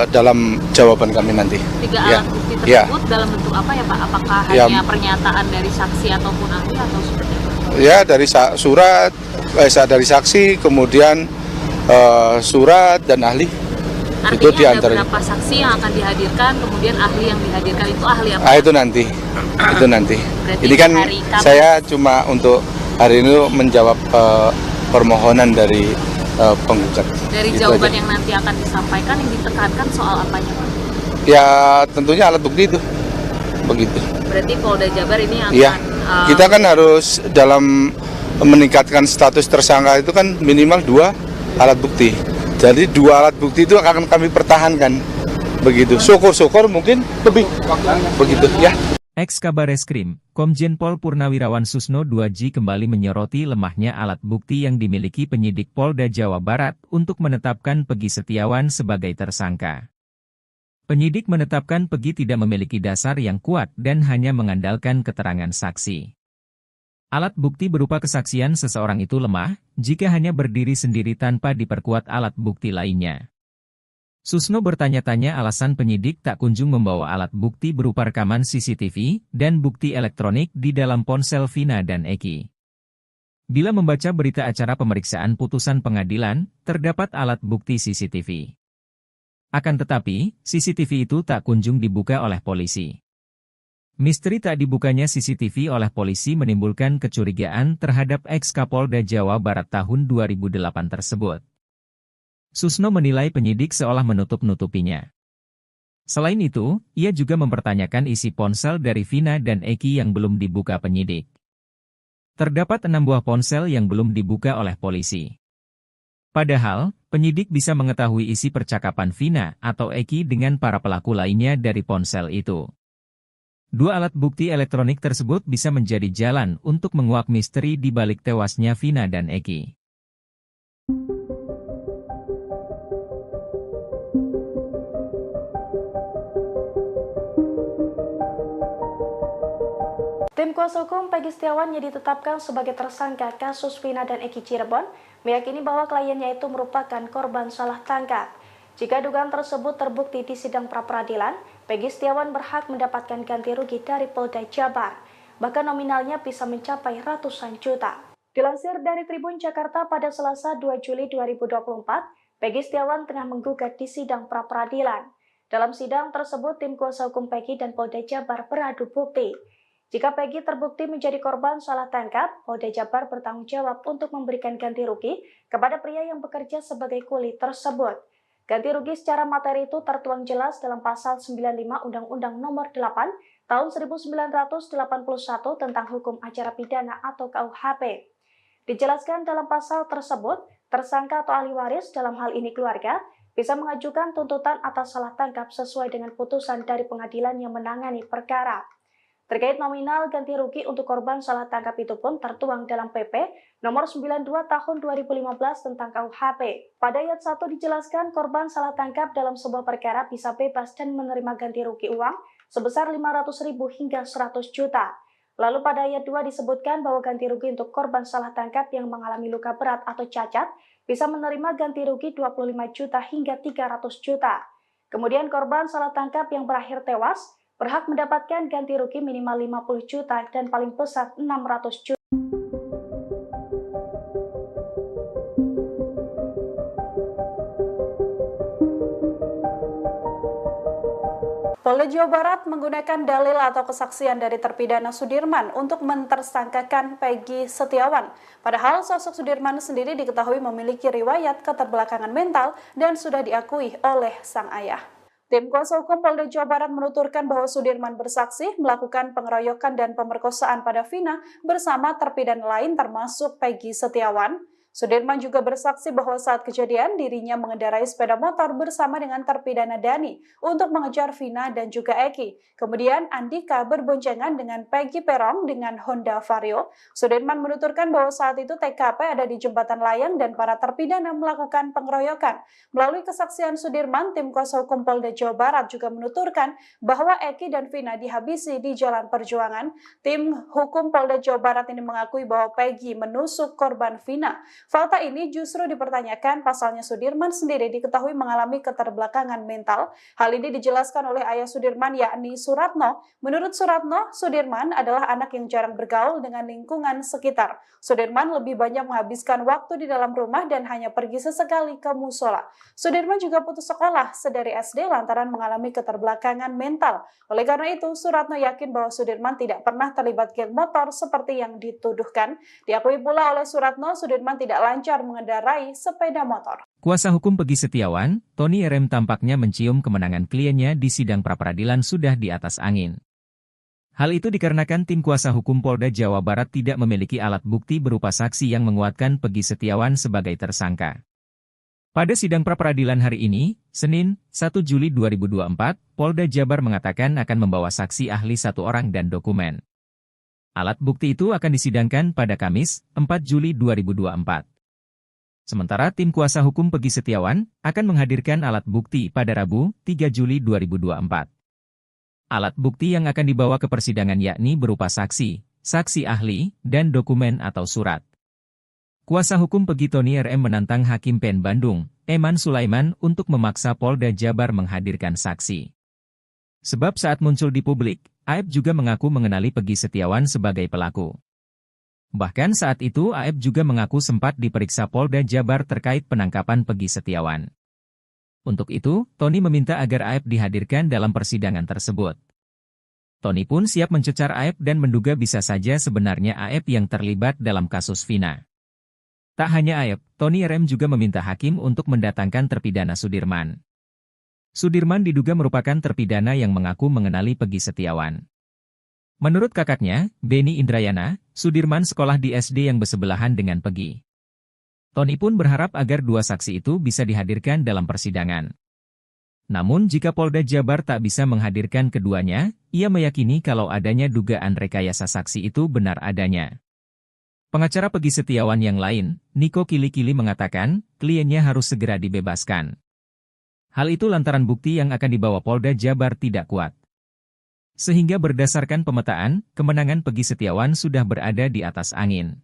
S3: dalam jawaban kami nanti.
S4: Tiga
S3: Ya.
S4: alat bukti
S3: Ya.
S4: tersebut dalam bentuk apa ya Pak? Apakah
S3: Ya.
S4: hanya pernyataan dari saksi ataupun ahli atau seperti apa?
S3: Ya, dari surat, dari saksi, kemudian surat dan ahli.
S4: Artinya
S3: Itu
S4: ada
S3: diantaranya.
S4: berapa saksi yang akan dihadirkan, kemudian ahli yang dihadirkan itu ahli apa?
S3: Itu nanti. Itu nanti.
S4: Berarti
S3: Ini kan
S4: hari Kamis.
S3: saya cuma untuk hari ini menjawab permohonan dari penggugat.
S4: Dari
S3: Itu
S4: jawaban
S3: aja.
S4: yang nanti akan disampaikan yang ditekankan soal apanya Pak?
S3: Ya, tentunya alat bukti itu. Begitu.
S4: Berarti Polda Jabar ini akan
S3: Iya. Kita kan harus dalam meningkatkan status tersangka itu kan minimal 2 alat bukti. Jadi 2 alat bukti itu akan kami pertahankan. Begitu. Syukur-syukur mungkin lebih. Begitu ya.
S5: Ex-Kabareskrim, Komjen Pol Purnawirawan Susno 2J kembali menyoroti lemahnya alat bukti yang dimiliki penyidik Polda Jawa Barat untuk menetapkan Peggy Setiawan sebagai tersangka. Penyidik menetapkan Peggy tidak memiliki dasar yang kuat dan hanya mengandalkan keterangan saksi. Alat bukti berupa kesaksian seseorang itu lemah jika hanya berdiri sendiri tanpa diperkuat alat bukti lainnya. Susno bertanya-tanya alasan penyidik tak kunjung membawa alat bukti berupa rekaman CCTV dan bukti elektronik di dalam ponsel Vina dan Eki. Bila membaca berita acara pemeriksaan putusan pengadilan, terdapat alat bukti CCTV. Akan tetapi, CCTV itu tak kunjung dibuka oleh polisi. Misteri tak dibukanya CCTV oleh polisi menimbulkan kecurigaan terhadap ex-Kapolda Jawa Barat tahun 2008 tersebut. Susno menilai penyidik seolah menutup-nutupinya. Selain itu, ia juga mempertanyakan isi ponsel dari Vina dan Eki yang belum dibuka penyidik. Terdapat 6 buah ponsel yang belum dibuka oleh polisi. Padahal, penyidik bisa mengetahui isi percakapan Vina atau Eki dengan para pelaku lainnya dari ponsel itu. 2 alat bukti elektronik tersebut bisa menjadi jalan untuk menguak misteri di balik tewasnya Vina dan Eki.
S6: Tim kuasa hukum Peggy Setiawan yang ditetapkan sebagai tersangka kasus Vina dan Eki Cirebon meyakini bahwa kliennya itu merupakan korban salah tangkap. Jika dugaan tersebut terbukti di sidang pra-peradilan, Peggy Setiawan berhak mendapatkan ganti rugi dari Polda Jabar. Bahkan nominalnya bisa mencapai ratusan juta. Dilansir dari Tribun Jakarta pada Selasa 2 Juli 2024, Peggy Setiawan tengah menggugat di sidang pra-peradilan. Dalam sidang tersebut, tim kuasa hukum Peggy dan Polda Jabar beradu bukti. Jika Peggy terbukti menjadi korban salah tangkap, Polda Jabar bertanggung jawab untuk memberikan ganti rugi kepada pria yang bekerja sebagai kuli tersebut. Ganti rugi secara materi itu tertuang jelas dalam pasal 95 Undang-Undang Nomor 8 Tahun 1981 tentang Hukum Acara Pidana atau KUHP. Dijelaskan dalam pasal tersebut, tersangka atau ahli waris dalam hal ini keluarga bisa mengajukan tuntutan atas salah tangkap sesuai dengan putusan dari pengadilan yang menangani perkara. Terkait nominal ganti rugi untuk korban salah tangkap itu pun tertuang dalam PP nomor 92 tahun 2015 tentang KUHP. Pada ayat 1 dijelaskan korban salah tangkap dalam sebuah perkara bisa bebas dan menerima ganti rugi uang sebesar 500.000 hingga 100 juta. Lalu pada ayat 2 disebutkan bahwa ganti rugi untuk korban salah tangkap yang mengalami luka berat atau cacat bisa menerima ganti rugi 25 juta hingga 300 juta. Kemudian korban salah tangkap yang berakhir tewas berhak mendapatkan ganti rugi minimal 50 juta dan paling besar 600 juta.
S2: Polda Jawa Barat menggunakan dalil atau kesaksian dari terpidana Sudirman untuk mentersangkakan Peggy Setiawan. Padahal sosok Sudirman sendiri diketahui memiliki riwayat keterbelakangan mental dan sudah diakui oleh sang ayah. Tim kuasa hukum Polda Jawa Barat menuturkan bahwa Sudirman bersaksi melakukan pengeroyokan dan pemerkosaan pada Vina bersama terpidana lain termasuk Peggy Setiawan. Sudirman juga bersaksi bahwa saat kejadian dirinya mengendarai sepeda motor bersama dengan terpidana Dani untuk mengejar Vina dan juga Eki. Kemudian Andika berboncengan dengan Peggy Peron dengan Honda Vario. Sudirman menuturkan bahwa saat itu TKP ada di jembatan layang dan para terpidana melakukan pengeroyokan. Melalui kesaksian Sudirman, tim kuasa hukum Polda Jawa Barat juga menuturkan bahwa Eki dan Vina dihabisi di Jalan Perjuangan. Tim hukum Polda Jawa Barat ini mengakui bahwa Peggy menusuk korban Vina. Fakta ini justru dipertanyakan pasalnya Sudirman sendiri diketahui mengalami keterbelakangan mental. Hal ini dijelaskan oleh ayah Sudirman yakni Suratno. Menurut Suratno, Sudirman adalah anak yang jarang bergaul dengan lingkungan sekitar. Sudirman lebih banyak menghabiskan waktu di dalam rumah dan hanya pergi sesekali ke musola. Sudirman juga putus sekolah sedari SD lantaran mengalami keterbelakangan mental. Oleh karena itu, Suratno yakin bahwa Sudirman tidak pernah terlibat geng motor seperti yang dituduhkan. Diakui pula oleh Suratno, Sudirman tidak lancar mengendarai sepeda motor.
S5: Kuasa hukum Peggy Setiawan, Tony RM tampaknya mencium kemenangan kliennya di sidang pra-peradilan sudah di atas angin. Hal itu dikarenakan tim kuasa hukum Polda Jawa Barat tidak memiliki alat bukti berupa saksi yang menguatkan Peggy Setiawan sebagai tersangka. Pada sidang pra-peradilan hari ini, Senin, 1 Juli 2024, Polda Jabar mengatakan akan membawa saksi ahli 1 orang dan dokumen. Alat bukti itu akan disidangkan pada Kamis, 4 Juli 2024. Sementara tim kuasa hukum Peggy Setiawan akan menghadirkan alat bukti pada Rabu, 3 Juli 2024. Alat bukti yang akan dibawa ke persidangan yakni berupa saksi, saksi ahli, dan dokumen atau surat. Kuasa hukum Peggy Tony RM menantang Hakim PN Bandung, Eman Sulaiman untuk memaksa Polda Jabar menghadirkan saksi. Sebab saat muncul di publik, Aep juga mengaku mengenali Peggy Setiawan sebagai pelaku. Bahkan saat itu Aep juga mengaku sempat diperiksa Polda Jabar terkait penangkapan Peggy Setiawan. Untuk itu, Tony meminta agar Aep dihadirkan dalam persidangan tersebut. Tony pun siap mencecar Aep dan menduga bisa saja sebenarnya Aep yang terlibat dalam kasus Vina. Tak hanya Aep, Tony RM juga meminta hakim untuk mendatangkan terpidana Sudirman. Sudirman diduga merupakan terpidana yang mengaku mengenali Peggy Setiawan. Menurut kakaknya, Beni Indrayana, Sudirman sekolah di SD yang bersebelahan dengan Peggy. Tony pun berharap agar 2 saksi itu bisa dihadirkan dalam persidangan. Namun jika Polda Jabar tak bisa menghadirkan keduanya, ia meyakini kalau adanya dugaan rekayasa saksi itu benar adanya. Pengacara Peggy Setiawan yang lain, Niko Kili-Kili mengatakan, kliennya harus segera dibebaskan. Hal itu lantaran bukti yang akan dibawa Polda Jabar tidak kuat. Sehingga berdasarkan pemetaan, kemenangan Peggy Setiawan sudah berada di atas angin.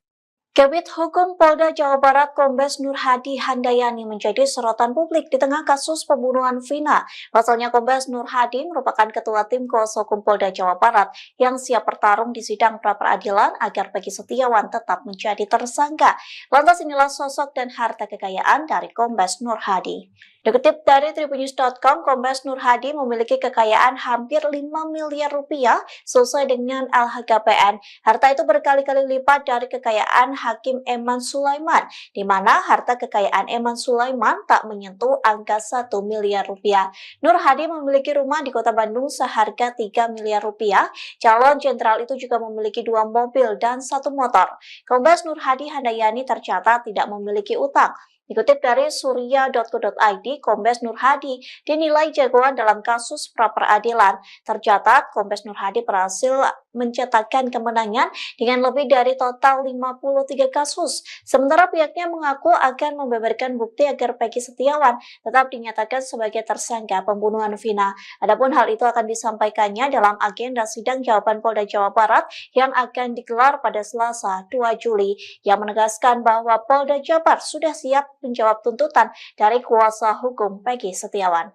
S1: Kabid Hukum Polda Jawa Barat Kombes Nur Hadi Handayani menjadi sorotan publik di tengah kasus pembunuhan Vina. Pasalnya Kombes Nur Hadi merupakan ketua tim kuasa hukum Polda Jawa Barat yang siap bertarung di sidang pra-peradilan agar Peggy Setiawan tetap menjadi tersangka. Lantas inilah sosok dan harta kekayaan dari Kombes Nur Hadi. Dikutip dari tribunnews.com, Kombes Nur Hadi memiliki kekayaan hampir 5 miliar rupiah sesuai dengan LHKPN. Harta itu berkali-kali lipat dari kekayaan Hakim Eman Sulaiman, di mana harta kekayaan Eman Sulaiman tak menyentuh angka 1 miliar rupiah. Nur Hadi memiliki rumah di kota Bandung seharga 3 miliar rupiah. Calon jenderal itu juga memiliki 2 mobil dan 1 motor. Kombes Nur Hadi Handayani tercatat tidak memiliki utang. Dikutip dari surya.co.id, Kombes Nur Hadi dinilai jagoan dalam kasus pra-peradilan. Tercatat, Kombes Nur Hadi berhasil mencetakkan kemenangan dengan lebih dari total 53 kasus. Sementara pihaknya mengaku akan membeberkan bukti agar Peggy Setiawan tetap dinyatakan sebagai tersangka pembunuhan Vina. Adapun hal itu akan disampaikannya dalam agenda sidang jawaban Polda Jawa Barat yang akan digelar pada Selasa 2 Juli, yang menegaskan bahwa Polda Jabar sudah siap menjawab tuntutan dari kuasa hukum Peggy Setiawan.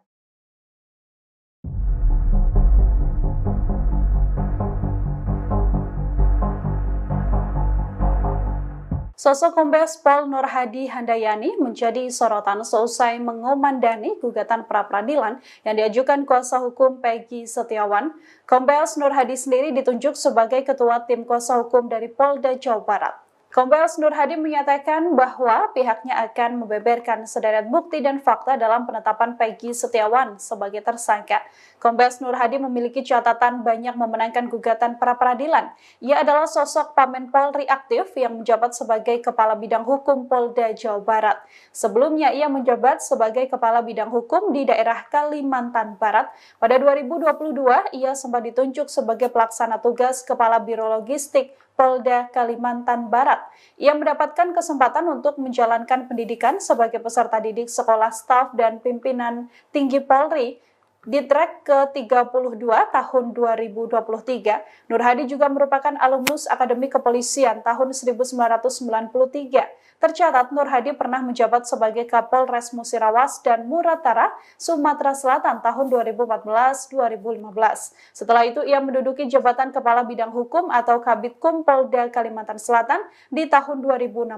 S2: Sosok Kombes Pol Nur Hadi Handayani menjadi sorotan seusai mengomandani gugatan pra-peradilan yang diajukan kuasa hukum Peggy Setiawan. Kombes Nur Hadi sendiri ditunjuk sebagai ketua tim kuasa hukum dari Polda Jawa Barat. Kombes Nur Hadi menyatakan bahwa pihaknya akan membeberkan sederet bukti dan fakta dalam penetapan Peggy Setiawan sebagai tersangka. Kombes Nur Hadi memiliki catatan banyak memenangkan gugatan pra-peradilan. Ia adalah sosok Pamen Polri aktif yang menjabat sebagai Kepala Bidang Hukum Polda Jawa Barat. Sebelumnya ia menjabat sebagai Kepala Bidang Hukum di daerah Kalimantan Barat. Pada 2022, ia sempat ditunjuk sebagai pelaksana tugas Kepala Biro Logistik Polda Kalimantan Barat. Ia mendapatkan kesempatan untuk menjalankan pendidikan sebagai peserta didik sekolah staf dan pimpinan tinggi Polri. Di track ke-32 tahun 2023, Nur Hadi juga merupakan alumnus Akademi Kepolisian tahun 1993. Tercatat Nur Hadi pernah menjabat sebagai Kapolres Musirawas dan Muratara, Sumatera Selatan tahun 2014-2015. Setelah itu ia menduduki jabatan Kepala Bidang Hukum atau Kabidkum Polda Kalimantan Selatan di tahun 2016.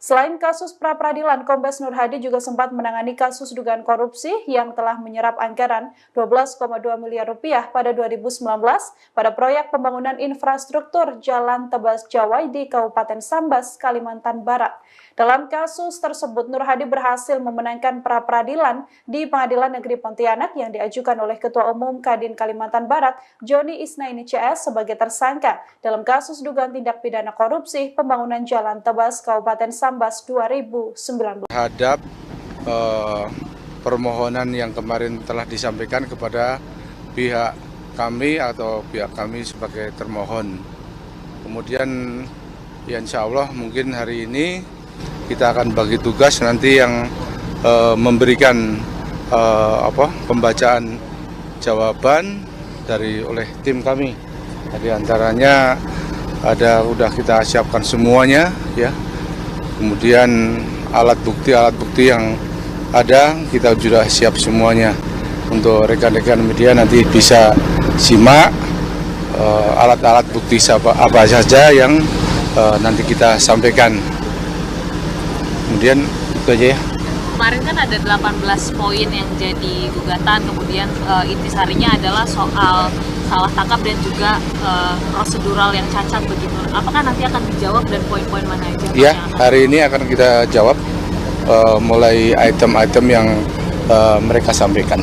S2: Selain kasus pra-peradilan, Kombes Nur Hadi juga sempat menangani kasus dugaan korupsi yang telah menyerap anggaran 12,2 miliar rupiah pada 2019 pada proyek pembangunan infrastruktur Jalan Tebas Jawai di Kabupaten Sambas, Kalimantan Barat. Dalam kasus tersebut, Nur Hadi berhasil memenangkan pra-peradilan di Pengadilan Negeri Pontianak yang diajukan oleh Ketua Umum Kadin Kalimantan Barat, Joni Isnaini CS sebagai tersangka dalam kasus dugaan tindak pidana korupsi pembangunan Jalan Tebas Kabupaten Sambas 2019.
S3: Terhadap permohonan yang kemarin telah disampaikan kepada pihak kami atau pihak kami sebagai termohon. Kemudian ya insya Allah mungkin hari ini kita akan bagi tugas nanti yang memberikan pembacaan jawaban oleh tim kami. Di antaranya udah kita siapkan semuanya ya. Kemudian alat bukti yang ada kita sudah siap semuanya. Untuk rekan-rekan media nanti bisa simak alat-alat bukti apa saja yang nanti kita sampaikan. Kemudian itu aja ya.
S4: Kemarin kan ada 18 poin yang jadi gugatan, kemudian intisarinya adalah soal salah tangkap dan juga prosedural yang cacat begitu. Apakah nanti akan dijawab dan poin-poin mana aja?
S3: Ya, hari ini akan kita jawab mulai item-item yang mereka sampaikan.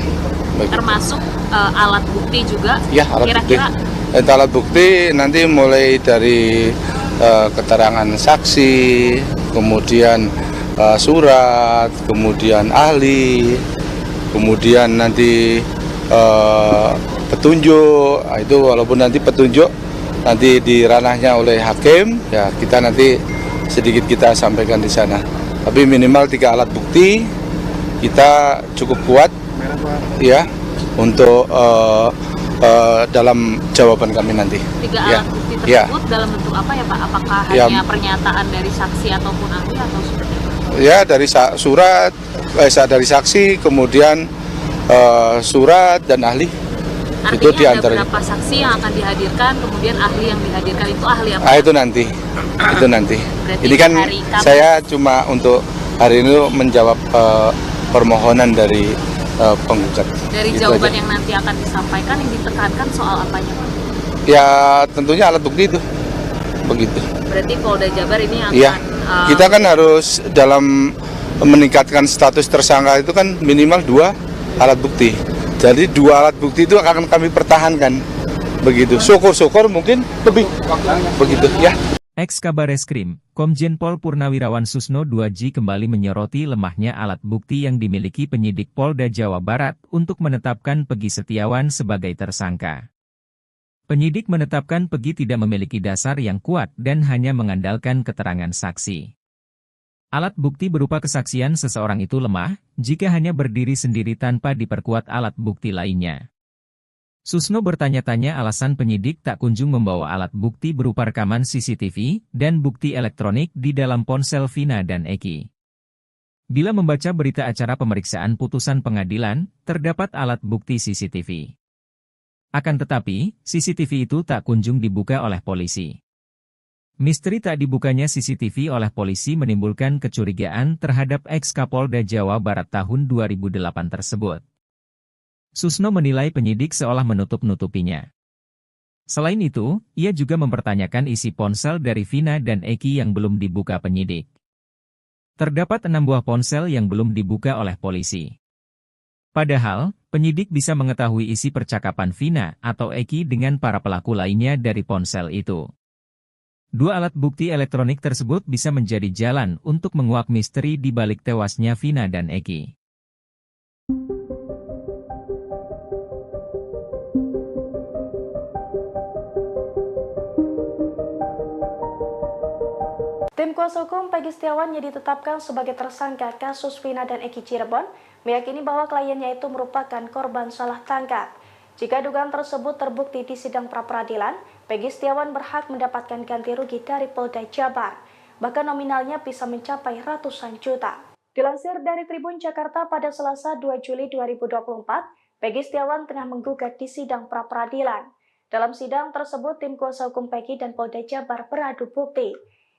S3: Begitu.
S4: Termasuk alat bukti juga?
S3: Ya, alat
S4: Kira-kira
S3: bukti. Alat bukti nanti mulai dari keterangan saksi, kemudian surat, kemudian ahli, kemudian nanti petunjuk. Itu walaupun nanti petunjuk nanti di ranahnya oleh hakim, ya kita nanti sedikit kita sampaikan di sana. Tapi minimal 3 alat bukti kita cukup kuat, ya, untuk dalam jawaban kami nanti.
S4: 3 alat bukti tersebut dalam bentuk apa ya Pak? Apakah hanya pernyataan dari saksi ataupun ahli atau seperti apa?
S3: Ya, dari surat, dari saksi, kemudian surat dan ahli.
S4: Artinya
S3: itu diantaranya.
S4: Ada berapa saksi yang akan dihadirkan, kemudian ahli yang dihadirkan itu ahli apa?
S3: Itu nanti.
S4: Berarti
S3: Ini kan
S4: hari Kamis.
S3: saya cuma untuk hari ini menjawab permohonan dari penggugat.
S4: Dari
S3: Itu
S4: jawaban
S3: aja.
S4: yang nanti akan disampaikan yang ditekankan soal apanya Pak?
S3: Ya tentunya alat bukti itu. Begitu.
S4: Berarti Polda Jabar ini akan
S3: Iya. Kita kan harus dalam meningkatkan status tersangka itu kan minimal 2 alat bukti. Jadi 2 alat bukti itu akan kami pertahankan. Begitu. Syukur-syukur mungkin lebih. Begitu ya.
S5: Ex-Kabareskrim, Komjen Pol Purnawirawan Susno 2J kembali menyoroti lemahnya alat bukti yang dimiliki penyidik Polda Jawa Barat untuk menetapkan Peggy Setiawan sebagai tersangka. Penyidik menetapkan Peggy tidak memiliki dasar yang kuat dan hanya mengandalkan keterangan saksi. Alat bukti berupa kesaksian seseorang itu lemah jika hanya berdiri sendiri tanpa diperkuat alat bukti lainnya. Susno bertanya-tanya alasan penyidik tak kunjung membawa alat bukti berupa rekaman CCTV dan bukti elektronik di dalam ponsel Vina dan Eki. Bila membaca berita acara pemeriksaan putusan pengadilan, terdapat alat bukti CCTV. Akan tetapi, CCTV itu tak kunjung dibuka oleh polisi. Misteri tak dibukanya CCTV oleh polisi menimbulkan kecurigaan terhadap ex-Kapolda Jawa Barat tahun 2008 tersebut. Susno menilai penyidik seolah menutup-nutupinya. Selain itu, ia juga mempertanyakan isi ponsel dari Vina dan Eki yang belum dibuka penyidik. Terdapat 6 buah ponsel yang belum dibuka oleh polisi. Padahal, penyidik bisa mengetahui isi percakapan Vina atau Eki dengan para pelaku lainnya dari ponsel itu. 2 alat bukti elektronik tersebut bisa menjadi jalan untuk menguak misteri di balik tewasnya Vina dan Eki.
S6: Tim kuasa hukum Peggy Setiawan yang ditetapkan sebagai tersangka kasus Vina dan Eki Cirebon meyakini bahwa kliennya itu merupakan korban salah tangkap. Jika dugaan tersebut terbukti di sidang pra-peradilan, Peggy Setiawan berhak mendapatkan ganti rugi dari Polda Jabar. Bahkan nominalnya bisa mencapai ratusan juta. Dilansir dari Tribun Jakarta pada Selasa 2 Juli 2024, Peggy Setiawan tengah menggugat di sidang pra-peradilan. Dalam sidang tersebut, tim kuasa hukum Peggy dan Polda Jabar beradu bukti.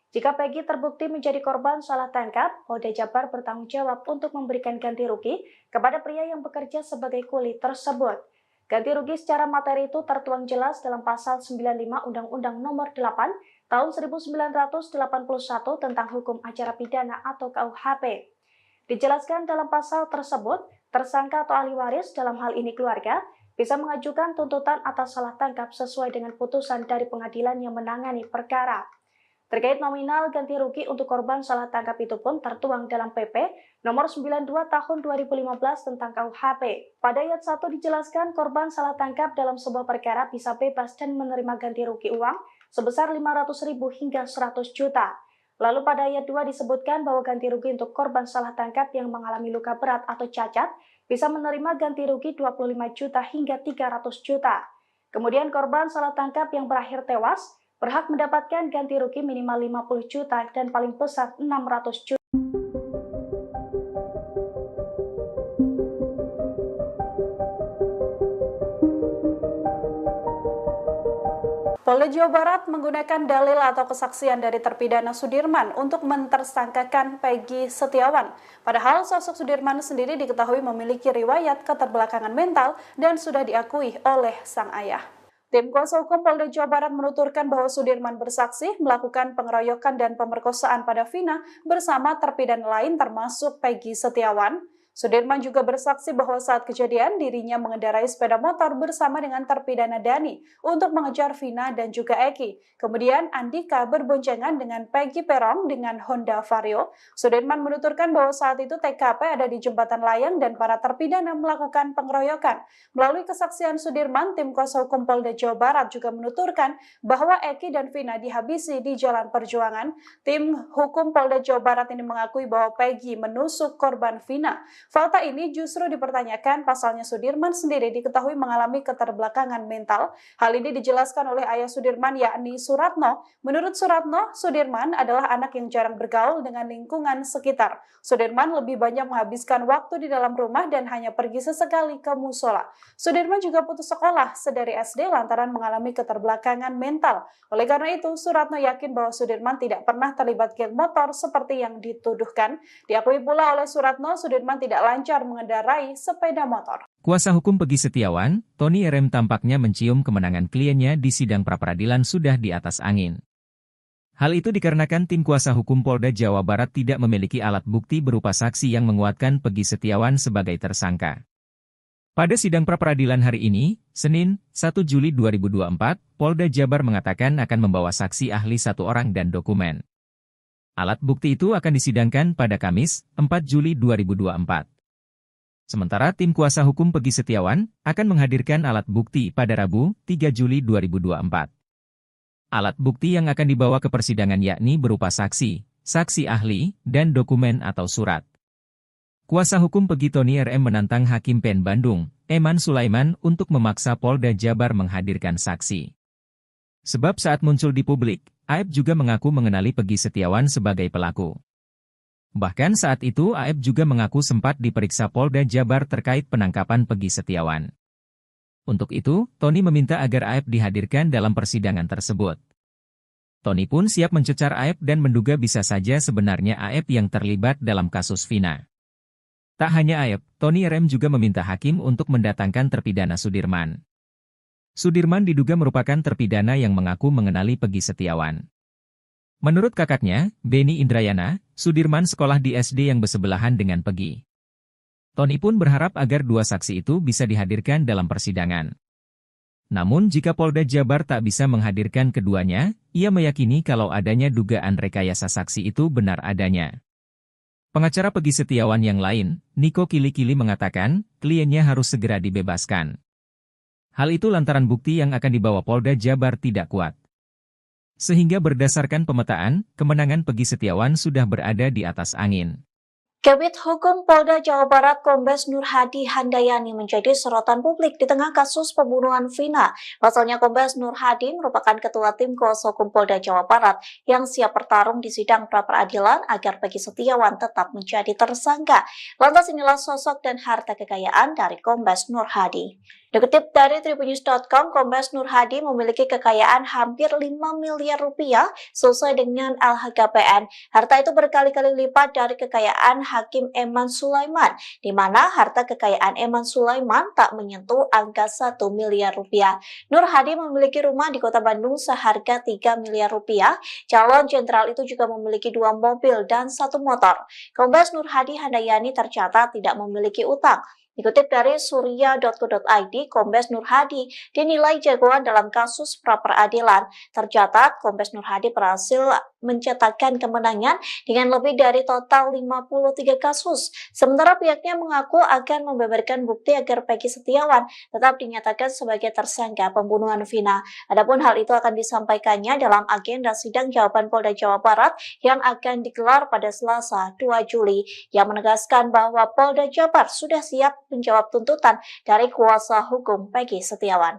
S6: Jika Peggy terbukti menjadi korban salah tangkap, Polda Jabar bertanggung jawab untuk memberikan ganti rugi kepada pria yang bekerja sebagai kuli tersebut. Ganti rugi secara materi itu tertuang jelas dalam Pasal 95 Undang-Undang Nomor 8 Tahun 1981 tentang Hukum Acara Pidana atau KUHP. Dijelaskan dalam pasal tersebut, tersangka atau ahli waris dalam hal ini keluarga bisa mengajukan tuntutan atas salah tangkap sesuai dengan putusan dari pengadilan yang menangani perkara. Terkait nominal ganti rugi untuk korban salah tangkap itu pun tertuang dalam PP nomor 92 tahun 2015 tentang KUHP. Pada ayat 1 dijelaskan korban salah tangkap dalam sebuah perkara bisa bebas dan menerima ganti rugi uang sebesar 500.000 hingga 100 juta. Lalu pada ayat 2 disebutkan bahwa ganti rugi untuk korban salah tangkap yang mengalami luka berat atau cacat bisa menerima ganti rugi 25 juta hingga 300 juta. Kemudian korban salah tangkap yang berakhir tewas berhak mendapatkan ganti rugi minimal 50 juta dan paling besar 600 juta.
S2: Polda Jawa Barat menggunakan dalil atau kesaksian dari terpidana Sudirman untuk mentersangkakan Peggy Setiawan. Padahal sosok Sudirman sendiri diketahui memiliki riwayat keterbelakangan mental dan sudah diakui oleh sang ayah. Tim kuasa hukum Polda Jawa Barat menuturkan bahwa Sudirman bersaksi melakukan pengeroyokan dan pemerkosaan pada Vina bersama terpidana lain termasuk Peggy Setiawan. Sudirman juga bersaksi bahwa saat kejadian dirinya mengendarai sepeda motor bersama dengan terpidana Dani untuk mengejar Vina dan juga Eki. Kemudian Andika berboncengan dengan Peggy Perong dengan Honda Vario. Sudirman menuturkan bahwa saat itu TKP ada di jembatan layang dan para terpidana melakukan pengeroyokan. Melalui kesaksian Sudirman, tim kuasa hukum Polda Jawa Barat juga menuturkan bahwa Eki dan Vina dihabisi di Jalan Perjuangan. Tim hukum Polda Jawa Barat ini mengakui bahwa Peggy menusuk korban Vina. Fakta ini justru dipertanyakan, pasalnya Sudirman sendiri diketahui mengalami keterbelakangan mental. Hal ini dijelaskan oleh ayah Sudirman yakni Suratno. Menurut Suratno, Sudirman adalah anak yang jarang bergaul dengan lingkungan sekitar. Sudirman lebih banyak menghabiskan waktu di dalam rumah dan hanya pergi sesekali ke musola. Sudirman juga putus sekolah sedari SD lantaran mengalami keterbelakangan mental. Oleh karena itu, Suratno yakin bahwa Sudirman tidak pernah terlibat geng motor seperti yang dituduhkan. Diakui pula oleh Suratno, Sudirman tidak lancar mengendarai sepeda motor.
S5: Kuasa hukum Peggy Setiawan, Tony RM tampaknya mencium kemenangan kliennya di sidang pra-peradilan sudah di atas angin. Hal itu dikarenakan tim kuasa hukum Polda Jawa Barat tidak memiliki alat bukti berupa saksi yang menguatkan Peggy Setiawan sebagai tersangka. Pada sidang pra-peradilan hari ini, Senin, 1 Juli 2024, Polda Jabar mengatakan akan membawa saksi ahli 1 orang dan dokumen. Alat bukti itu akan disidangkan pada Kamis, 4 Juli 2024. Sementara tim kuasa hukum Peggy Setiawan akan menghadirkan alat bukti pada Rabu, 3 Juli 2024. Alat bukti yang akan dibawa ke persidangan yakni berupa saksi, saksi ahli, dan dokumen atau surat. Kuasa hukum Peggy Tony RM menantang Hakim PN Bandung, Eman Sulaiman untuk memaksa Polda Jabar menghadirkan saksi. Sebab saat muncul di publik, Aep juga mengaku mengenali Peggy Setiawan sebagai pelaku. Bahkan saat itu Aep juga mengaku sempat diperiksa Polda Jabar terkait penangkapan Peggy Setiawan. Untuk itu, Tony meminta agar Aep dihadirkan dalam persidangan tersebut. Tony pun siap mencecar Aep dan menduga bisa saja sebenarnya Aep yang terlibat dalam kasus Vina. Tak hanya Aep, Tony RM juga meminta hakim untuk mendatangkan terpidana Sudirman. Sudirman diduga merupakan terpidana yang mengaku mengenali Peggy Setiawan. Menurut kakaknya, Beni Indrayana, Sudirman sekolah di SD yang bersebelahan dengan Peggy. Tony pun berharap agar 2 saksi itu bisa dihadirkan dalam persidangan. Namun jika Polda Jabar tak bisa menghadirkan keduanya, ia meyakini kalau adanya dugaan rekayasa saksi itu benar adanya. Pengacara Peggy Setiawan yang lain, Niko Kili-Kili mengatakan, kliennya harus segera dibebaskan. Hal itu lantaran bukti yang akan dibawa Polda Jabar tidak kuat. Sehingga berdasarkan pemetaan, kemenangan Peggy Setiawan sudah berada di atas angin.
S1: Kabid Hukum Polda Jawa Barat Kombes Nur Hadi Handayani menjadi sorotan publik di tengah kasus pembunuhan Vina. Pasalnya Kombes Nur Hadi merupakan ketua tim kuasa hukum Polda Jawa Barat yang siap bertarung di sidang pra-peradilan agar Peggy Setiawan tetap menjadi tersangka. Lantas inilah sosok dan harta kekayaan dari Kombes Nur Hadi. Dikutip dari tribunnews.com, Kombes Nur Hadi memiliki kekayaan hampir 5 miliar rupiah sesuai dengan LHKPN. Harta itu berkali-kali lipat dari kekayaan Hakim Eman Sulaiman, di mana harta kekayaan Eman Sulaiman tak menyentuh angka 1 miliar rupiah. Nur Hadi memiliki rumah di kota Bandung seharga 3 miliar rupiah. Calon jenderal itu juga memiliki 2 mobil dan 1 motor. Kombes Nur Hadi Handayani tercatat tidak memiliki utang. Dikutip dari surya.co.id, Kombes Nur Hadi dinilai jagoan dalam kasus pra-peradilan. Tercatat, Kombes Nur Hadi berhasil mencetakkan kemenangan dengan lebih dari total 53 kasus. Sementara pihaknya mengaku akan membeberkan bukti agar Peggy Setiawan tetap dinyatakan sebagai tersangka pembunuhan Vina. Adapun hal itu akan disampaikannya dalam agenda sidang jawaban Polda Jawa Barat yang akan digelar pada Selasa 2 Juli, yang menegaskan bahwa Polda Jabar sudah siap menjawab tuntutan dari kuasa hukum Peggy Setiawan.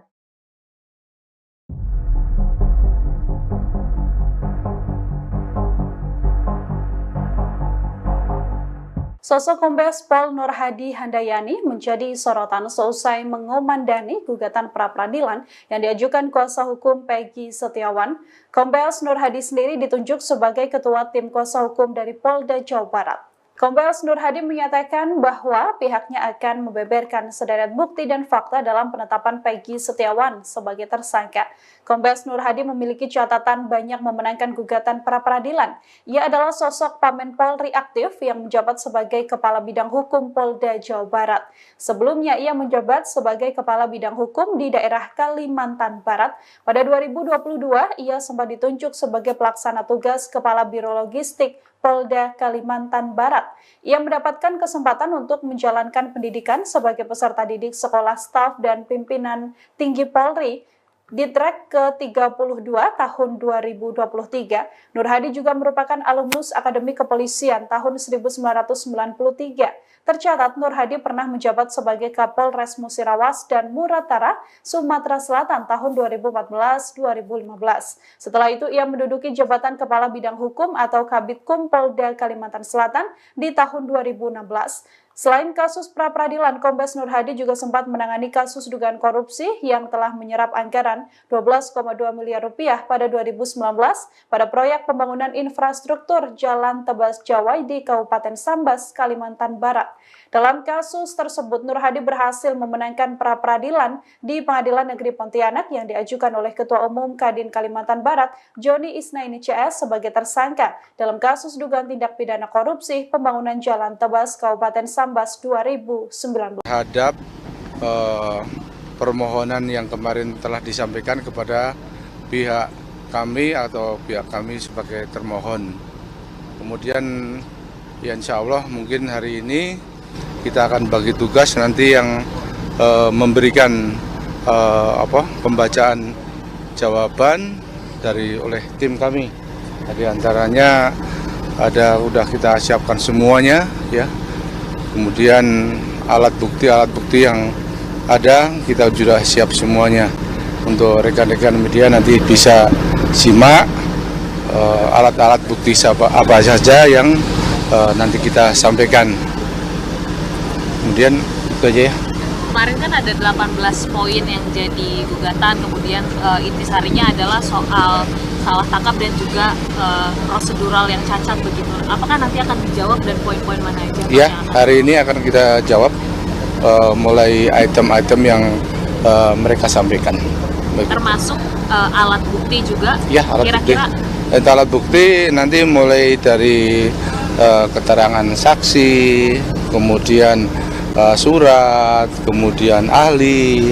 S2: Sosok Kombes Pol Nur Hadi Handayani menjadi sorotan seusai mengomandani gugatan pra-peradilan yang diajukan kuasa hukum Peggy Setiawan. Kombes Nur Hadi sendiri ditunjuk sebagai ketua tim kuasa hukum dari Polda Jawa Barat. Kombes Nur Hadi menyatakan bahwa pihaknya akan membeberkan sederet bukti dan fakta dalam penetapan Peggy Setiawan sebagai tersangka. Kombes Nur Hadi memiliki catatan banyak memenangkan gugatan pra-peradilan. Ia adalah sosok Pamen Polri aktif yang menjabat sebagai Kepala Bidang Hukum Polda Jawa Barat. Sebelumnya ia menjabat sebagai Kepala Bidang Hukum di daerah Kalimantan Barat. Pada 2022 ia sempat ditunjuk sebagai pelaksana tugas Kepala Biro Logistik Polda Kalimantan Barat. Ia mendapatkan kesempatan untuk menjalankan pendidikan sebagai peserta didik sekolah staf dan pimpinan tinggi Polri di track ke-32 tahun 2023. Nur Hadi juga merupakan alumnus Akademi Kepolisian tahun 1993. Tercatat Nur Hadi pernah menjabat sebagai Kapolres Musirawas dan Muratara, Sumatera Selatan tahun 2014-2015. Setelah itu ia menduduki jabatan Kepala Bidang Hukum atau Kabidkum Polda Kalimantan Selatan di tahun 2016. Selain kasus pra-peradilan, Kombes Nur Hadi juga sempat menangani kasus dugaan korupsi yang telah menyerap anggaran 12,2 miliar rupiah pada 2019 pada proyek pembangunan infrastruktur Jalan Tebas Jawai di Kabupaten Sambas, Kalimantan Barat. Dalam kasus tersebut, Nur Hadi berhasil memenangkan pra-peradilan di Pengadilan Negeri Pontianak yang diajukan oleh Ketua Umum Kadin Kalimantan Barat, Joni Isnaini CS sebagai tersangka dalam kasus dugaan tindak pidana korupsi pembangunan Jalan Tebas Kabupaten Sambas 2019.
S3: Terhadap permohonan yang kemarin telah disampaikan kepada pihak kami atau pihak kami sebagai termohon. Kemudian ya insya Allah mungkin hari ini kita akan bagi tugas nanti yang memberikan pembacaan jawaban oleh tim kami. Di antaranya udah kita siapkan semuanya ya. Kemudian alat bukti yang ada kita sudah siap semuanya. Untuk rekan-rekan media nanti bisa simak alat-alat bukti apa saja yang nanti kita sampaikan. Kemudian itu aja ya.
S4: Kemarin kan ada 18 poin yang jadi gugatan, kemudian intisarinya adalah soal salah tangkap dan juga prosedural yang cacat begitu. Apakah nanti akan dijawab dan poin-poin mana aja?
S3: Ya, hari ini akan kita jawab mulai item-item yang mereka sampaikan.
S4: Termasuk alat bukti juga?
S3: Ya, alat
S4: kira-kira
S3: bukti. Alat bukti nanti mulai dari keterangan saksi, kemudian surat, kemudian ahli,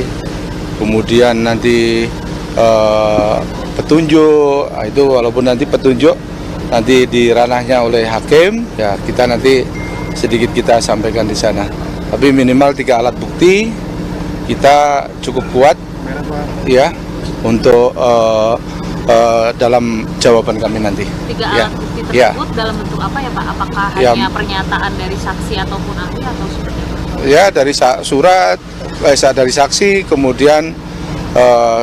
S3: kemudian nanti petunjuk. Itu walaupun nanti petunjuk nanti di ranahnya oleh hakim, ya kita nanti sedikit kita sampaikan di sana. Tapi minimal 3 alat bukti kita cukup kuat, ya, untuk dalam jawaban kami nanti.
S4: Tiga
S3: Ya.
S4: alat bukti
S3: Ya.
S4: tersebut dalam bentuk apa ya Pak? Apakah
S3: Ya.
S4: hanya pernyataan dari saksi ataupun ahli atau seperti apa?
S3: Ya, dari surat, dari saksi, kemudian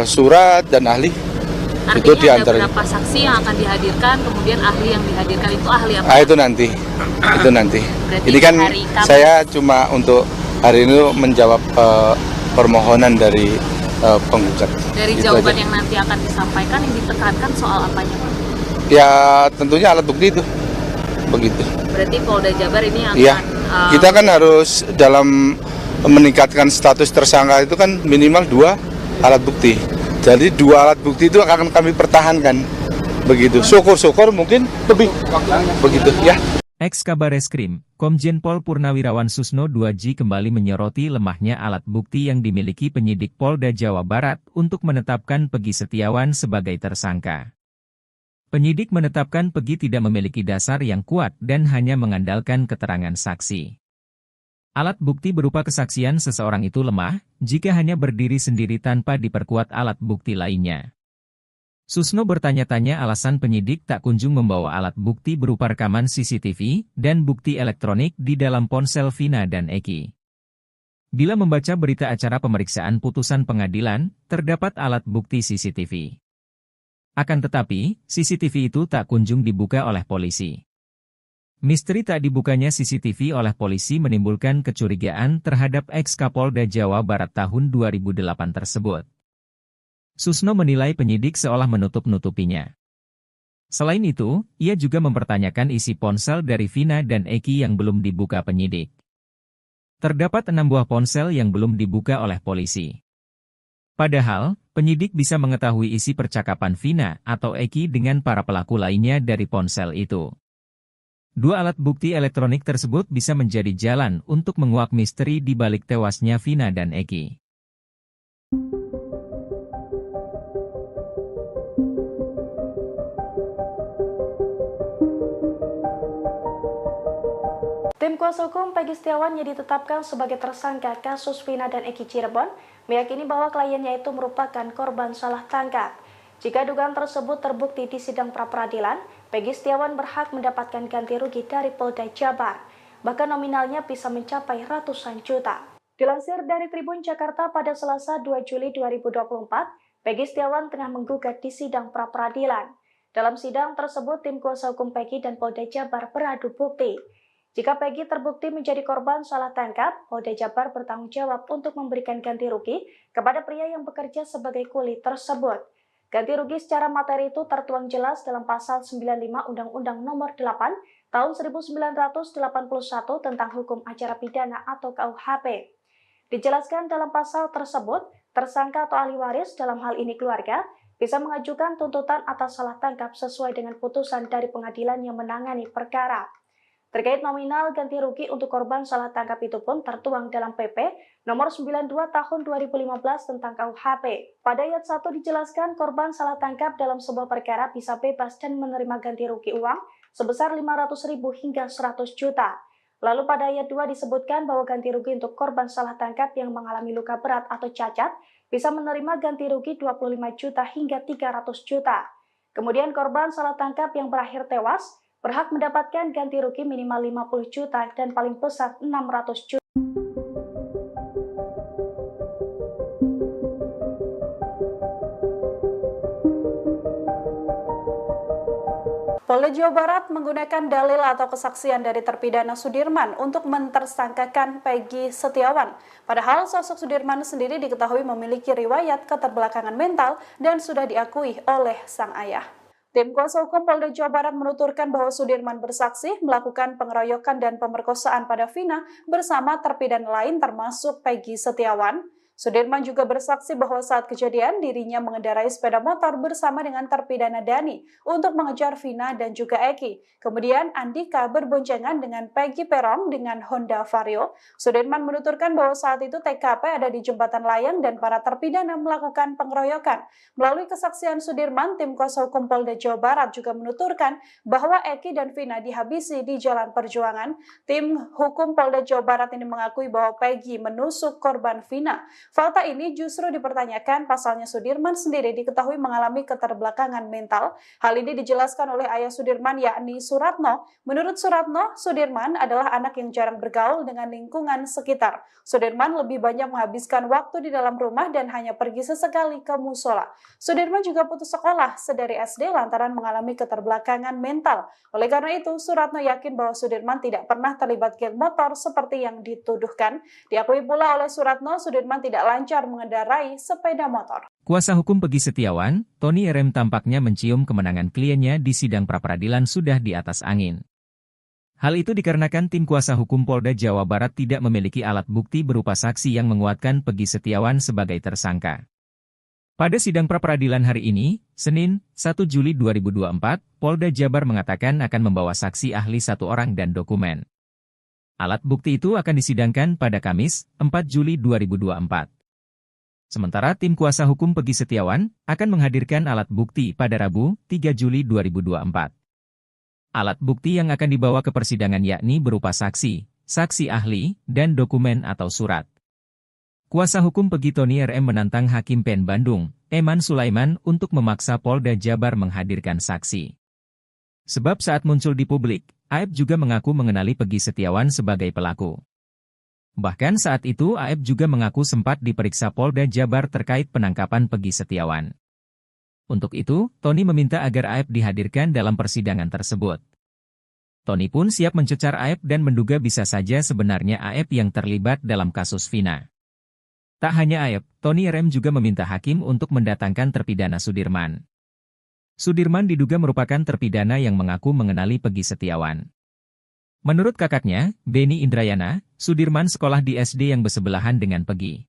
S3: surat dan ahli.
S4: Artinya
S3: Itu
S4: ada
S3: diantaranya.
S4: berapa saksi yang akan dihadirkan, kemudian ahli yang dihadirkan itu ahli apa?
S3: Itu nanti. Itu nanti.
S4: Berarti
S3: Ini kan
S4: hari Kamis.
S3: saya cuma untuk hari ini menjawab permohonan dari penggugat.
S4: Dari
S3: Itu
S4: jawaban
S3: aja.
S4: yang nanti akan disampaikan yang ditekankan soal apanya Pak?
S3: Ya, tentunya alat bukti itu. Begitu.
S4: Berarti Polda Jabar ini akan
S3: Iya. Kita kan harus dalam meningkatkan status tersangka itu kan minimal 2 alat bukti. Jadi 2 alat bukti itu akan kami pertahankan. Begitu. Syukur-syukur mungkin lebih. Begitu ya.
S5: Ex-Kabareskrim, Komjen Pol Purnawirawan Susno 2J kembali menyoroti lemahnya alat bukti yang dimiliki penyidik Polda Jawa Barat untuk menetapkan Peggy Setiawan sebagai tersangka. Penyidik menetapkan Peggy tidak memiliki dasar yang kuat dan hanya mengandalkan keterangan saksi. Alat bukti berupa kesaksian seseorang itu lemah jika hanya berdiri sendiri tanpa diperkuat alat bukti lainnya. Susno bertanya-tanya alasan penyidik tak kunjung membawa alat bukti berupa rekaman CCTV dan bukti elektronik di dalam ponsel Vina dan Eki. Bila membaca berita acara pemeriksaan putusan pengadilan, terdapat alat bukti CCTV. Akan tetapi, CCTV itu tak kunjung dibuka oleh polisi. Misteri tak dibukanya CCTV oleh polisi menimbulkan kecurigaan terhadap ex-Kapolda Jawa Barat tahun 2008 tersebut. Susno menilai penyidik seolah menutup-nutupinya. Selain itu, ia juga mempertanyakan isi ponsel dari Vina dan Eki yang belum dibuka penyidik. Terdapat 6 buah ponsel yang belum dibuka oleh polisi. Padahal, penyidik bisa mengetahui isi percakapan Vina atau Eki dengan para pelaku lainnya dari ponsel itu. 2 alat bukti elektronik tersebut bisa menjadi jalan untuk menguak misteri di balik tewasnya Vina dan Eki.
S6: Tim kuasa hukum Peggy Setiawan yang ditetapkan sebagai tersangka kasus Vina dan Eki Cirebon meyakini bahwa kliennya itu merupakan korban salah tangkap. Jika dugaan tersebut terbukti di sidang pra-peradilan, Peggy Setiawan berhak mendapatkan ganti rugi dari Polda Jabar. Bahkan nominalnya bisa mencapai ratusan juta. Dilansir dari Tribun Jakarta pada Selasa 2 Juli 2024, Peggy Setiawan tengah menggugat di sidang pra-peradilan. Dalam sidang tersebut, tim kuasa hukum Peggy dan Polda Jabar beradu bukti. Jika Peggy terbukti menjadi korban salah tangkap, Polda Jabar bertanggung jawab untuk memberikan ganti rugi kepada pria yang bekerja sebagai kuli tersebut. Ganti rugi secara materi itu tertuang jelas dalam pasal 95 Undang-Undang Nomor 8 Tahun 1981 tentang Hukum Acara Pidana atau KUHP. Dijelaskan dalam pasal tersebut, tersangka atau ahli waris dalam hal ini keluarga bisa mengajukan tuntutan atas salah tangkap sesuai dengan putusan dari pengadilan yang menangani perkara. Terkait nominal ganti rugi untuk korban salah tangkap itu pun tertuang dalam PP nomor 92 tahun 2015 tentang KUHP. Pada ayat 1 dijelaskan korban salah tangkap dalam sebuah perkara bisa bebas dan menerima ganti rugi uang sebesar 500.000 hingga 100 juta. Lalu pada ayat 2 disebutkan bahwa ganti rugi untuk korban salah tangkap yang mengalami luka berat atau cacat bisa menerima ganti rugi 25 juta hingga 300 juta. Kemudian korban salah tangkap yang berakhir tewas berhak mendapatkan ganti rugi minimal 50 juta dan paling besar 600 juta.
S2: Polda Jawa Barat menggunakan dalil atau kesaksian dari terpidana Sudirman untuk mentersangkakan Peggy Setiawan. Padahal sosok Sudirman sendiri diketahui memiliki riwayat keterbelakangan mental dan sudah diakui oleh sang ayah. Tim kuasa hukum Polda Jawa Barat menuturkan bahwa Sudirman bersaksi melakukan pengeroyokan dan pemerkosaan pada Vina bersama terpidana lain termasuk Peggy Setiawan. Sudirman juga bersaksi bahwa saat kejadian dirinya mengendarai sepeda motor bersama dengan terpidana Dani untuk mengejar Vina dan juga Eki. Kemudian Andika berboncengan dengan Peggy Perong dengan Honda Vario. Sudirman menuturkan bahwa saat itu TKP ada di jembatan layang dan para terpidana melakukan pengeroyokan. Melalui kesaksian Sudirman, tim kuasa hukum Polda Jawa Barat juga menuturkan bahwa Eki dan Vina dihabisi di Jalan Perjuangan. Tim hukum Polda Jawa Barat ini mengakui bahwa Peggy menusuk korban Vina. Fakta ini justru dipertanyakan pasalnya Sudirman sendiri diketahui mengalami keterbelakangan mental. Hal ini dijelaskan oleh ayah Sudirman yakni Suratno. Menurut Suratno, Sudirman adalah anak yang jarang bergaul dengan lingkungan sekitar. Sudirman lebih banyak menghabiskan waktu di dalam rumah dan hanya pergi sesekali ke musola. Sudirman juga putus sekolah sedari SD lantaran mengalami keterbelakangan mental. Oleh karena itu, Suratno yakin bahwa Sudirman tidak pernah terlibat geng motor seperti yang dituduhkan. Diakui pula oleh Suratno, Sudirman tidak lancar mengendarai sepeda motor.
S5: Kuasa hukum Peggy Setiawan, Tony RM tampaknya mencium kemenangan kliennya di sidang pra-peradilan sudah di atas angin. Hal itu dikarenakan tim kuasa hukum Polda Jawa Barat tidak memiliki alat bukti berupa saksi yang menguatkan Peggy Setiawan sebagai tersangka. Pada sidang pra-peradilan hari ini, Senin, 1 Juli 2024, Polda Jabar mengatakan akan membawa saksi ahli 1 orang dan dokumen. Alat bukti itu akan disidangkan pada Kamis, 4 Juli 2024. Sementara tim kuasa hukum Peggy Setiawan akan menghadirkan alat bukti pada Rabu, 3 Juli 2024. Alat bukti yang akan dibawa ke persidangan yakni berupa saksi, saksi ahli, dan dokumen atau surat. Kuasa hukum Peggy Tony RM menantang Hakim PN Bandung, Eman Sulaiman untuk memaksa Polda Jabar menghadirkan saksi. Sebab saat muncul di publik, Aep juga mengaku mengenali Peggy Setiawan sebagai pelaku. Bahkan saat itu Aep juga mengaku sempat diperiksa Polda Jabar terkait penangkapan Peggy Setiawan. Untuk itu, Tony meminta agar Aep dihadirkan dalam persidangan tersebut. Tony pun siap mencecar Aep dan menduga bisa saja sebenarnya Aep yang terlibat dalam kasus Vina. Tak hanya Aep, Tony RM juga meminta hakim untuk mendatangkan terpidana Sudirman. Sudirman diduga merupakan terpidana yang mengaku mengenali Peggy Setiawan. Menurut kakaknya, Beni Indrayana, Sudirman sekolah di SD yang bersebelahan dengan Peggy.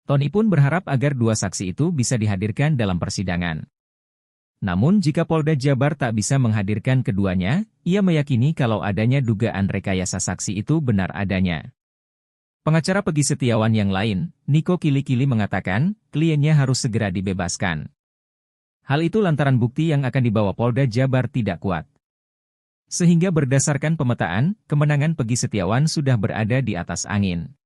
S5: Tony pun berharap agar 2 saksi itu bisa dihadirkan dalam persidangan. Namun jika Polda Jabar tak bisa menghadirkan keduanya, ia meyakini kalau adanya dugaan rekayasa saksi itu benar adanya. Pengacara Peggy Setiawan yang lain, Niko Kili-Kili mengatakan, kliennya harus segera dibebaskan. Hal itu lantaran bukti yang akan dibawa Polda Jabar tidak kuat. Sehingga berdasarkan pemetaan, kemenangan Peggy Setiawan sudah berada di atas angin.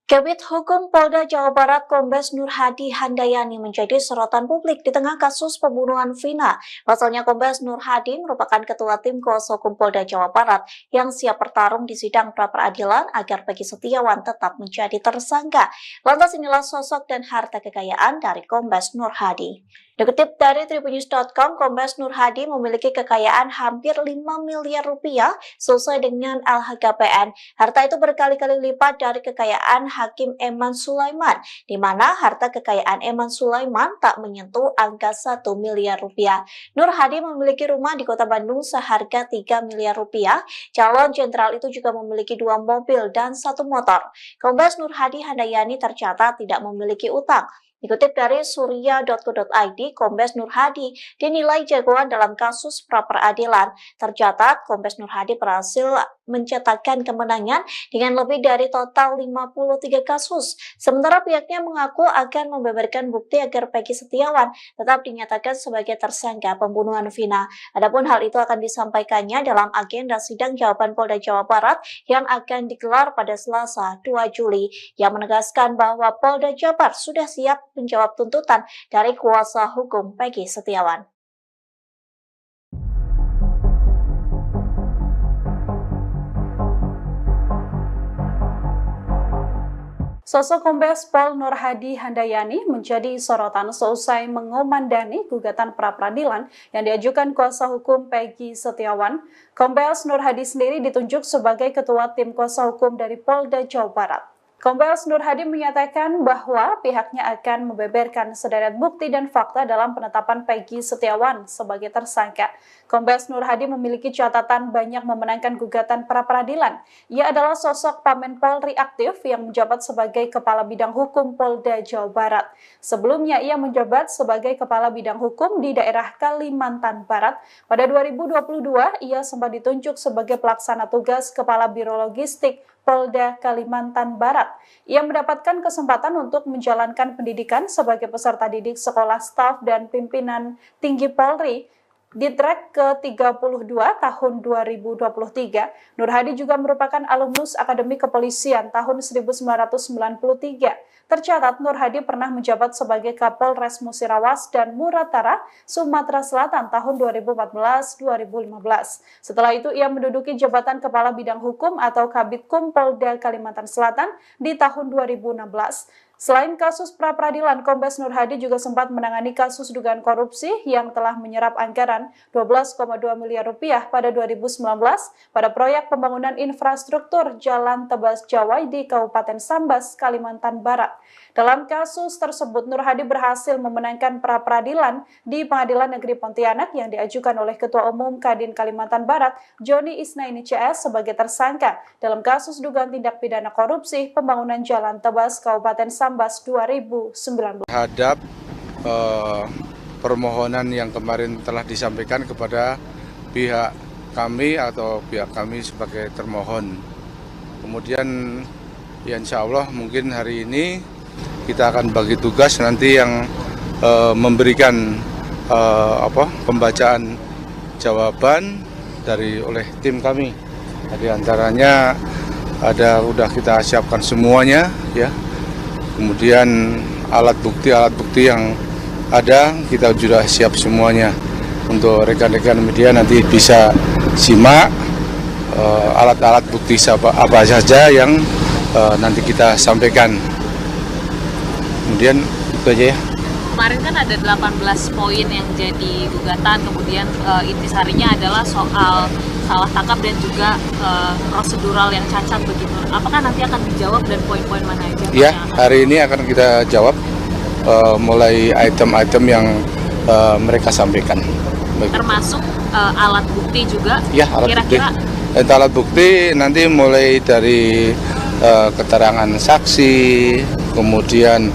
S1: Kabid Hukum Polda Jawa Barat Kombes Nur Hadi Handayani menjadi sorotan publik di tengah kasus pembunuhan Vina. Pasalnya Kombes Nur Hadi merupakan ketua tim kuasa hukum Polda Jawa Barat yang siap bertarung di sidang pra-peradilan agar Peggy Setiawan tetap menjadi tersangka. Lantas inilah sosok dan harta kekayaan dari Kombes Nur Hadi. Dikutip dari Tribunnews.com, Kombes Nur Hadi memiliki kekayaan hampir 5 miliar rupiah sesuai dengan LHKPN. Harta itu berkali-kali lipat dari kekayaan Hakim Eman Sulaiman, di mana harta kekayaan Eman Sulaiman tak menyentuh angka 1 miliar rupiah. Nur Hadi memiliki rumah di kota Bandung seharga 3 miliar rupiah. Calon jenderal itu juga memiliki 2 mobil dan 1 motor. Kombes Nur Hadi Handayani tercatat tidak memiliki utang. Dikutip dari surya.co.id, Kombes Nur Hadi dinilai jagoan dalam kasus pra-peradilan. Tercatat, Kombes Nur Hadi berhasil mencetakkan kemenangan dengan lebih dari total 53 kasus. Sementara pihaknya mengaku akan membeberkan bukti agar Peggy Setiawan tetap dinyatakan sebagai tersangka pembunuhan Vina. Adapun hal itu akan disampaikannya dalam agenda sidang jawaban Polda Jawa Barat yang akan digelar pada Selasa 2 Juli, yang menegaskan bahwa Polda Jabar sudah siap menjawab tuntutan dari kuasa hukum Peggy Setiawan.
S2: Sosok Kombes Pol Nur Hadi Handayani menjadi sorotan seusai mengomandani gugatan pra-peradilan yang diajukan kuasa hukum Peggy Setiawan. Kombes Nur Hadi sendiri ditunjuk sebagai ketua tim kuasa hukum dari Polda Jawa Barat. Kombes Nur Hadi menyatakan bahwa pihaknya akan membeberkan sederet bukti dan fakta dalam penetapan Peggy Setiawan sebagai tersangka. Kombes Nur Hadi memiliki catatan banyak memenangkan gugatan pra-peradilan. Ia adalah sosok Pamen Polri aktif yang menjabat sebagai Kepala Bidang Hukum Polda Jawa Barat. Sebelumnya ia menjabat sebagai Kepala Bidang Hukum di daerah Kalimantan Barat. Pada 2022, ia sempat ditunjuk sebagai pelaksana tugas Kepala Biro Logistik Polda Kalimantan Barat. Ia mendapatkan kesempatan untuk menjalankan pendidikan sebagai peserta didik sekolah staf dan pimpinan tinggi Polri. Di track ke-32 tahun 2023, Nur Hadi juga merupakan alumnus Akademi Kepolisian tahun 1993. Tercatat Nur Hadi pernah menjabat sebagai Kapolres Musirawas dan Muratara, Sumatera Selatan tahun 2014-2015. Setelah itu ia menduduki jabatan Kepala Bidang Hukum atau Kabidkum Polda Kalimantan Selatan di tahun 2016. Selain kasus pra-peradilan, Kombes Nur Hadi juga sempat menangani kasus dugaan korupsi yang telah menyerap anggaran 12,2 miliar rupiah pada 2019 pada proyek pembangunan infrastruktur Jalan Tebas Jawai di Kabupaten Sambas, Kalimantan Barat. Dalam kasus tersebut, Nur Hadi berhasil memenangkan pra-peradilan di Pengadilan Negeri Pontianak yang diajukan oleh Ketua Umum Kadin Kalimantan Barat, Joni Isnaini CS sebagai tersangka dalam kasus dugaan tindak pidana korupsi pembangunan Jalan Tebas Kabupaten Sambas 2019.
S3: Terhadap permohonan yang kemarin telah disampaikan kepada pihak kami atau pihak kami sebagai termohon. Kemudian ya insya Allah mungkin hari ini kita akan bagi tugas nanti yang memberikan pembacaan jawaban oleh tim kami. Di antaranya udah kita siapkan semuanya ya. Kemudian alat bukti yang ada kita sudah siap semuanya. Untuk rekan-rekan media nanti bisa simak alat-alat bukti apa saja yang nanti kita sampaikan. Kemudian itu aja ya.
S4: Kemarin kan ada 18 poin yang jadi gugatan, kemudian intisarinya adalah soal salah tangkap dan juga prosedural yang cacat begitu. Apakah nanti akan dijawab dan poin-poin mana aja?
S3: Ya, hari ini akan kita jawab mulai item-item yang mereka sampaikan. Begitu.
S4: Termasuk alat bukti juga?
S3: Ya, alat
S4: Kira-kira
S3: bukti. Alat bukti nanti mulai dari keterangan saksi, kemudian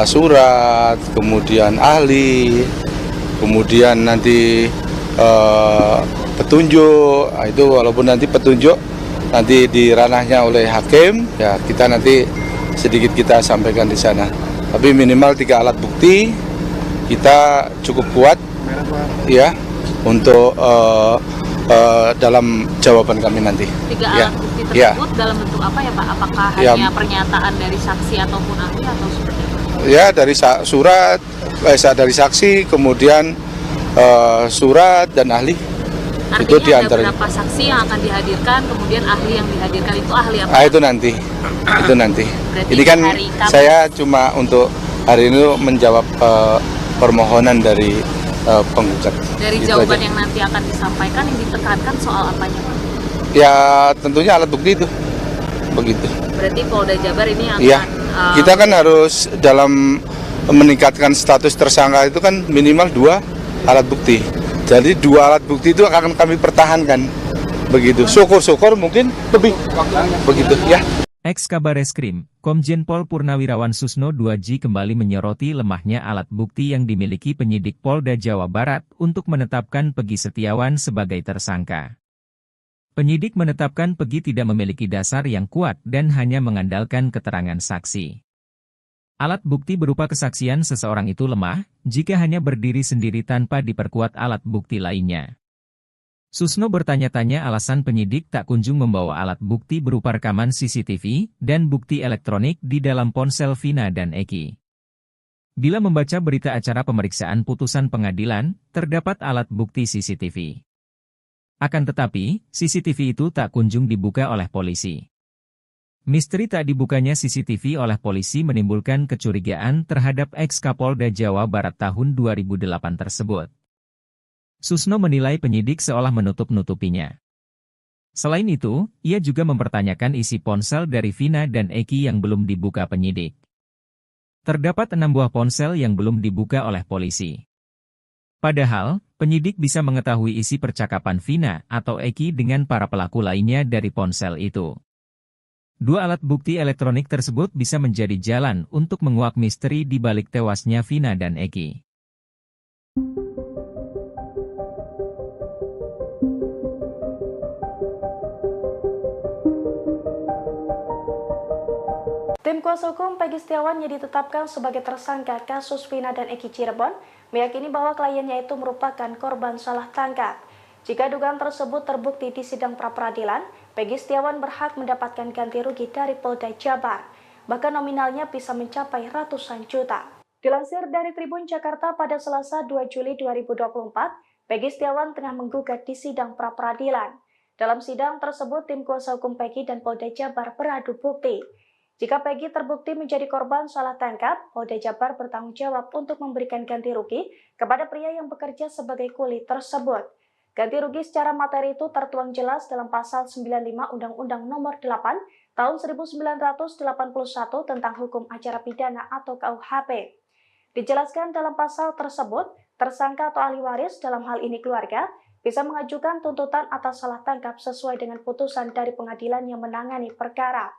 S3: surat, kemudian ahli, kemudian nanti petunjuk. Itu walaupun nanti petunjuk nanti di ranahnya oleh hakim, ya kita nanti sedikit kita sampaikan di sana. Tapi minimal 3 alat bukti kita cukup kuat, ya, untuk dalam jawaban kami nanti.
S4: 3 alat bukti tersebut dalam bentuk apa ya Pak? Apakah hanya pernyataan dari saksi ataupun ahli atau seperti apa?
S3: Ya, dari surat, dari saksi, kemudian surat dan ahli.
S4: Artinya
S3: itu diantara
S4: beberapa saksi yang akan dihadirkan, kemudian ahli yang dihadirkan itu ahli apa?
S3: Itu nanti.
S4: Berarti
S3: ini kan saya
S4: Kamis.
S3: cuma untuk hari ini menjawab permohonan dari penggugat.
S4: Dari
S3: gitu
S4: jawaban
S3: aja.
S4: yang nanti akan disampaikan yang ditekankan soal apanya Pak?
S3: Ya tentunya alat bukti itu. Begitu.
S4: Berarti Polda Jabar ini akan
S3: Iya. Kita kan harus dalam meningkatkan status tersangka itu kan minimal 2 alat bukti. Jadi 2 alat bukti itu akan kami pertahankan. Begitu. Syukur-syukur mungkin lebih. Begitu ya.
S5: Ex-Kabareskrim, Komjen Pol Purnawirawan Susno 2J kembali menyoroti lemahnya alat bukti yang dimiliki penyidik Polda Jawa Barat untuk menetapkan Peggy Setiawan sebagai tersangka. Penyidik menetapkan Peggy tidak memiliki dasar yang kuat dan hanya mengandalkan keterangan saksi. Alat bukti berupa kesaksian seseorang itu lemah jika hanya berdiri sendiri tanpa diperkuat alat bukti lainnya. Susno bertanya-tanya alasan penyidik tak kunjung membawa alat bukti berupa rekaman CCTV dan bukti elektronik di dalam ponsel Vina dan Eki. Bila membaca berita acara pemeriksaan putusan pengadilan, terdapat alat bukti CCTV. Akan tetapi, CCTV itu tak kunjung dibuka oleh polisi. Misteri tak dibukanya CCTV oleh polisi menimbulkan kecurigaan terhadap ex-Kapolda Jawa Barat tahun 2008 tersebut. Susno menilai penyidik seolah menutup-nutupinya. Selain itu, ia juga mempertanyakan isi ponsel dari Vina dan Eki yang belum dibuka penyidik. Terdapat 6 buah ponsel yang belum dibuka oleh polisi. Padahal, penyidik bisa mengetahui isi percakapan Vina atau Eki dengan para pelaku lainnya dari ponsel itu. 2 alat bukti elektronik tersebut bisa menjadi jalan untuk menguak misteri di balik tewasnya Vina dan Eki.
S6: Tim kuasa hukum Peggy Setiawan yang ditetapkan sebagai tersangka kasus Vina dan Eki Cirebon meyakini bahwa kliennya itu merupakan korban salah tangkap. Jika dugaan tersebut terbukti di sidang pra-peradilan, Peggy Setiawan berhak mendapatkan ganti rugi dari Polda Jabar. Bahkan nominalnya bisa mencapai ratusan juta. Dilansir dari Tribun Jakarta pada Selasa 2 Juli 2024, Peggy Setiawan tengah menggugat di sidang pra-peradilan. Dalam sidang tersebut, tim kuasa hukum Peggy dan Polda Jabar beradu bukti. Jika Peggy terbukti menjadi korban salah tangkap, Polda Jabar bertanggung jawab untuk memberikan ganti rugi kepada pria yang bekerja sebagai kuli tersebut. Ganti rugi secara materi itu tertuang jelas dalam Pasal 95 Undang-Undang Nomor 8 Tahun 1981 tentang Hukum Acara Pidana atau KUHP. Dijelaskan dalam pasal tersebut, tersangka atau ahli waris dalam hal ini keluarga bisa mengajukan tuntutan atas salah tangkap sesuai dengan putusan dari pengadilan yang menangani perkara.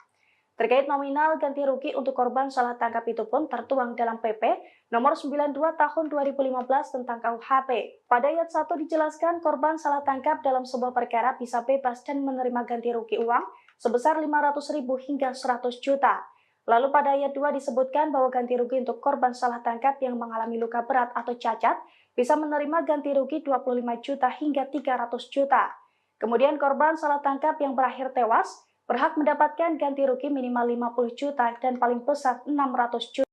S6: Terkait nominal ganti rugi untuk korban salah tangkap itu pun tertuang dalam PP nomor 92 tahun 2015 tentang KUHP. Pada ayat 1 dijelaskan korban salah tangkap dalam sebuah perkara bisa bebas dan menerima ganti rugi uang sebesar 500.000 hingga 100 juta. Lalu pada ayat 2 disebutkan bahwa ganti rugi untuk korban salah tangkap yang mengalami luka berat atau cacat bisa menerima ganti rugi 25 juta hingga 300 juta. Kemudian korban salah tangkap yang berakhir tewas berhak mendapatkan ganti rugi minimal 50 juta dan paling besar 600 juta.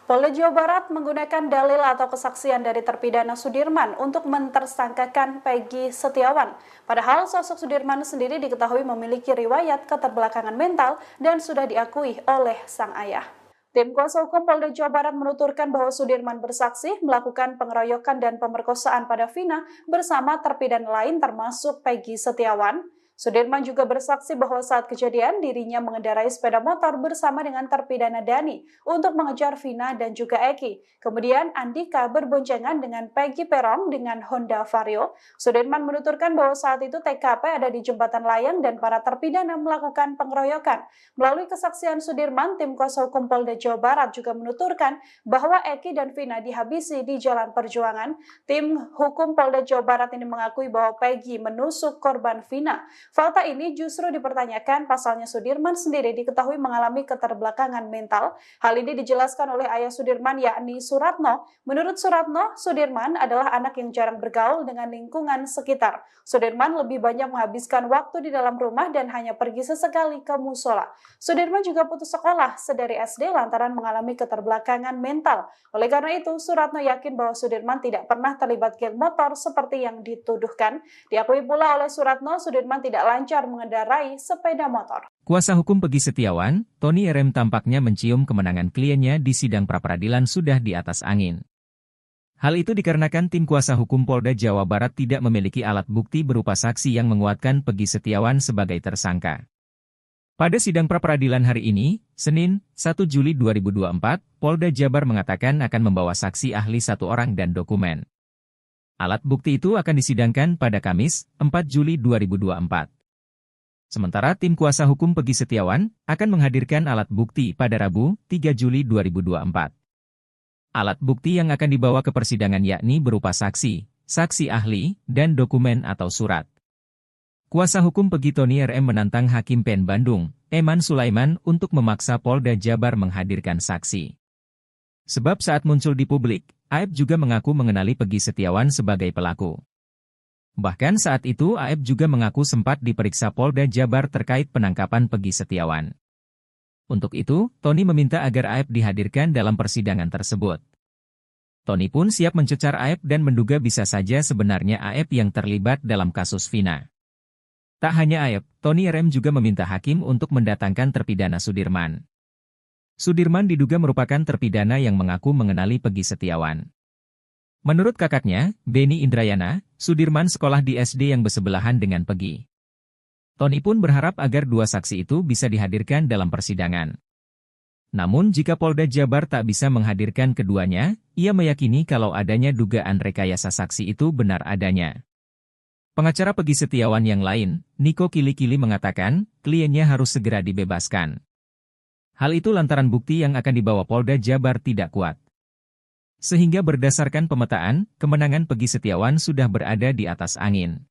S2: Polda Jawa Barat menggunakan dalil atau kesaksian dari terpidana Sudirman untuk mentersangkakan Peggy Setiawan. Padahal sosok Sudirman sendiri diketahui memiliki riwayat keterbelakangan mental dan sudah diakui oleh sang ayah. Tim kuasa hukum Polda Jawa Barat menuturkan bahwa Sudirman bersaksi melakukan pengeroyokan dan pemerkosaan pada Vina bersama terpidana lain termasuk Peggy Setiawan. Sudirman juga bersaksi bahwa saat kejadian dirinya mengendarai sepeda motor bersama dengan terpidana Dani untuk mengejar Vina dan juga Eki. Kemudian Andika berboncengan dengan Peggy Perong dengan Honda Vario. Sudirman menuturkan bahwa saat itu TKP ada di Jembatan Layang dan para terpidana melakukan pengeroyokan. Melalui kesaksian Sudirman, tim kuasa hukum Polda Jawa Barat juga menuturkan bahwa Eki dan Vina dihabisi di Jalan Perjuangan. Tim hukum Polda Jawa Barat ini mengakui bahwa Peggy menusuk korban Vina. Fakta ini justru dipertanyakan, pasalnya Sudirman sendiri diketahui mengalami keterbelakangan mental. Hal ini dijelaskan oleh ayah Sudirman yakni Suratno. Menurut Suratno, Sudirman adalah anak yang jarang bergaul dengan lingkungan sekitar. Sudirman lebih banyak menghabiskan waktu di dalam rumah dan hanya pergi sesekali ke musola. Sudirman juga putus sekolah sedari SD lantaran mengalami keterbelakangan mental. Oleh karena itu, Suratno yakin bahwa Sudirman tidak pernah terlibat geng motor seperti yang dituduhkan. Diakui pula oleh Suratno, Sudirman tidak lancar mengendarai sepeda motor.
S5: Kuasa hukum Peggy Setiawan, Tony RM tampaknya mencium kemenangan kliennya di sidang pra-peradilan sudah di atas angin. Hal itu dikarenakan tim kuasa hukum Polda Jawa Barat tidak memiliki alat bukti berupa saksi yang menguatkan Peggy Setiawan sebagai tersangka. Pada sidang pra-peradilan hari ini, Senin, 1 Juli 2024, Polda Jabar mengatakan akan membawa saksi ahli 1 orang dan dokumen. Alat bukti itu akan disidangkan pada Kamis, 4 Juli 2024. Sementara tim kuasa hukum Peggy Setiawan akan menghadirkan alat bukti pada Rabu, 3 Juli 2024. Alat bukti yang akan dibawa ke persidangan yakni berupa saksi, saksi ahli, dan dokumen atau surat. Kuasa hukum Peggy Tony RM menantang Hakim PN Bandung, Eman Sulaiman untuk memaksa Polda Jabar menghadirkan saksi. Sebab saat muncul di publik, Aep juga mengaku mengenali Peggy Setiawan sebagai pelaku. Bahkan saat itu Aep juga mengaku sempat diperiksa Polda Jabar terkait penangkapan Peggy Setiawan. Untuk itu, Tony meminta agar Aep dihadirkan dalam persidangan tersebut. Tony pun siap mencecar Aep dan menduga bisa saja sebenarnya Aep yang terlibat dalam kasus Vina. Tak hanya Aep, Tony RM juga meminta hakim untuk mendatangkan terpidana Sudirman. Sudirman diduga merupakan terpidana yang mengaku mengenali Peggy Setiawan. Menurut kakaknya, Beni Indrayana, Sudirman sekolah di SD yang bersebelahan dengan Peggy. Tony pun berharap agar 2 saksi itu bisa dihadirkan dalam persidangan. Namun jika Polda Jabar tak bisa menghadirkan keduanya, ia meyakini kalau adanya dugaan rekayasa saksi itu benar adanya. Pengacara Peggy Setiawan yang lain, Niko Kili-Kili mengatakan, kliennya harus segera dibebaskan. Hal itu lantaran bukti yang akan dibawa Polda Jabar tidak kuat. Sehingga berdasarkan pemetaan, kemenangan Peggy Setiawan sudah berada di atas angin.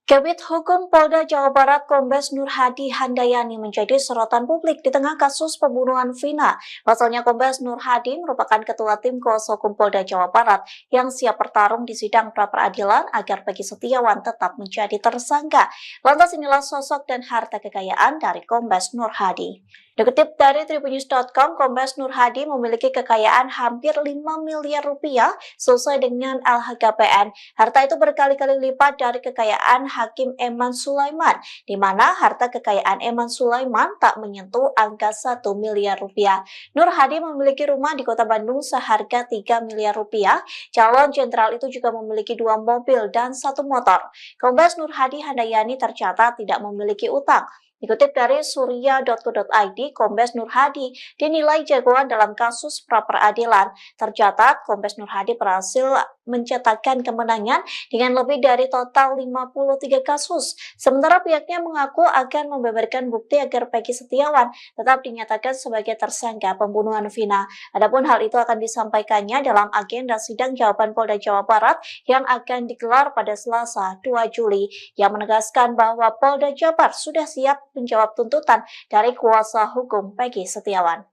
S1: Kabid Hukum Polda Jawa Barat Kombes Nur Hadi Handayani menjadi sorotan publik di tengah kasus pembunuhan Vina. Pasalnya Kombes Nur Hadi merupakan ketua tim kuasa hukum Polda Jawa Barat yang siap bertarung di sidang pra-peradilan agar Peggy Setiawan tetap menjadi tersangka. Lantas inilah sosok dan harta kekayaan dari Kombes Nur Hadi. Dikutip dari tribunnews.com, Kombes Nur Hadi memiliki kekayaan hampir 5 miliar rupiah sesuai dengan LHKPN. Harta itu berkali-kali lipat dari kekayaan Hakim Eman Sulaiman, di mana harta kekayaan Eman Sulaiman tak menyentuh angka 1 miliar rupiah. Nur Hadi memiliki rumah di kota Bandung seharga 3 miliar rupiah. Calon jenderal itu juga memiliki 2 mobil dan 1 motor. Kombes Nur Hadi Handayani tercatat tidak memiliki utang. Dikutip dari surya.co.id, Kombes Nur Hadi dinilai jagoan dalam kasus pra-peradilan. Tercatat, Kombes Nur Hadi berhasil mencetakkan kemenangan dengan lebih dari total 53 kasus. Sementara pihaknya mengaku akan membeberkan bukti agar Peggy Setiawan tetap dinyatakan sebagai tersangka pembunuhan Vina. Adapun hal itu akan disampaikannya dalam agenda sidang jawaban Polda Jawa Barat yang akan digelar pada Selasa 2 Juli, yang menegaskan bahwa Polda Jabar sudah siap menjawab tuntutan dari kuasa hukum Peggy Setiawan.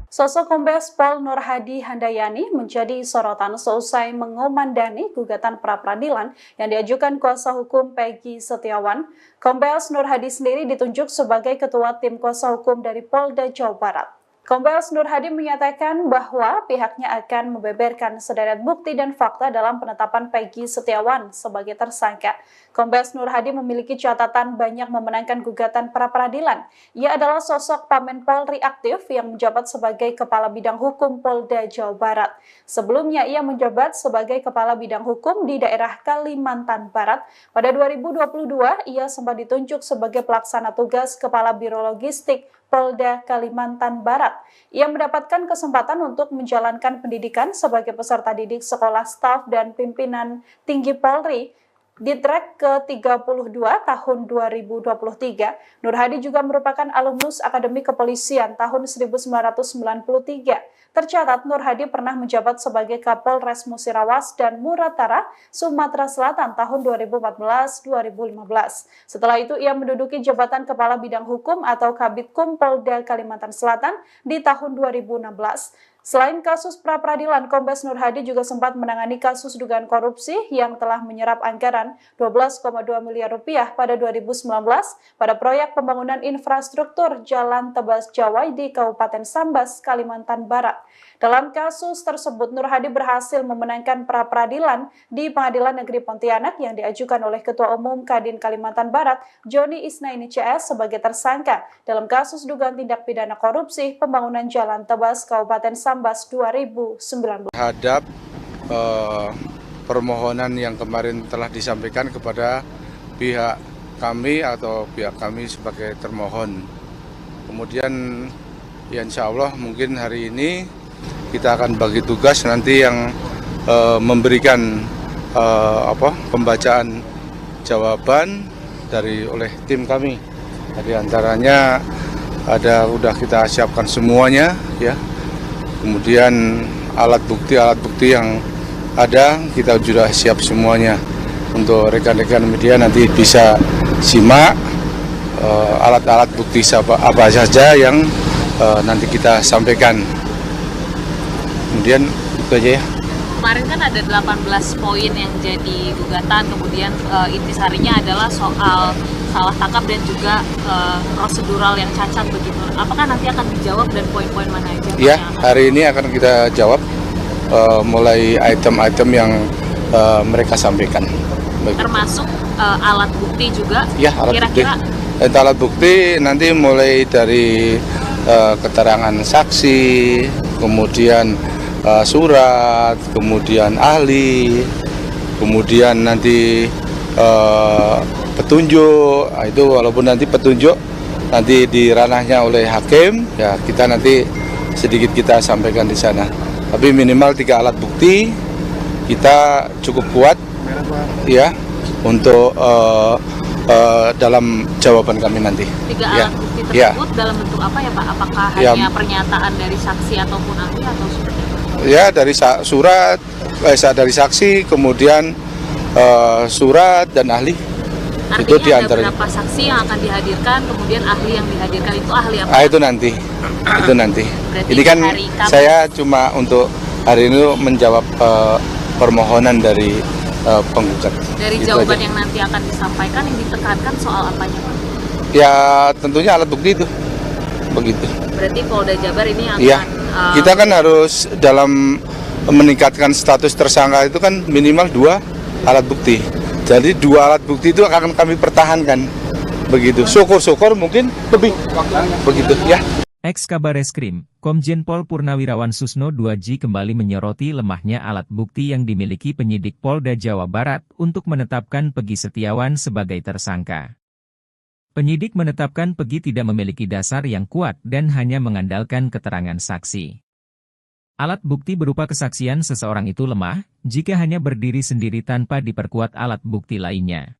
S2: Sosok Kombes Pol Nur Hadi Handayani menjadi sorotan seusai mengomandani gugatan pra-peradilan yang diajukan kuasa hukum Peggy Setiawan. Kombes Nur Hadi sendiri ditunjuk sebagai ketua tim kuasa hukum dari Polda Jawa Barat. Kombes Nur Hadi menyatakan bahwa pihaknya akan membeberkan sederet bukti dan fakta dalam penetapan Peggy Setiawan sebagai tersangka. Kombes Nur Hadi memiliki catatan banyak memenangkan gugatan pra-peradilan. Ia adalah sosok Pamen Polri aktif yang menjabat sebagai Kepala Bidang Hukum Polda Jawa Barat. Sebelumnya ia menjabat sebagai Kepala Bidang Hukum di daerah Kalimantan Barat. Pada 2022 ia sempat ditunjuk sebagai pelaksana tugas Kepala Biro Logistik Polda Kalimantan Barat. Ia mendapatkan kesempatan untuk menjalankan pendidikan sebagai peserta didik sekolah staf dan pimpinan tinggi Polri di track ke-32 tahun 2023. Nur Hadi juga merupakan alumnus Akademi Kepolisian tahun 1993. Tercatat Nur Hadi pernah menjabat sebagai Kapolres Musirawas dan Muratara, Sumatera Selatan tahun 2014-2015. Setelah itu ia menduduki jabatan Kepala Bidang Hukum atau Kabidkum Polda Kalimantan Selatan di tahun 2016. Selain kasus pra-peradilan, Kombes Nur Hadi juga sempat menangani kasus dugaan korupsi yang telah menyerap anggaran 12,2 miliar rupiah pada 2019 pada proyek pembangunan infrastruktur Jalan Tebas Jawai di Kabupaten Sambas, Kalimantan Barat. Dalam kasus tersebut, Nur Hadi berhasil memenangkan pra-peradilan di Pengadilan Negeri Pontianak yang diajukan oleh Ketua Umum Kadin Kalimantan Barat, Joni Isnaini CS sebagai tersangka dalam kasus dugaan tindak pidana korupsi pembangunan Jalan Tebas Kabupaten Sambas 2019.
S3: Terhadap permohonan yang kemarin telah disampaikan kepada pihak kami atau pihak kami sebagai termohon. Kemudian ya insya Allah mungkin hari ini kita akan bagi tugas nanti yang memberikan pembacaan jawaban oleh tim kami. Jadi antaranya udah kita siapkan semuanya ya. Kemudian alat bukti yang ada kita sudah siap semuanya. Untuk rekan-rekan media nanti bisa simak alat-alat bukti apa saja yang nanti kita sampaikan. Kemudian itu aja ya.
S4: Kemarin kan ada 18 poin yang jadi gugatan, kemudian intisarinya adalah soal salah tangkap dan juga prosedural yang cacat begitu. Apakah nanti akan dijawab dan poin-poin mana aja?
S3: Ya, hari ini akan kita jawab mulai item-item yang mereka sampaikan.
S4: Termasuk alat bukti juga?
S3: Ya, alat
S4: kira-kira
S3: bukti. Alat bukti nanti mulai dari keterangan saksi, kemudian surat, kemudian ahli, kemudian nanti petunjuk. Itu walaupun nanti petunjuk nanti di ranahnya oleh hakim, ya kita nanti sedikit kita sampaikan di sana. Tapi minimal 3 alat bukti kita cukup kuat ya untuk dalam jawaban kami nanti.
S4: Tiga
S3: Ya.
S4: alat bukti
S3: Ya.
S4: tersebut dalam bentuk apa ya Pak? Apakah
S3: Ya.
S4: hanya pernyataan dari saksi ataupun ahli atau seperti apa?
S3: Ya, dari surat, dari saksi, kemudian surat dan ahli.
S4: Artinya
S3: Itu
S4: ada
S3: diantaranya.
S4: berapa saksi yang akan dihadirkan, kemudian ahli yang dihadirkan itu ahli apa?
S3: Itu nanti. Itu nanti.
S4: Berarti
S3: Ini kan
S4: hari Kamis.
S3: saya cuma untuk hari ini menjawab permohonan dari penggugat.
S4: Dari
S3: Itu
S4: jawaban
S3: aja.
S4: yang nanti akan disampaikan yang ditekankan soal apanya Pak?
S3: Ya, tentunya alat bukti itu. Begitu.
S4: Berarti Polda Jabar ini akan
S3: Iya. Kita kan harus dalam meningkatkan status tersangka itu kan minimal 2 alat bukti. Jadi 2 alat bukti itu akan kami pertahankan. Begitu. Syukur-syukur mungkin lebih. Begitu ya.
S5: Ex-Kabareskrim, Komjen Pol Purnawirawan Susno 2J kembali menyoroti lemahnya alat bukti yang dimiliki penyidik Polda Jawa Barat untuk menetapkan Peggy Setiawan sebagai tersangka. Penyidik menetapkan Peggy tidak memiliki dasar yang kuat dan hanya mengandalkan keterangan saksi. Alat bukti berupa kesaksian seseorang itu lemah jika hanya berdiri sendiri tanpa diperkuat alat bukti lainnya.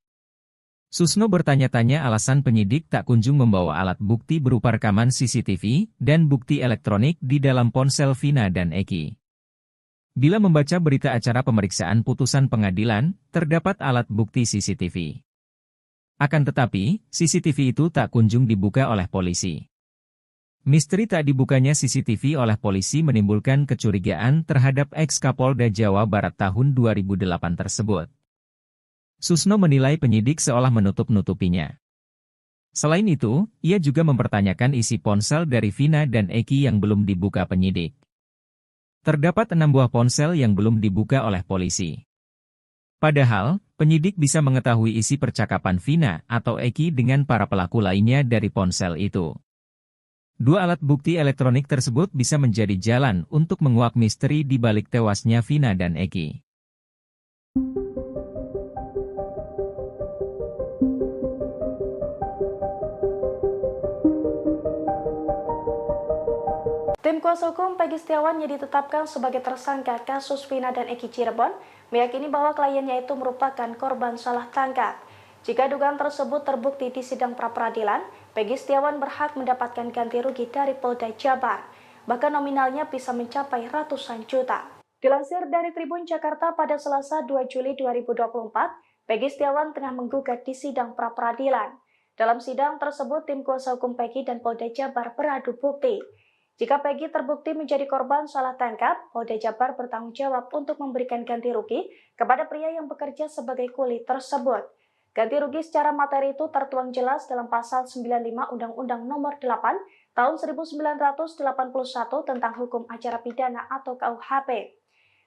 S5: Susno bertanya-tanya alasan penyidik tak kunjung membawa alat bukti berupa rekaman CCTV dan bukti elektronik di dalam ponsel Vina dan Eki. Bila membaca berita acara pemeriksaan putusan pengadilan, terdapat alat bukti CCTV. Akan tetapi, CCTV itu tak kunjung dibuka oleh polisi. Misteri tak dibukanya CCTV oleh polisi menimbulkan kecurigaan terhadap ex-Kapolda Jawa Barat tahun 2008 tersebut. Susno menilai penyidik seolah menutup-nutupinya. Selain itu, ia juga mempertanyakan isi ponsel dari Vina dan Eki yang belum dibuka penyidik. Terdapat 6 buah ponsel yang belum dibuka oleh polisi. Padahal, penyidik bisa mengetahui isi percakapan Vina atau Eki dengan para pelaku lainnya dari ponsel itu. 2 alat bukti elektronik tersebut bisa menjadi jalan untuk menguak misteri di balik tewasnya Vina dan Eki.
S6: Tim kuasa hukum Peggy Setiawan yang ditetapkan sebagai tersangka kasus Vina dan Eki Cirebon meyakini bahwa kliennya itu merupakan korban salah tangkap. Jika dugaan tersebut terbukti di sidang pra-peradilan, Peggy Setiawan berhak mendapatkan ganti rugi dari Polda Jabar. Bahkan nominalnya bisa mencapai ratusan juta. Dilansir dari Tribun Jakarta pada Selasa 2 Juli 2024, Peggy Setiawan tengah menggugat di sidang pra-peradilan. Dalam sidang tersebut, tim kuasa hukum Peggy dan Polda Jabar beradu bukti. Jika Peggy terbukti menjadi korban salah tangkap, Polda Jabar bertanggung jawab untuk memberikan ganti rugi kepada pria yang bekerja sebagai kuli tersebut. Ganti rugi secara materi itu tertuang jelas dalam Pasal 95 Undang-Undang Nomor 8 Tahun 1981 tentang Hukum Acara Pidana atau KUHP.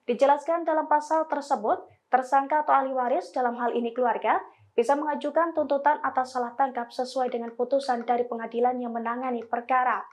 S6: Dijelaskan dalam pasal tersebut, tersangka atau ahli waris dalam hal ini keluarga bisa mengajukan tuntutan atas salah tangkap sesuai dengan putusan dari pengadilan yang menangani perkara.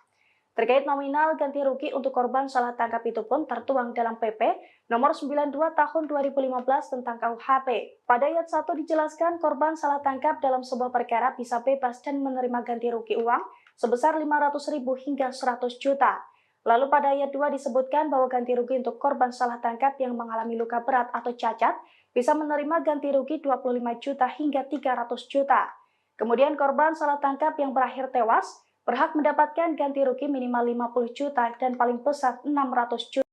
S6: Terkait nominal ganti rugi untuk korban salah tangkap itu pun tertuang dalam PP nomor 92 tahun 2015 tentang KUHP. Pada ayat 1 dijelaskan korban salah tangkap dalam sebuah perkara bisa bebas dan menerima ganti rugi uang sebesar 500.000 hingga 100 juta. Lalu pada ayat 2 disebutkan bahwa ganti rugi untuk korban salah tangkap yang mengalami luka berat atau cacat bisa menerima ganti rugi 25 juta hingga 300 juta. Kemudian korban salah tangkap yang berakhir tewas berhak mendapatkan ganti rugi minimal 50 juta dan paling besar 600 juta.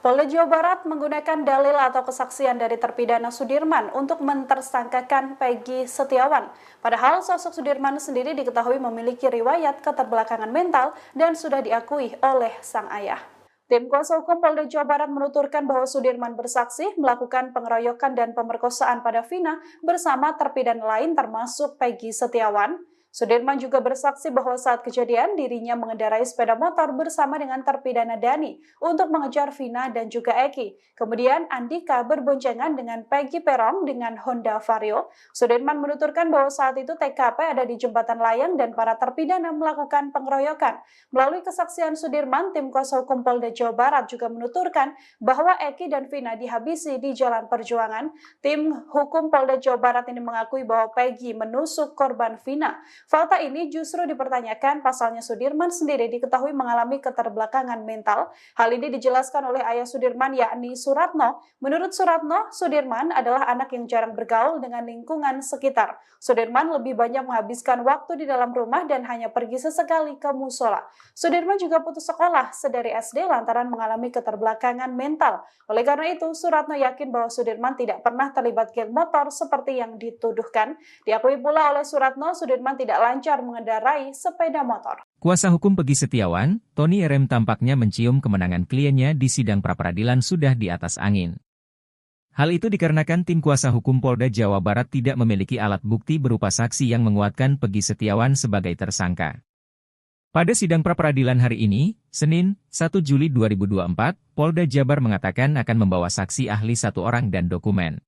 S2: Polda Jawa Barat menggunakan dalil atau kesaksian dari terpidana Sudirman untuk mentersangkakan Peggy Setiawan. Padahal sosok Sudirman sendiri diketahui memiliki riwayat keterbelakangan mental dan sudah diakui oleh sang ayah. Tim kuasa hukum Polda Jawa Barat menuturkan bahwa Sudirman bersaksi melakukan pengeroyokan dan pemerkosaan pada Vina bersama terpidana lain termasuk Peggy Setiawan. Sudirman juga bersaksi bahwa saat kejadian dirinya mengendarai sepeda motor bersama dengan terpidana Dani untuk mengejar Vina dan juga Eki. Kemudian Andika berboncengan dengan Peggy Perong dengan Honda Vario. Sudirman menuturkan bahwa saat itu TKP ada di jembatan layang dan para terpidana melakukan pengeroyokan. Melalui kesaksian Sudirman, tim kuasa hukum Polda Jawa Barat juga menuturkan bahwa Eki dan Vina dihabisi di Jalan Perjuangan. Tim hukum Polda Jawa Barat ini mengakui bahwa Peggy menusuk korban Vina. Fakta ini justru dipertanyakan pasalnya Sudirman sendiri diketahui mengalami keterbelakangan mental. Hal ini dijelaskan oleh ayah Sudirman yakni Suratno. Menurut Suratno, Sudirman adalah anak yang jarang bergaul dengan lingkungan sekitar. Sudirman lebih banyak menghabiskan waktu di dalam rumah dan hanya pergi sesekali ke musola. Sudirman juga putus sekolah sedari SD lantaran mengalami keterbelakangan mental. Oleh karena itu, Suratno yakin bahwa Sudirman tidak pernah terlibat geng motor seperti yang dituduhkan. Diakui pula oleh Suratno, Sudirman tidak lancar mengendarai sepeda motor.
S5: Kuasa hukum Peggy Setiawan, Tony RM tampaknya mencium kemenangan kliennya di sidang pra-peradilan sudah di atas angin. Hal itu dikarenakan tim kuasa hukum Polda Jawa Barat tidak memiliki alat bukti berupa saksi yang menguatkan Peggy Setiawan sebagai tersangka. Pada sidang pra-peradilan hari ini, Senin, 1 Juli 2024, Polda Jabar mengatakan akan membawa saksi ahli 1 orang dan dokumen.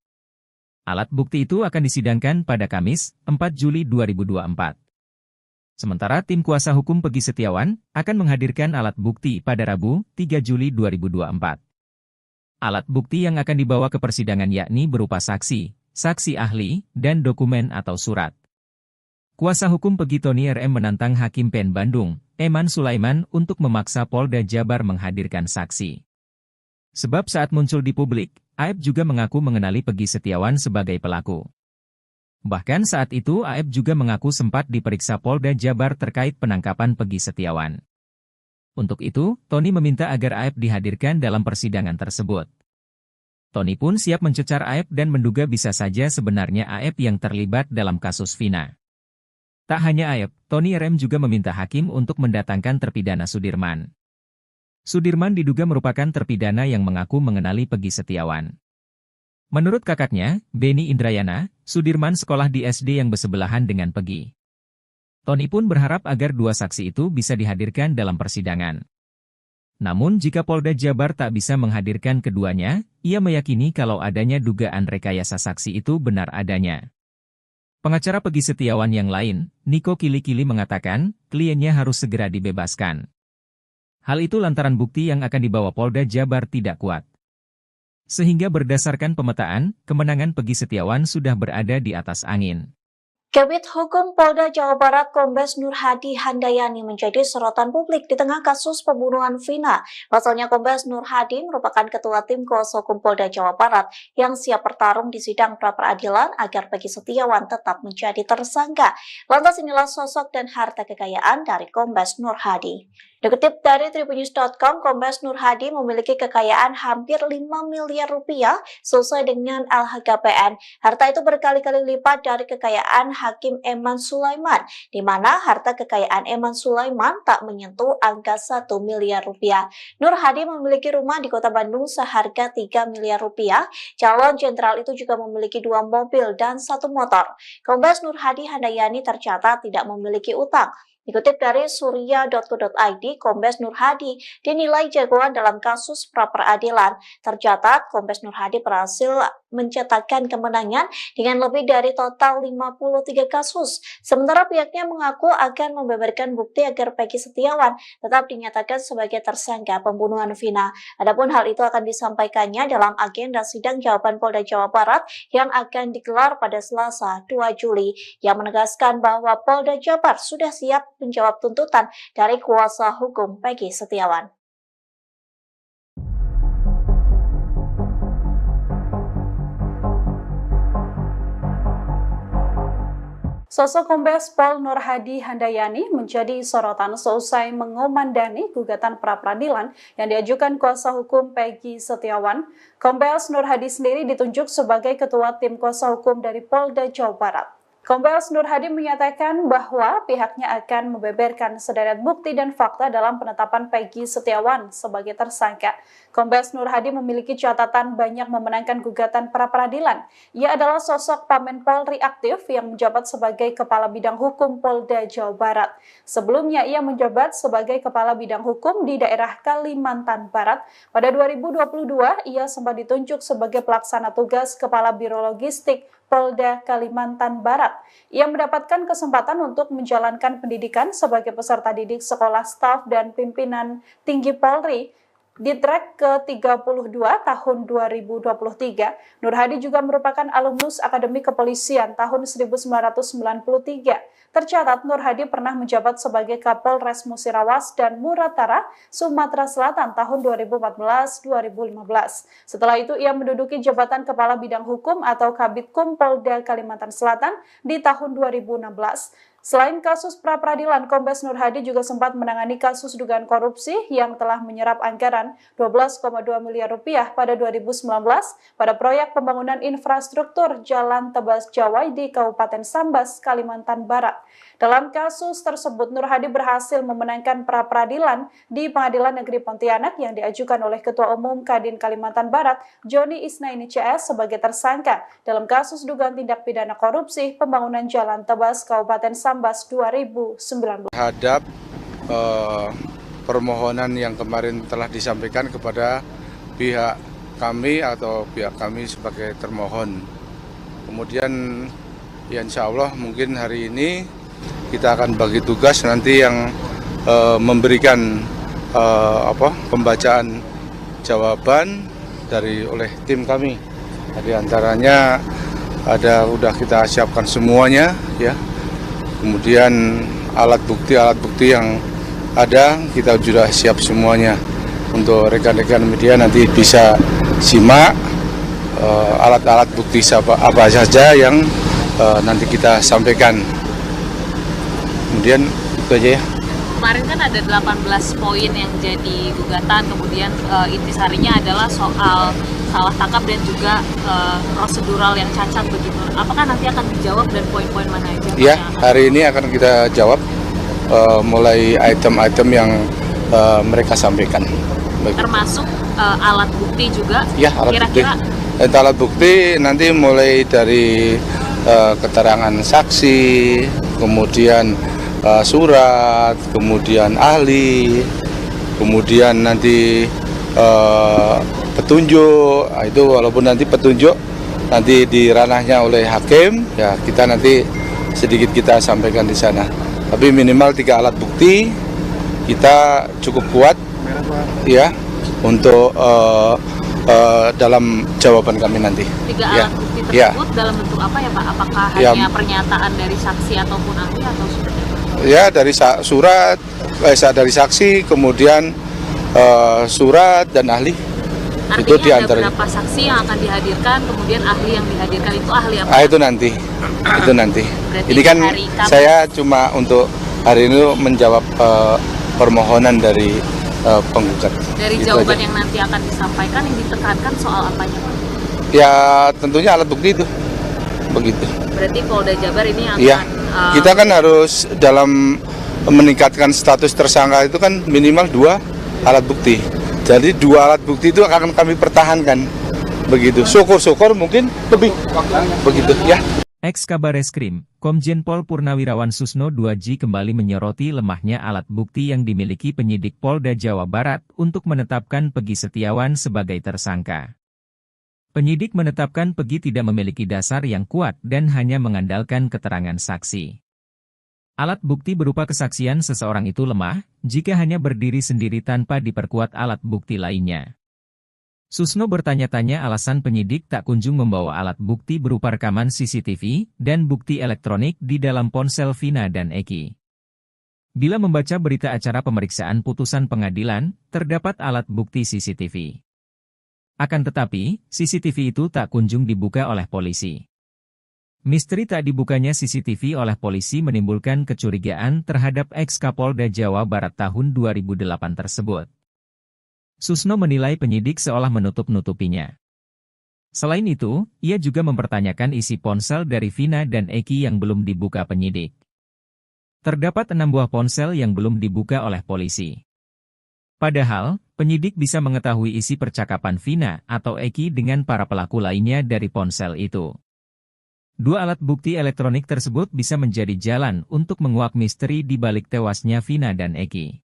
S5: Alat bukti itu akan disidangkan pada Kamis, 4 Juli 2024. Sementara tim kuasa hukum Peggy Setiawan akan menghadirkan alat bukti pada Rabu, 3 Juli 2024. Alat bukti yang akan dibawa ke persidangan yakni berupa saksi, saksi ahli, dan dokumen atau surat. Kuasa hukum Peggy Tony RM menantang Hakim PN Bandung, Eman Sulaiman untuk memaksa Polda Jabar menghadirkan saksi. Sebab saat muncul di publik, Aep juga mengaku mengenali Peggy Setiawan sebagai pelaku. Bahkan saat itu Aep juga mengaku sempat diperiksa Polda Jabar terkait penangkapan Peggy Setiawan. Untuk itu, Tony meminta agar Aep dihadirkan dalam persidangan tersebut. Tony pun siap mencecar Aep dan menduga bisa saja sebenarnya Aep yang terlibat dalam kasus Vina. Tak hanya Aep, Tony RM juga meminta hakim untuk mendatangkan terpidana Sudirman. Sudirman diduga merupakan terpidana yang mengaku mengenali Peggy Setiawan. Menurut kakaknya, Beni Indrayana, Sudirman sekolah di SD yang bersebelahan dengan Peggy. Tony pun berharap agar 2 saksi itu bisa dihadirkan dalam persidangan. Namun jika Polda Jabar tak bisa menghadirkan keduanya, ia meyakini kalau adanya dugaan rekayasa saksi itu benar adanya. Pengacara Peggy Setiawan yang lain, Niko Kili-Kili mengatakan, kliennya harus segera dibebaskan. Hal itu lantaran bukti yang akan dibawa Polda Jabar tidak kuat. Sehingga berdasarkan pemetaan, kemenangan Peggy Setiawan sudah berada di atas angin.
S1: Kabid Hukum Polda Jawa Barat Kombes Nur Hadi Handayani menjadi sorotan publik di tengah kasus pembunuhan Vina. Pasalnya Kombes Nur Hadi merupakan ketua tim kuasa hukum Polda Jawa Barat yang siap bertarung di sidang pra-peradilan agar Peggy Setiawan tetap menjadi tersangka. Lantas inilah sosok dan harta kekayaan dari Kombes Nur Hadi. Dikutip dari Tribunnews.com, Kombes Nur Hadi memiliki kekayaan hampir 5 miliar rupiah sesuai dengan LHKPN. Harta itu berkali-kali lipat dari kekayaan Hakim Eman Sulaiman, di mana harta kekayaan Eman Sulaiman tak menyentuh angka 1 miliar rupiah. Nur Hadi memiliki rumah di kota Bandung seharga 3 miliar rupiah. Calon jenderal itu juga memiliki 2 mobil dan 1 motor. Kombes Nur Hadi Handayani tercatat tidak memiliki utang. Dikutip dari surya.co.id, Kombes Nur Hadi dinilai jagoan dalam kasus pra-peradilan. Tercatat, Kombes Nur Hadi berhasil mencetakkan kemenangan dengan lebih dari total 53 kasus. Sementara pihaknya mengaku akan membeberkan bukti agar Peggy Setiawan tetap dinyatakan sebagai tersangka pembunuhan Vina. Adapun hal itu akan disampaikannya dalam agenda sidang jawaban Polda Jawa Barat yang akan digelar pada Selasa 2 Juli, yang menegaskan bahwa Polda Jabar sudah siap menjawab tuntutan dari kuasa hukum Peggy Setiawan.
S2: Sosok Kombes Pol Nur Hadi Handayani menjadi sorotan seusai mengomandani gugatan pra-peradilan yang diajukan kuasa hukum Peggy Setiawan. Kombes Nur Hadi sendiri ditunjuk sebagai ketua tim kuasa hukum dari Polda Jawa Barat. Kombes Nur Hadi menyatakan bahwa pihaknya akan membeberkan sederet bukti dan fakta dalam penetapan Peggy Setiawan sebagai tersangka. Kombes Nur Hadi memiliki catatan banyak memenangkan gugatan pra-peradilan. Ia adalah sosok Pamen Polri aktif yang menjabat sebagai Kepala Bidang Hukum Polda Jawa Barat. Sebelumnya ia menjabat sebagai Kepala Bidang Hukum di daerah Kalimantan Barat. Pada 2022 ia sempat ditunjuk sebagai pelaksana tugas Kepala Biro Logistik Polda Kalimantan Barat. Ia mendapatkan kesempatan untuk menjalankan pendidikan sebagai peserta didik sekolah staf dan pimpinan tinggi Polri. Di track ke-32 tahun 2023, Nur Hadi juga merupakan alumnus Akademi Kepolisian tahun 1993. Tercatat Nur Hadi pernah menjabat sebagai Kapolres Musirawas dan Muratara, Sumatera Selatan tahun 2014-2015. Setelah itu ia menduduki jabatan Kepala Bidang Hukum atau Kabitkum Polda Kalimantan Selatan di tahun 2016. Selain kasus pra-peradilan, Kombes Nur Hadi juga sempat menangani kasus dugaan korupsi yang telah menyerap anggaran 12,2 miliar rupiah pada 2019 pada proyek pembangunan infrastruktur Jalan Tebas Jawai di Kabupaten Sambas, Kalimantan Barat. Dalam kasus tersebut, Nur Hadi berhasil memenangkan pra-peradilan di Pengadilan Negeri Pontianak yang diajukan oleh Ketua Umum Kadin Kalimantan Barat, Joni Isnaini CS sebagai tersangka dalam kasus dugaan tindak pidana korupsi pembangunan Jalan Tebas Kabupaten Sambas 2019.
S3: Terhadap permohonan yang kemarin telah disampaikan kepada pihak kami atau pihak kami sebagai termohon. Kemudian ya insya Allah mungkin hari ini kita akan bagi tugas nanti yang memberikan pembacaan jawaban oleh tim kami. Di antaranya udah kita siapkan semuanya ya. Kemudian alat bukti yang ada kita sudah siap semuanya. Untuk rekan-rekan media nanti bisa simak alat-alat bukti apa saja yang nanti kita sampaikan. Kemudian itu aja ya.
S4: Kemarin kan ada 18 poin yang jadi gugatan, kemudian intisarinya adalah soal salah tangkap dan juga prosedural yang cacat begitu. Apakah nanti akan dijawab dan poin-poin mana aja?
S3: Ya, hari ini akan kita jawab mulai item-item yang mereka sampaikan.
S4: Termasuk alat bukti juga?
S3: Ya, alat
S4: kira-kira
S3: bukti. Alat bukti nanti mulai dari keterangan saksi, kemudian surat, kemudian ahli, kemudian nanti petunjuk. Itu walaupun nanti petunjuk nanti di ranahnya oleh hakim, ya kita nanti sedikit kita sampaikan di sana. Tapi minimal 3 alat bukti kita cukup kuat, ya, untuk dalam jawaban kami nanti.
S4: 3 alat bukti tersebut dalam bentuk apa ya Pak? Apakah hanya pernyataan dari saksi ataupun ahli atau seperti apa?
S3: Ya, dari surat, dari saksi, kemudian surat dan ahli.
S4: Artinya
S3: itu
S4: ada berapa saksi yang akan dihadirkan, kemudian ahli yang dihadirkan itu ahli apa?
S3: Itu nanti.
S4: Berarti
S3: ini kan saya cuma untuk hari ini menjawab permohonan dari penggugat.
S4: Dari
S3: gitu
S4: jawaban
S3: aja.
S4: yang nanti akan disampaikan yang ditekankan soal apanya Pak?
S3: Ya tentunya alat bukti itu. Begitu.
S4: Berarti Polda Jabar ini akan
S3: Iya. Kita kan harus dalam meningkatkan status tersangka itu kan minimal 2 alat bukti. Jadi 2 alat bukti itu akan kami pertahankan. Begitu. Syukur-syukur mungkin lebih. Begitu ya.
S5: Ex-Kabareskrim, Komjen Pol Purnawirawan Susno 2J kembali menyoroti lemahnya alat bukti yang dimiliki penyidik Polda Jawa Barat untuk menetapkan Peggy Setiawan sebagai tersangka. Penyidik menetapkan Peggy tidak memiliki dasar yang kuat dan hanya mengandalkan keterangan saksi. Alat bukti berupa kesaksian seseorang itu lemah jika hanya berdiri sendiri tanpa diperkuat alat bukti lainnya. Susno bertanya-tanya alasan penyidik tak kunjung membawa alat bukti berupa rekaman CCTV dan bukti elektronik di dalam ponsel Vina dan Eki. Bila membaca berita acara pemeriksaan putusan pengadilan, terdapat alat bukti CCTV. Akan tetapi, CCTV itu tak kunjung dibuka oleh polisi. Misteri tak dibukanya CCTV oleh polisi menimbulkan kecurigaan terhadap ex-Kapolda Jawa Barat tahun 2008 tersebut. Susno menilai penyidik seolah menutup-nutupinya. Selain itu, ia juga mempertanyakan isi ponsel dari Vina dan Eki yang belum dibuka penyidik. Terdapat 6 buah ponsel yang belum dibuka oleh polisi. Padahal, penyidik bisa mengetahui isi percakapan Vina atau Eki dengan para pelaku lainnya dari ponsel itu. 2 alat bukti elektronik tersebut bisa menjadi jalan untuk menguak misteri di balik tewasnya Vina dan Eki.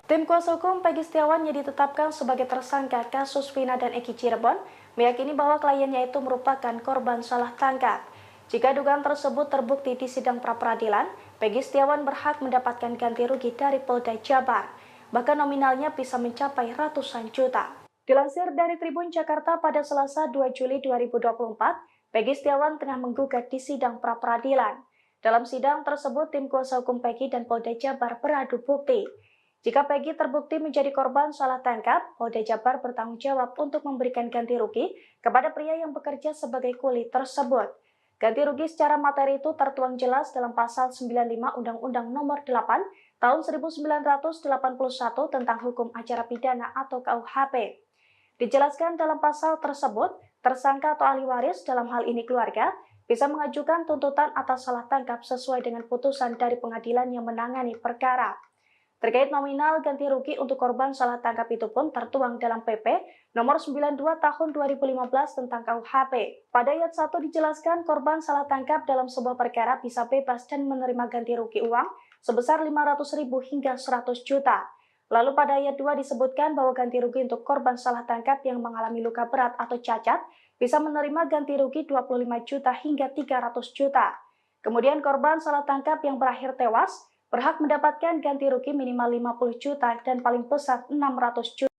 S6: Tim kuasa hukum Peggy Setiawan yang ditetapkan sebagai tersangka kasus Vina dan Eki Cirebon meyakini bahwa kliennya itu merupakan korban salah tangkap. Jika dugaan tersebut terbukti di sidang pra-peradilan, Peggy Setiawan berhak mendapatkan ganti rugi dari Polda Jabar. Bahkan nominalnya bisa mencapai ratusan juta. Dilansir dari Tribun Jakarta pada Selasa 2 Juli 2024, Peggy Setiawan tengah menggugat di sidang pra-peradilan. Dalam sidang tersebut, tim kuasa hukum Peggy dan Polda Jabar beradu bukti. Jika Peggy terbukti menjadi korban salah tangkap, Polda Jabar bertanggung jawab untuk memberikan ganti rugi kepada pria yang bekerja sebagai kuli tersebut. Ganti rugi secara materi itu tertuang jelas dalam Pasal 95 Undang-Undang Nomor 8 Tahun 1981 tentang Hukum Acara Pidana atau KUHP. Dijelaskan dalam pasal tersebut, tersangka atau ahli waris dalam hal ini keluarga bisa mengajukan tuntutan atas salah tangkap sesuai dengan putusan dari pengadilan yang menangani perkara. Terkait nominal ganti rugi untuk korban salah tangkap itu pun tertuang dalam PP nomor 92 tahun 2015 tentang KUHP. Pada ayat 1 dijelaskan korban salah tangkap dalam sebuah perkara bisa bebas dan menerima ganti rugi uang sebesar 500.000 hingga 100 juta. Lalu pada ayat 2 disebutkan bahwa ganti rugi untuk korban salah tangkap yang mengalami luka berat atau cacat bisa menerima ganti rugi 25 juta hingga 300 juta. Kemudian korban salah tangkap yang berakhir tewas berhak mendapatkan ganti rugi minimal 50 juta dan paling besar 600 juta.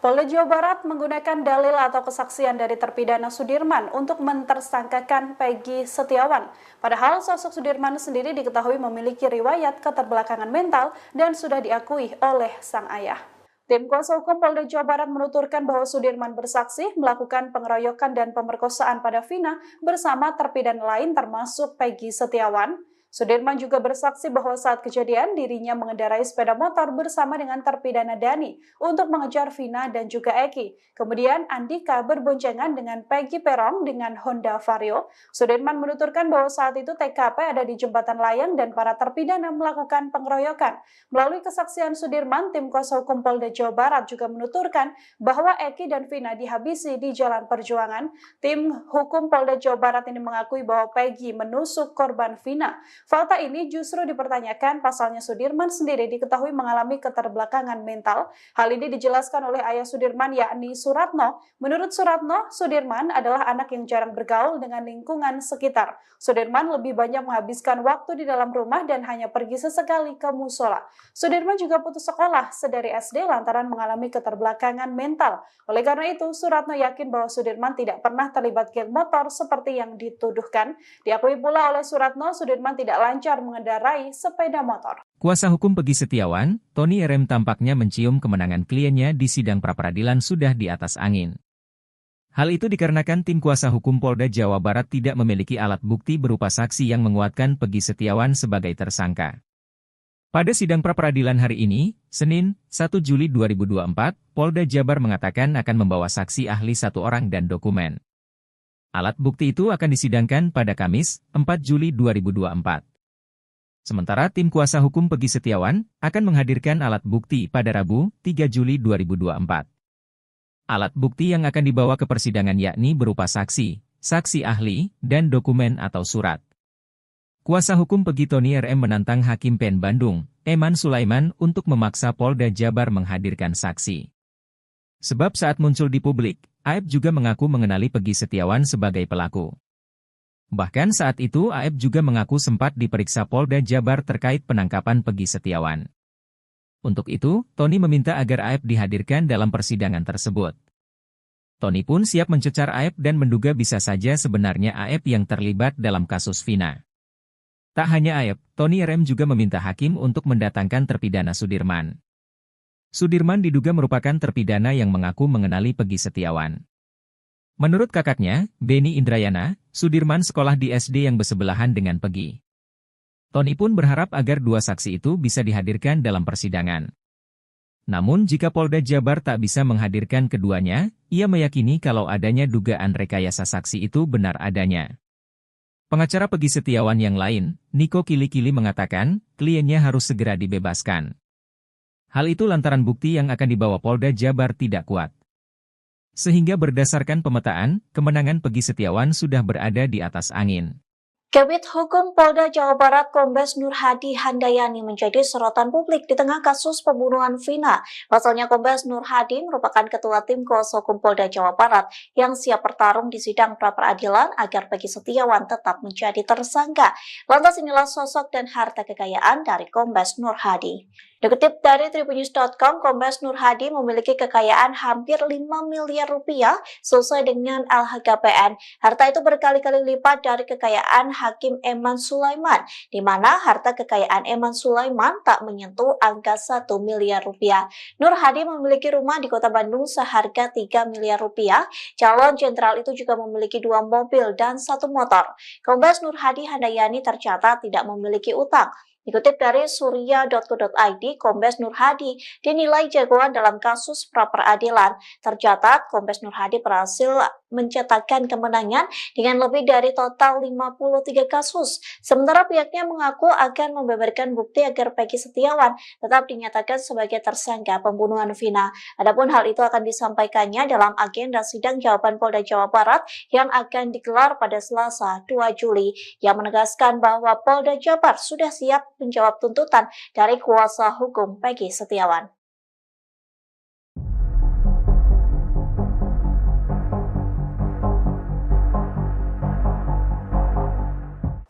S2: Polda Jawa Barat menggunakan dalil atau kesaksian dari terpidana Sudirman untuk mentersangkakan Peggy Setiawan. Padahal sosok Sudirman sendiri diketahui memiliki riwayat keterbelakangan mental dan sudah diakui oleh sang ayah. Tim kuasa hukum Polda Jawa Barat menuturkan bahwa Sudirman bersaksi melakukan pengeroyokan dan pemerkosaan pada Vina bersama terpidana lain termasuk Peggy Setiawan. Sudirman juga bersaksi bahwa saat kejadian dirinya mengendarai sepeda motor bersama dengan terpidana Dani untuk mengejar Vina dan juga Eki. Kemudian Andika berboncengan dengan Peggy Perong dengan Honda Vario. Sudirman menuturkan bahwa saat itu TKP ada di jembatan layang dan para terpidana melakukan pengeroyokan. Melalui kesaksian Sudirman, tim kuasa hukum Polda Jawa Barat juga menuturkan bahwa Eki dan Vina dihabisi di Jalan Perjuangan. Tim hukum Polda Jawa Barat ini mengakui bahwa Peggy menusuk korban Vina. Fakta ini justru dipertanyakan, pasalnya Sudirman sendiri diketahui mengalami keterbelakangan mental. Hal ini dijelaskan oleh ayah Sudirman yakni Suratno. Menurut Suratno, Sudirman adalah anak yang jarang bergaul dengan lingkungan sekitar. Sudirman lebih banyak menghabiskan waktu di dalam rumah dan hanya pergi sesekali ke musola. Sudirman juga putus sekolah sedari SD lantaran mengalami keterbelakangan mental. Oleh karena itu, Suratno yakin bahwa Sudirman tidak pernah terlibat geng motor seperti yang dituduhkan. Diakui pula oleh Suratno, Sudirman tidak lancar mengendarai sepeda motor.
S5: Kuasa hukum Peggy Setiawan, Tony RM tampaknya mencium kemenangan kliennya di sidang pra-peradilan sudah di atas angin. Hal itu dikarenakan tim kuasa hukum Polda Jawa Barat tidak memiliki alat bukti berupa saksi yang menguatkan Peggy Setiawan sebagai tersangka. Pada sidang pra-peradilan hari ini, Senin, 1 Juli 2024, Polda Jabar mengatakan akan membawa saksi ahli 1 orang dan dokumen. Alat bukti itu akan disidangkan pada Kamis, 4 Juli 2024. Sementara tim kuasa hukum Peggy Setiawan akan menghadirkan alat bukti pada Rabu, 3 Juli 2024. Alat bukti yang akan dibawa ke persidangan yakni berupa saksi, saksi ahli, dan dokumen atau surat. Kuasa hukum Peggy Tony RM menantang Hakim PN Bandung, Eman Sulaiman untuk memaksa Polda Jabar menghadirkan saksi. Sebab saat muncul di publik, Aep juga mengaku mengenali Peggy Setiawan sebagai pelaku. Bahkan saat itu Aep juga mengaku sempat diperiksa Polda Jabar terkait penangkapan Peggy Setiawan. Untuk itu, Tony meminta agar Aep dihadirkan dalam persidangan tersebut. Tony pun siap mencecar Aep dan menduga bisa saja sebenarnya Aep yang terlibat dalam kasus Vina. Tak hanya Aep, Tony RM juga meminta hakim untuk mendatangkan terpidana Sudirman. Sudirman diduga merupakan terpidana yang mengaku mengenali Peggy Setiawan. Menurut kakaknya, Beni Indrayana, Sudirman sekolah di SD yang bersebelahan dengan Peggy. Tony pun berharap agar 2 saksi itu bisa dihadirkan dalam persidangan. Namun jika Polda Jabar tak bisa menghadirkan keduanya, ia meyakini kalau adanya dugaan rekayasa saksi itu benar adanya. Pengacara Peggy Setiawan yang lain, Niko Kili-Kili mengatakan, kliennya harus segera dibebaskan. Hal itu lantaran bukti yang akan dibawa Polda Jabar tidak kuat. Sehingga berdasarkan pemetaan, kemenangan Peggy Setiawan sudah berada di atas angin.
S1: Kabid Hukum Polda Jawa Barat Kombes Nur Hadi Handayani menjadi sorotan publik di tengah kasus pembunuhan Vina. Pasalnya Kombes Nur Hadi merupakan ketua tim kuasa hukum Polda Jawa Barat yang siap bertarung di sidang pra-peradilan agar Peggy Setiawan tetap menjadi tersangka. Lantas inilah sosok dan harta kekayaan dari Kombes Nur Hadi. Dikutip dari Tribunnews.com, Kombes Nur Hadi memiliki kekayaan hampir 5 miliar rupiah sesuai dengan LHKPN. Harta itu berkali-kali lipat dari kekayaan Hakim Eman Sulaiman, di mana harta kekayaan Eman Sulaiman tak menyentuh angka 1 miliar rupiah. Nur Hadi memiliki rumah di Kota Bandung seharga 3 miliar rupiah. Calon jenderal itu juga memiliki 2 mobil dan 1 motor. Kombes Nur Hadi Handayani tercatat tidak memiliki utang. Dikutip dari surya.co.id, Kombes Nur Hadi dinilai jagoan dalam kasus pra-peradilan. Tercatat, Kombes Nur Hadi berhasil mencetakkan kemenangan dengan lebih dari total 53 kasus. Sementara pihaknya mengaku akan membeberkan bukti agar Peggy Setiawan tetap dinyatakan sebagai tersangka pembunuhan Vina. Adapun hal itu akan disampaikannya dalam agenda sidang jawaban Polda Jawa Barat yang akan digelar pada Selasa 2 Juli, yang menegaskan bahwa Polda Jabar sudah siap menjawab tuntutan dari kuasa hukum Peggy Setiawan.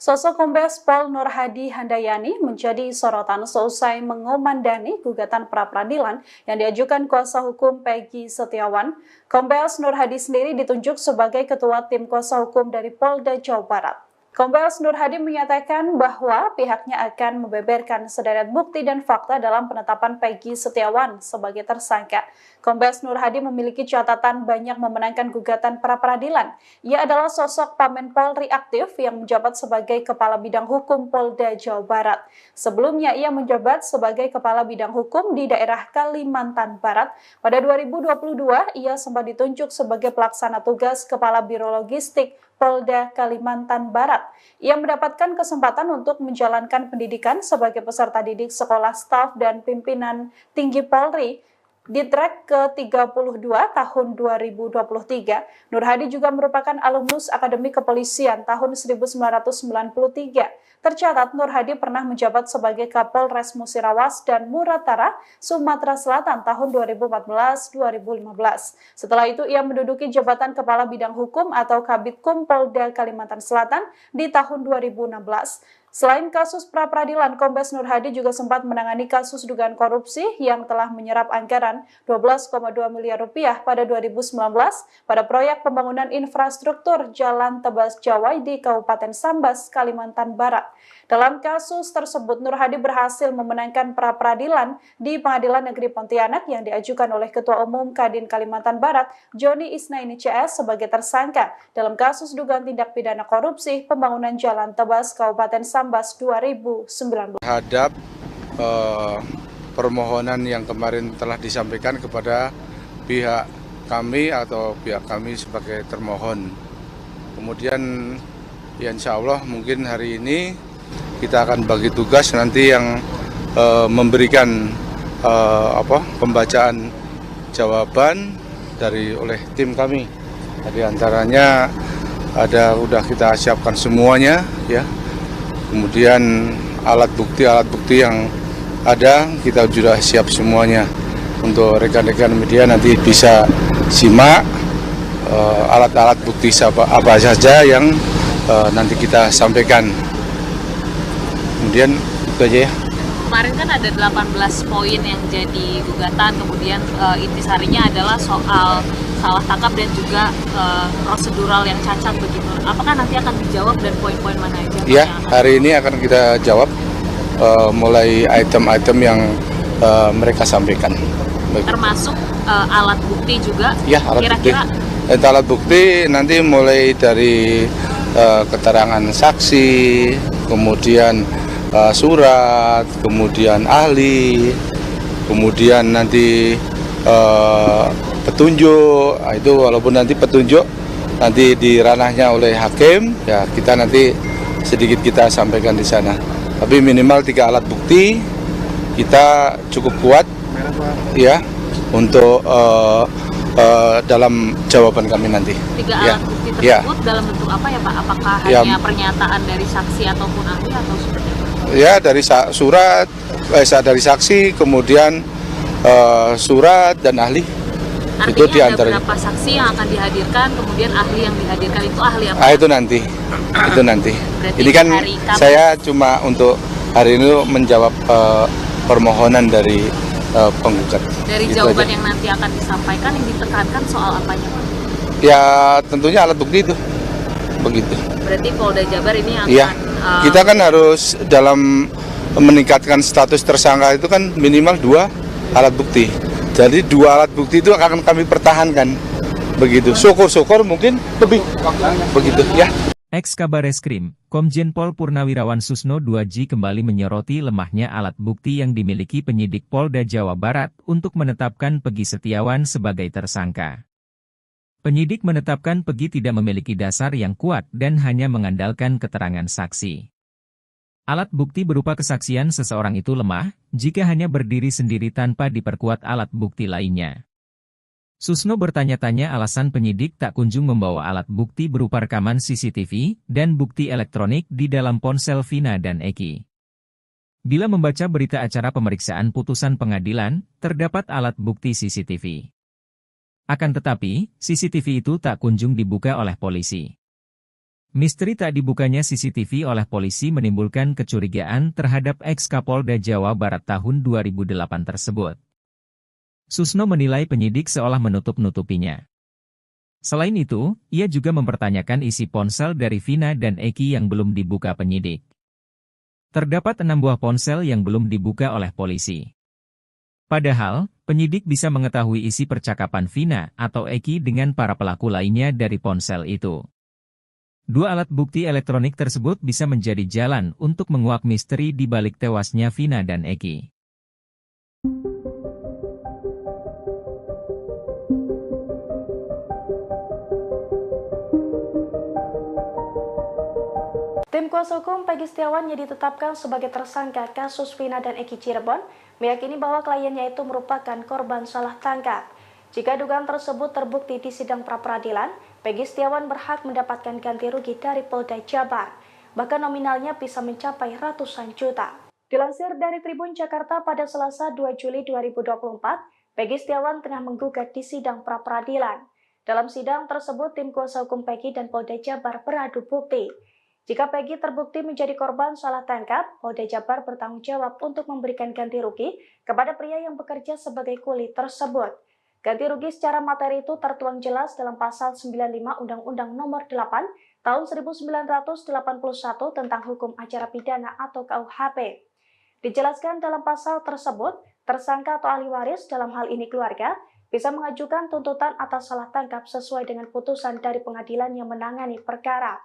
S2: Sosok Kombes Pol Nur Hadi Handayani menjadi sorotan seusai mengomandani gugatan pra-peradilan yang diajukan kuasa hukum Peggy Setiawan. Kombes Nur Hadi sendiri ditunjuk sebagai ketua tim kuasa hukum dari Polda Jawa Barat. Kombes Nur Hadi menyatakan bahwa pihaknya akan membeberkan sederet bukti dan fakta dalam penetapan Peggy Setiawan sebagai tersangka. Kombes Nur Hadi memiliki catatan banyak memenangkan gugatan pra-peradilan. Ia adalah sosok Pamen Polri aktif yang menjabat sebagai Kepala Bidang Hukum Polda Jawa Barat. Sebelumnya ia menjabat sebagai Kepala Bidang Hukum di daerah Kalimantan Barat. Pada 2022 ia sempat ditunjuk sebagai pelaksana tugas Kepala Biro Logistik Polda Kalimantan Barat. Ia mendapatkan kesempatan untuk menjalankan pendidikan sebagai peserta didik sekolah staf dan pimpinan tinggi Polri di track ke-32 tahun 2023. Nur Hadi juga merupakan alumnus Akademi Kepolisian tahun 1993. Tercatat Nur Hadi pernah menjabat sebagai Kapolres Musirawas dan Muratara, Sumatera Selatan tahun 2014-2015. Setelah itu ia menduduki jabatan Kepala Bidang Hukum atau Kabidkum Polda Kalimantan Selatan di tahun 2016. Selain kasus pra-peradilan, Kombes Nur Hadi juga sempat menangani kasus dugaan korupsi yang telah menyerap anggaran 12,2 miliar rupiah pada 2019 pada proyek pembangunan infrastruktur Jalan Tebas Jawai di Kabupaten Sambas, Kalimantan Barat. Dalam kasus tersebut, Nur Hadi berhasil memenangkan pra-peradilan di Pengadilan Negeri Pontianak yang diajukan oleh Ketua Umum Kadin Kalimantan Barat, Joni Isnaini CS sebagai tersangka dalam kasus dugaan tindak pidana korupsi pembangunan Jalan Tebas Kabupaten Sambas 2019.
S3: Terhadap permohonan yang kemarin telah disampaikan kepada pihak kami atau pihak kami sebagai termohon. Kemudian ya insya Allah mungkin hari ini kita akan bagi tugas nanti yang memberikan pembacaan jawaban oleh tim kami. Di antaranya udah kita siapkan semuanya ya. Kemudian alat bukti yang ada kita sudah siap semuanya. Untuk rekan-rekan media nanti bisa simak alat-alat bukti apa saja yang nanti kita sampaikan. Kemudian itu aja ya.
S4: Kemarin kan ada 18 poin yang jadi gugatan, kemudian intisarinya adalah soal salah tangkap dan juga prosedural yang cacat begitu. Apakah nanti akan dijawab dan poin-poin mana aja?
S3: Ya, hari ini akan kita jawab mulai item-item yang mereka sampaikan.
S4: Termasuk alat bukti juga?
S3: Ya,
S4: Kira-kira
S3: alat bukti nanti mulai dari keterangan saksi, kemudian surat, kemudian ahli, kemudian nanti petunjuk. Itu walaupun nanti petunjuk nanti di ranahnya oleh hakim, ya kita nanti sedikit kita sampaikan di sana. Tapi minimal 3 alat bukti kita cukup kuat ya untuk dalam jawaban kami nanti.
S4: Tiga
S3: Ya.
S4: alat bukti
S3: Ya.
S4: tersebut dalam bentuk apa ya Pak? Apakah
S3: Ya.
S4: hanya pernyataan dari saksi ataupun ahli atau seperti apa?
S3: Ya, dari surat, dari saksi, kemudian surat dan ahli.
S4: Artinya
S3: Itu
S4: ada
S3: diantaranya.
S4: berapa saksi yang akan dihadirkan, kemudian ahli yang dihadirkan itu ahli apa?
S3: Itu nanti. Itu nanti.
S4: Berarti
S3: Ini kan
S4: hari Kamis.
S3: saya cuma untuk hari ini menjawab permohonan dari penggugat.
S4: Dari
S3: Gitu
S4: jawaban
S3: aja.
S4: yang nanti akan disampaikan yang ditekankan soal apanya Pak?
S3: Ya, tentunya alat bukti itu. Begitu.
S4: Berarti Polda Jabar ini akan
S3: Iya. Kita kan harus dalam meningkatkan status tersangka itu kan minimal 2 alat bukti. Jadi 2 alat bukti itu akan kami pertahankan. Begitu. Syukur-syukur mungkin lebih. Begitu ya.
S5: Ex-Kabareskrim, Komjen Pol Purnawirawan Susno 2J kembali menyoroti lemahnya alat bukti yang dimiliki penyidik Polda Jawa Barat untuk menetapkan Peggy Setiawan sebagai tersangka. Penyidik menetapkan Peggy tidak memiliki dasar yang kuat dan hanya mengandalkan keterangan saksi. Alat bukti berupa kesaksian seseorang itu lemah jika hanya berdiri sendiri tanpa diperkuat alat bukti lainnya. Susno bertanya-tanya alasan penyidik tak kunjung membawa alat bukti berupa rekaman CCTV dan bukti elektronik di dalam ponsel Vina dan Eki. Bila membaca berita acara pemeriksaan putusan pengadilan, terdapat alat bukti CCTV. Akan tetapi, CCTV itu tak kunjung dibuka oleh polisi. Misteri tak dibukanya CCTV oleh polisi menimbulkan kecurigaan terhadap ex-Kapolda Jawa Barat tahun 2008 tersebut. Susno menilai penyidik seolah menutup-nutupinya. Selain itu, ia juga mempertanyakan isi ponsel dari Vina dan Eki yang belum dibuka penyidik. Terdapat 6 buah ponsel yang belum dibuka oleh polisi. Padahal, penyidik bisa mengetahui isi percakapan Vina atau Eki dengan para pelaku lainnya dari ponsel itu. 2 alat bukti elektronik tersebut bisa menjadi jalan untuk menguak misteri di balik tewasnya Vina dan Eki.
S6: Tim kuasa hukum Peggy Setiawan yang ditetapkan sebagai tersangka kasus Vina dan Eki Cirebon meyakini bahwa kliennya itu merupakan korban salah tangkap. Jika dugaan tersebut terbukti di sidang pra-peradilan, Peggy Setiawan berhak mendapatkan ganti rugi dari Polda Jabar. Bahkan nominalnya bisa mencapai ratusan juta. Dilansir dari Tribun Jakarta pada Selasa 2 Juli 2024, Peggy Setiawan tengah menggugat di sidang pra-peradilan. Dalam sidang tersebut, tim kuasa hukum Peggy dan Polda Jabar beradu bukti. Jika Peggy terbukti menjadi korban salah tangkap, Polda Jabar bertanggung jawab untuk memberikan ganti rugi kepada pria yang bekerja sebagai kuli tersebut. Ganti rugi secara materi itu tertuang jelas dalam Pasal 95 Undang-Undang Nomor 8 Tahun 1981 tentang Hukum Acara Pidana atau KUHP. Dijelaskan dalam pasal tersebut, tersangka atau ahli waris dalam hal ini keluarga bisa mengajukan tuntutan atas salah tangkap sesuai dengan putusan dari pengadilan yang menangani perkara.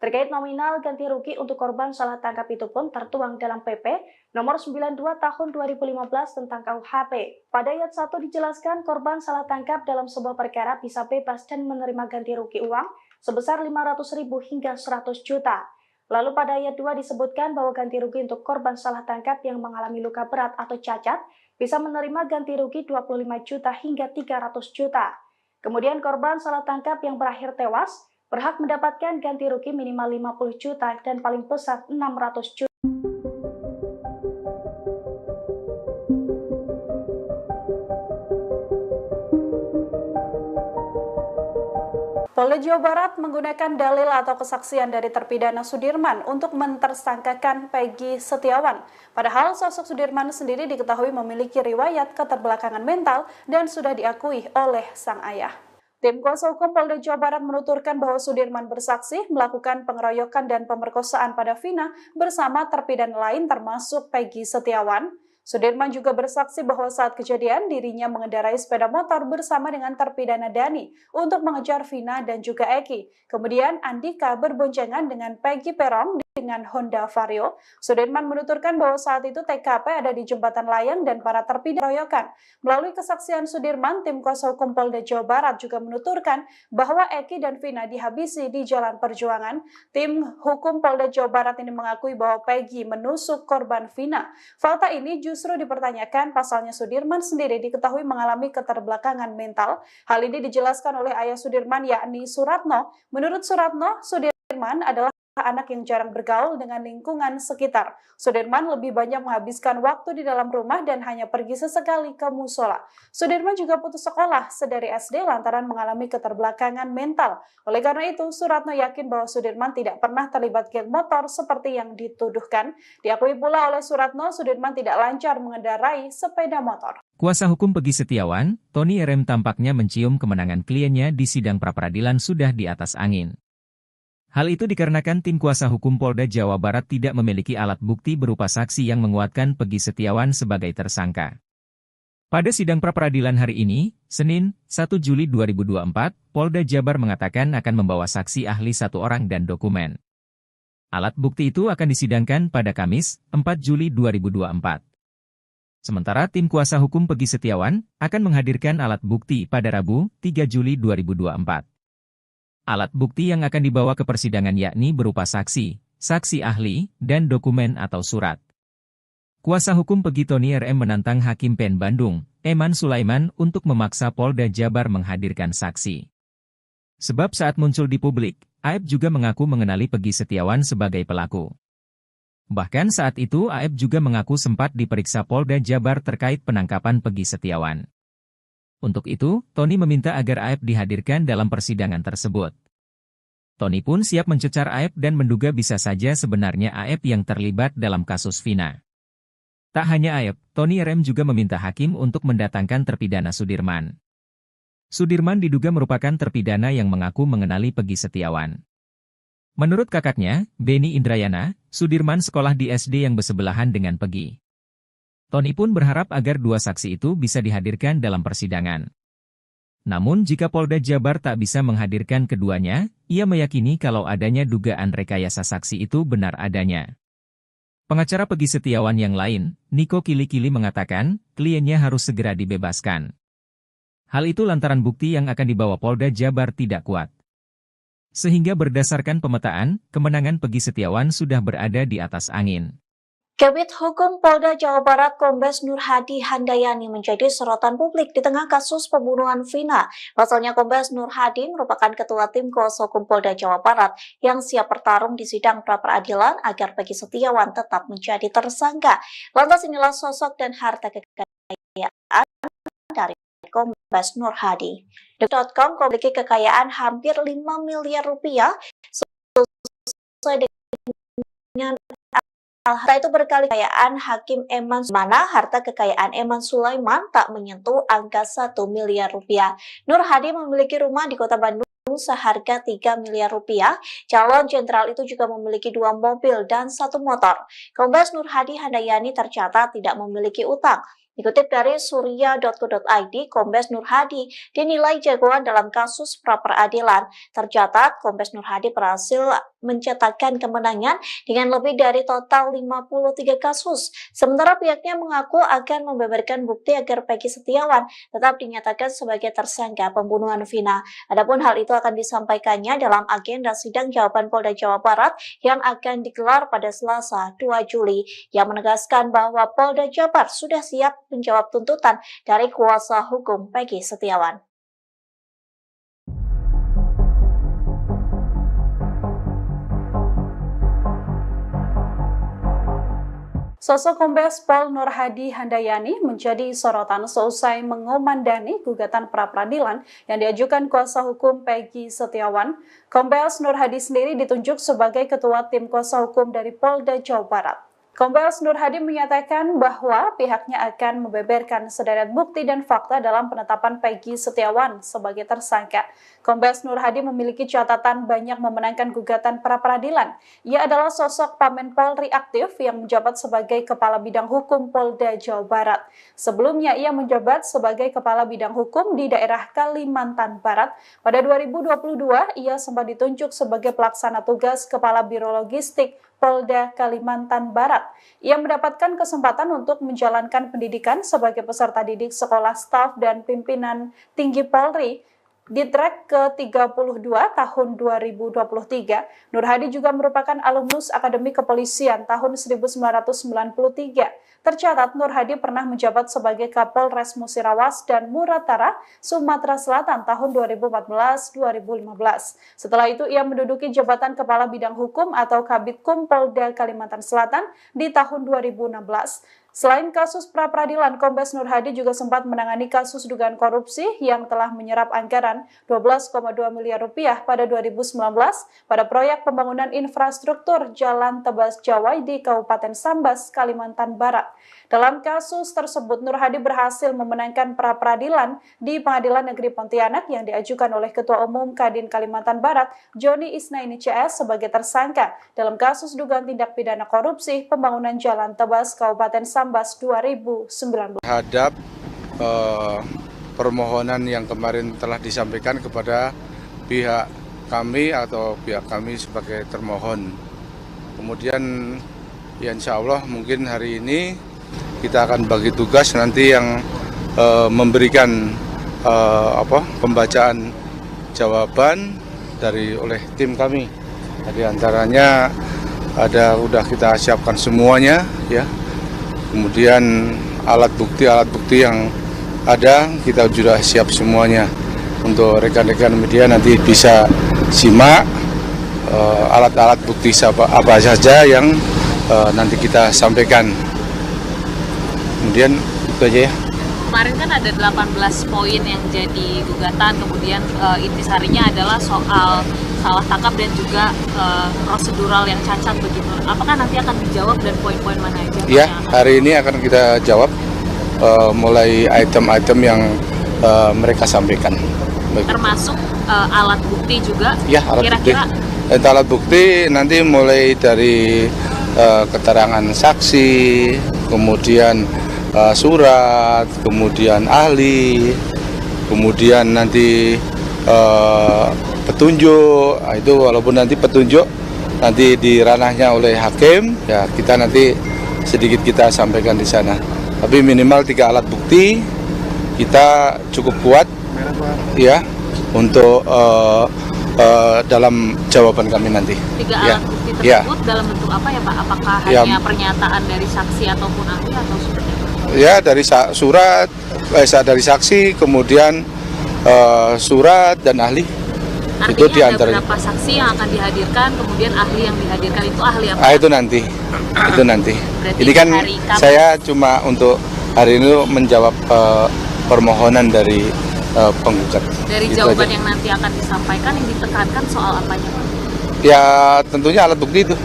S6: Terkait nominal ganti rugi untuk korban salah tangkap itu pun tertuang dalam PP nomor 92 tahun 2015 tentang KUHP. Pada ayat 1 dijelaskan korban salah tangkap dalam sebuah perkara bisa bebas dan menerima ganti rugi uang sebesar 500.000 hingga 100 juta. Lalu pada ayat 2 disebutkan bahwa ganti rugi untuk korban salah tangkap yang mengalami luka berat atau cacat bisa menerima ganti rugi 25 juta hingga 300 juta. Kemudian korban salah tangkap yang berakhir tewas berhak mendapatkan ganti rugi minimal 50 juta dan paling besar 600 juta.
S2: Polda Jawa Barat menggunakan dalil atau kesaksian dari terpidana Sudirman untuk mentersangkakan Peggy Setiawan. Padahal sosok Sudirman sendiri diketahui memiliki riwayat keterbelakangan mental dan sudah diakui oleh sang ayah. Tim kuasa hukum Polda Jawa Barat menuturkan bahwa Sudirman bersaksi melakukan pengeroyokan dan pemerkosaan pada Vina bersama terpidana lain termasuk Peggy Setiawan. Sudirman juga bersaksi bahwa saat kejadian dirinya mengendarai sepeda motor bersama dengan terpidana Dani untuk mengejar Vina dan juga Eki. Kemudian Andika berboncengan dengan Peggy Peron dengan Honda Vario. Sudirman menuturkan bahwa saat itu TKP ada di jembatan layang dan para terpidana royokan. Melalui kesaksian Sudirman, tim kuasa hukum Polda Jawa Barat juga menuturkan bahwa Eki dan Vina dihabisi di Jalan Perjuangan. Tim hukum Polda Jawa Barat ini mengakui bahwa Peggy menusuk korban Vina. Fakta ini justru dipertanyakan, pasalnya Sudirman sendiri diketahui mengalami keterbelakangan mental. Hal ini dijelaskan oleh ayah Sudirman, yakni Suratno. Menurut Suratno, Sudirman adalah anak yang jarang bergaul dengan lingkungan sekitar. Sudirman lebih banyak menghabiskan waktu di dalam rumah dan hanya pergi sesekali ke musola. Sudirman juga putus sekolah sedari SD lantaran mengalami keterbelakangan mental. Oleh karena itu, Suratno yakin bahwa Sudirman tidak pernah terlibat geng motor seperti yang dituduhkan. Diakui pula oleh Suratno, Sudirman tidak lancar mengendarai sepeda motor.
S5: Kuasa hukum Peggy Setiawan, Tony RM tampaknya mencium kemenangan kliennya di sidang pra-peradilan sudah di atas angin. Hal itu dikarenakan tim kuasa hukum Polda Jawa Barat tidak memiliki alat bukti berupa saksi yang menguatkan Peggy Setiawan sebagai tersangka. Pada sidang pra-peradilan hari ini, Senin, 1 Juli 2024, Polda Jabar mengatakan akan membawa saksi ahli 1 orang dan dokumen. Alat bukti itu akan disidangkan pada Kamis, 4 Juli 2024. Sementara tim kuasa hukum Peggy Setiawan akan menghadirkan alat bukti pada Rabu, 3 Juli 2024. Alat bukti yang akan dibawa ke persidangan yakni berupa saksi, saksi ahli, dan dokumen atau surat. Kuasa hukum Peggy Tony RM menantang Hakim PN Bandung, Eman Sulaiman, untuk memaksa Polda Jabar menghadirkan saksi. Sebab saat muncul di publik, AF juga mengaku mengenali Peggy Setiawan sebagai pelaku. Bahkan saat itu AF juga mengaku sempat diperiksa Polda Jabar terkait penangkapan Peggy Setiawan. Untuk itu, Tony meminta agar AF dihadirkan dalam persidangan tersebut. Tony pun siap mencecar AF dan menduga bisa saja sebenarnya AF yang terlibat dalam kasus Vina. Tak hanya AF, Tony RM juga meminta hakim untuk mendatangkan terpidana Sudirman. Sudirman diduga merupakan terpidana yang mengaku mengenali Peggy Setiawan. Menurut kakaknya, Beni Indrayana, Sudirman sekolah di SD yang bersebelahan dengan Peggy. Tony pun berharap agar 2 saksi itu bisa dihadirkan dalam persidangan. Namun jika Polda Jabar tak bisa menghadirkan keduanya, ia meyakini kalau adanya dugaan rekayasa saksi itu benar adanya. Pengacara Peggy Setiawan yang lain, Niko Kili-Kili mengatakan, kliennya harus segera dibebaskan. Hal itu lantaran bukti yang akan dibawa Polda Jabar tidak kuat. Sehingga berdasarkan pemetaan, kemenangan Peggy Setiawan sudah berada di atas angin.
S1: Kabid Hukum Polda Jawa Barat Kombes Nur Hadi Handayani menjadi sorotan publik di tengah kasus pembunuhan Vina. Pasalnya Kombes Nur Hadi merupakan ketua tim kuasa hukum Polda Jawa Barat yang siap bertarung di sidang pra-peradilan agar Peggy Setiawan tetap menjadi tersangka. Lantas inilah sosok dan harta kekayaan dari Kombes Nur Hadi. Detik.com memiliki kekayaan hampir 5 miliar rupiah sesuai dengan harta itu berkali kekayaan Hakim Eman, mana harta kekayaan Eman Sulaiman tak menyentuh angka 1 miliar rupiah. Nur Hadi memiliki rumah di Kota Bandung seharga 3 miliar rupiah. Calon jenderal itu juga memiliki 2 mobil dan 1 motor. Kombes Nur Hadi Handayani tercatat tidak memiliki utang. Dikutip dari surya.co.id, Kombes Nur Hadi dinilai jagoan dalam kasus pra-peradilan. Tercatat, Kombes Nur Hadi berhasil mencetakkan kemenangan dengan lebih dari total 53 kasus. Sementara pihaknya mengaku akan membeberkan bukti agar Peggy Setiawan tetap dinyatakan sebagai tersangka pembunuhan Vina. Adapun hal itu akan disampaikannya dalam agenda sidang jawaban Polda Jawa Barat yang akan digelar pada Selasa 2 Juli, yang menegaskan bahwa Polda Jabar sudah siap menjawab tuntutan dari kuasa hukum Peggy Setiawan.
S2: Sosok Kombes Pol Nur Hadi Handayani menjadi sorotan seusai mengomandani gugatan pra-peradilan yang diajukan kuasa hukum Peggy Setiawan. Kombes Nur Hadi sendiri ditunjuk sebagai ketua tim kuasa hukum dari Polda Jawa Barat. Kombes Nur Hadi menyatakan bahwa pihaknya akan membeberkan sederet bukti dan fakta dalam penetapan Peggy Setiawan sebagai tersangka. Kombes Nur Hadi memiliki catatan banyak memenangkan gugatan pra-peradilan. Ia adalah sosok Pamen Polri aktif yang menjabat sebagai Kepala Bidang Hukum Polda Jawa Barat. Sebelumnya ia menjabat sebagai Kepala Bidang Hukum di daerah Kalimantan Barat. Pada 2022 ia sempat ditunjuk sebagai pelaksana tugas Kepala Biro Logistik Polda Kalimantan Barat. Ia mendapatkan kesempatan untuk menjalankan pendidikan sebagai peserta didik sekolah staf dan pimpinan tinggi Polri di track ke-32 tahun 2023. Nur Hadi juga merupakan alumnus Akademi Kepolisian tahun 1993. Tercatat Nur Hadi pernah menjabat sebagai Kapolres Musirawas dan Muratara, Sumatera Selatan tahun 2014-2015. Setelah itu ia menduduki jabatan Kepala Bidang Hukum atau Kabitkum Polda Kalimantan Selatan di tahun 2016. Selain kasus pra-peradilan, Kombes Nur Hadi juga sempat menangani kasus dugaan korupsi yang telah menyerap anggaran 12,2 miliar rupiah pada 2019 pada proyek pembangunan infrastruktur Jalan Tebas Jawai di Kabupaten Sambas, Kalimantan Barat. Dalam kasus tersebut, Nur Hadi berhasil memenangkan pra-peradilan di Pengadilan Negeri Pontianak yang diajukan oleh Ketua Umum Kadin Kalimantan Barat, Joni Isnaini CS sebagai tersangka dalam kasus dugaan tindak pidana korupsi pembangunan Jalan Tebas Kabupaten Sambas 2019.
S3: Terhadap permohonan yang kemarin telah disampaikan kepada pihak kami atau pihak kami sebagai termohon. Kemudian ya insya Allah mungkin hari ini kita akan bagi tugas nanti yang memberikan pembacaan jawaban oleh tim kami. Di antaranya udah kita siapkan semuanya ya. Kemudian alat bukti yang ada kita sudah siap semuanya. Untuk rekan-rekan media nanti bisa simak alat-alat bukti apa saja yang nanti kita sampaikan. Kemudian itu aja ya.
S4: Kemarin kan ada 18 poin yang jadi gugatan, kemudian intisarinya adalah soal salah tangkap dan juga prosedural yang cacat begitu. Apakah nanti akan dijawab dan poin-poin mana aja?
S3: Ya, hari ini akan kita jawab mulai item-item yang mereka sampaikan.
S4: Termasuk alat bukti juga?
S3: Ya, alat
S4: Kira-kira
S3: bukti. Alat bukti nanti mulai dari keterangan saksi, kemudian surat, kemudian ahli, kemudian nanti petunjuk. Itu walaupun nanti petunjuk nanti di ranahnya oleh hakim, ya kita nanti sedikit kita sampaikan di sana. Tapi minimal 3 alat bukti kita cukup kuat, ya, untuk dalam jawaban kami nanti.
S4: 3 alat bukti tersebut dalam bentuk apa ya Pak? Apakah hanya pernyataan dari saksi ataupun ahli atau seperti apa?
S3: Ya, dari surat, dari saksi, kemudian surat dan ahli.
S4: Artinya
S3: itu
S4: ada berapa saksi yang akan dihadirkan, kemudian ahli yang dihadirkan itu ahli apa?
S3: Itu nanti. Itu nanti.
S4: Berarti
S3: Ini kan
S4: hari Kamis.
S3: saya cuma untuk hari ini menjawab permohonan dari penggugat.
S4: Dari
S3: Itu
S4: jawaban
S3: aja.
S4: yang nanti akan disampaikan yang ditekankan soal apanya Pak?
S3: Ya, tentunya alat bukti itu.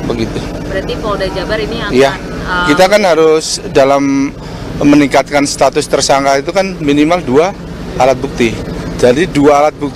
S3: Begitu.
S4: Berarti Polda Jabar ini akan
S3: Iya. Kita kan harus dalam meningkatkan status tersangka itu kan minimal 2 alat bukti. Jadi 2 alat bukti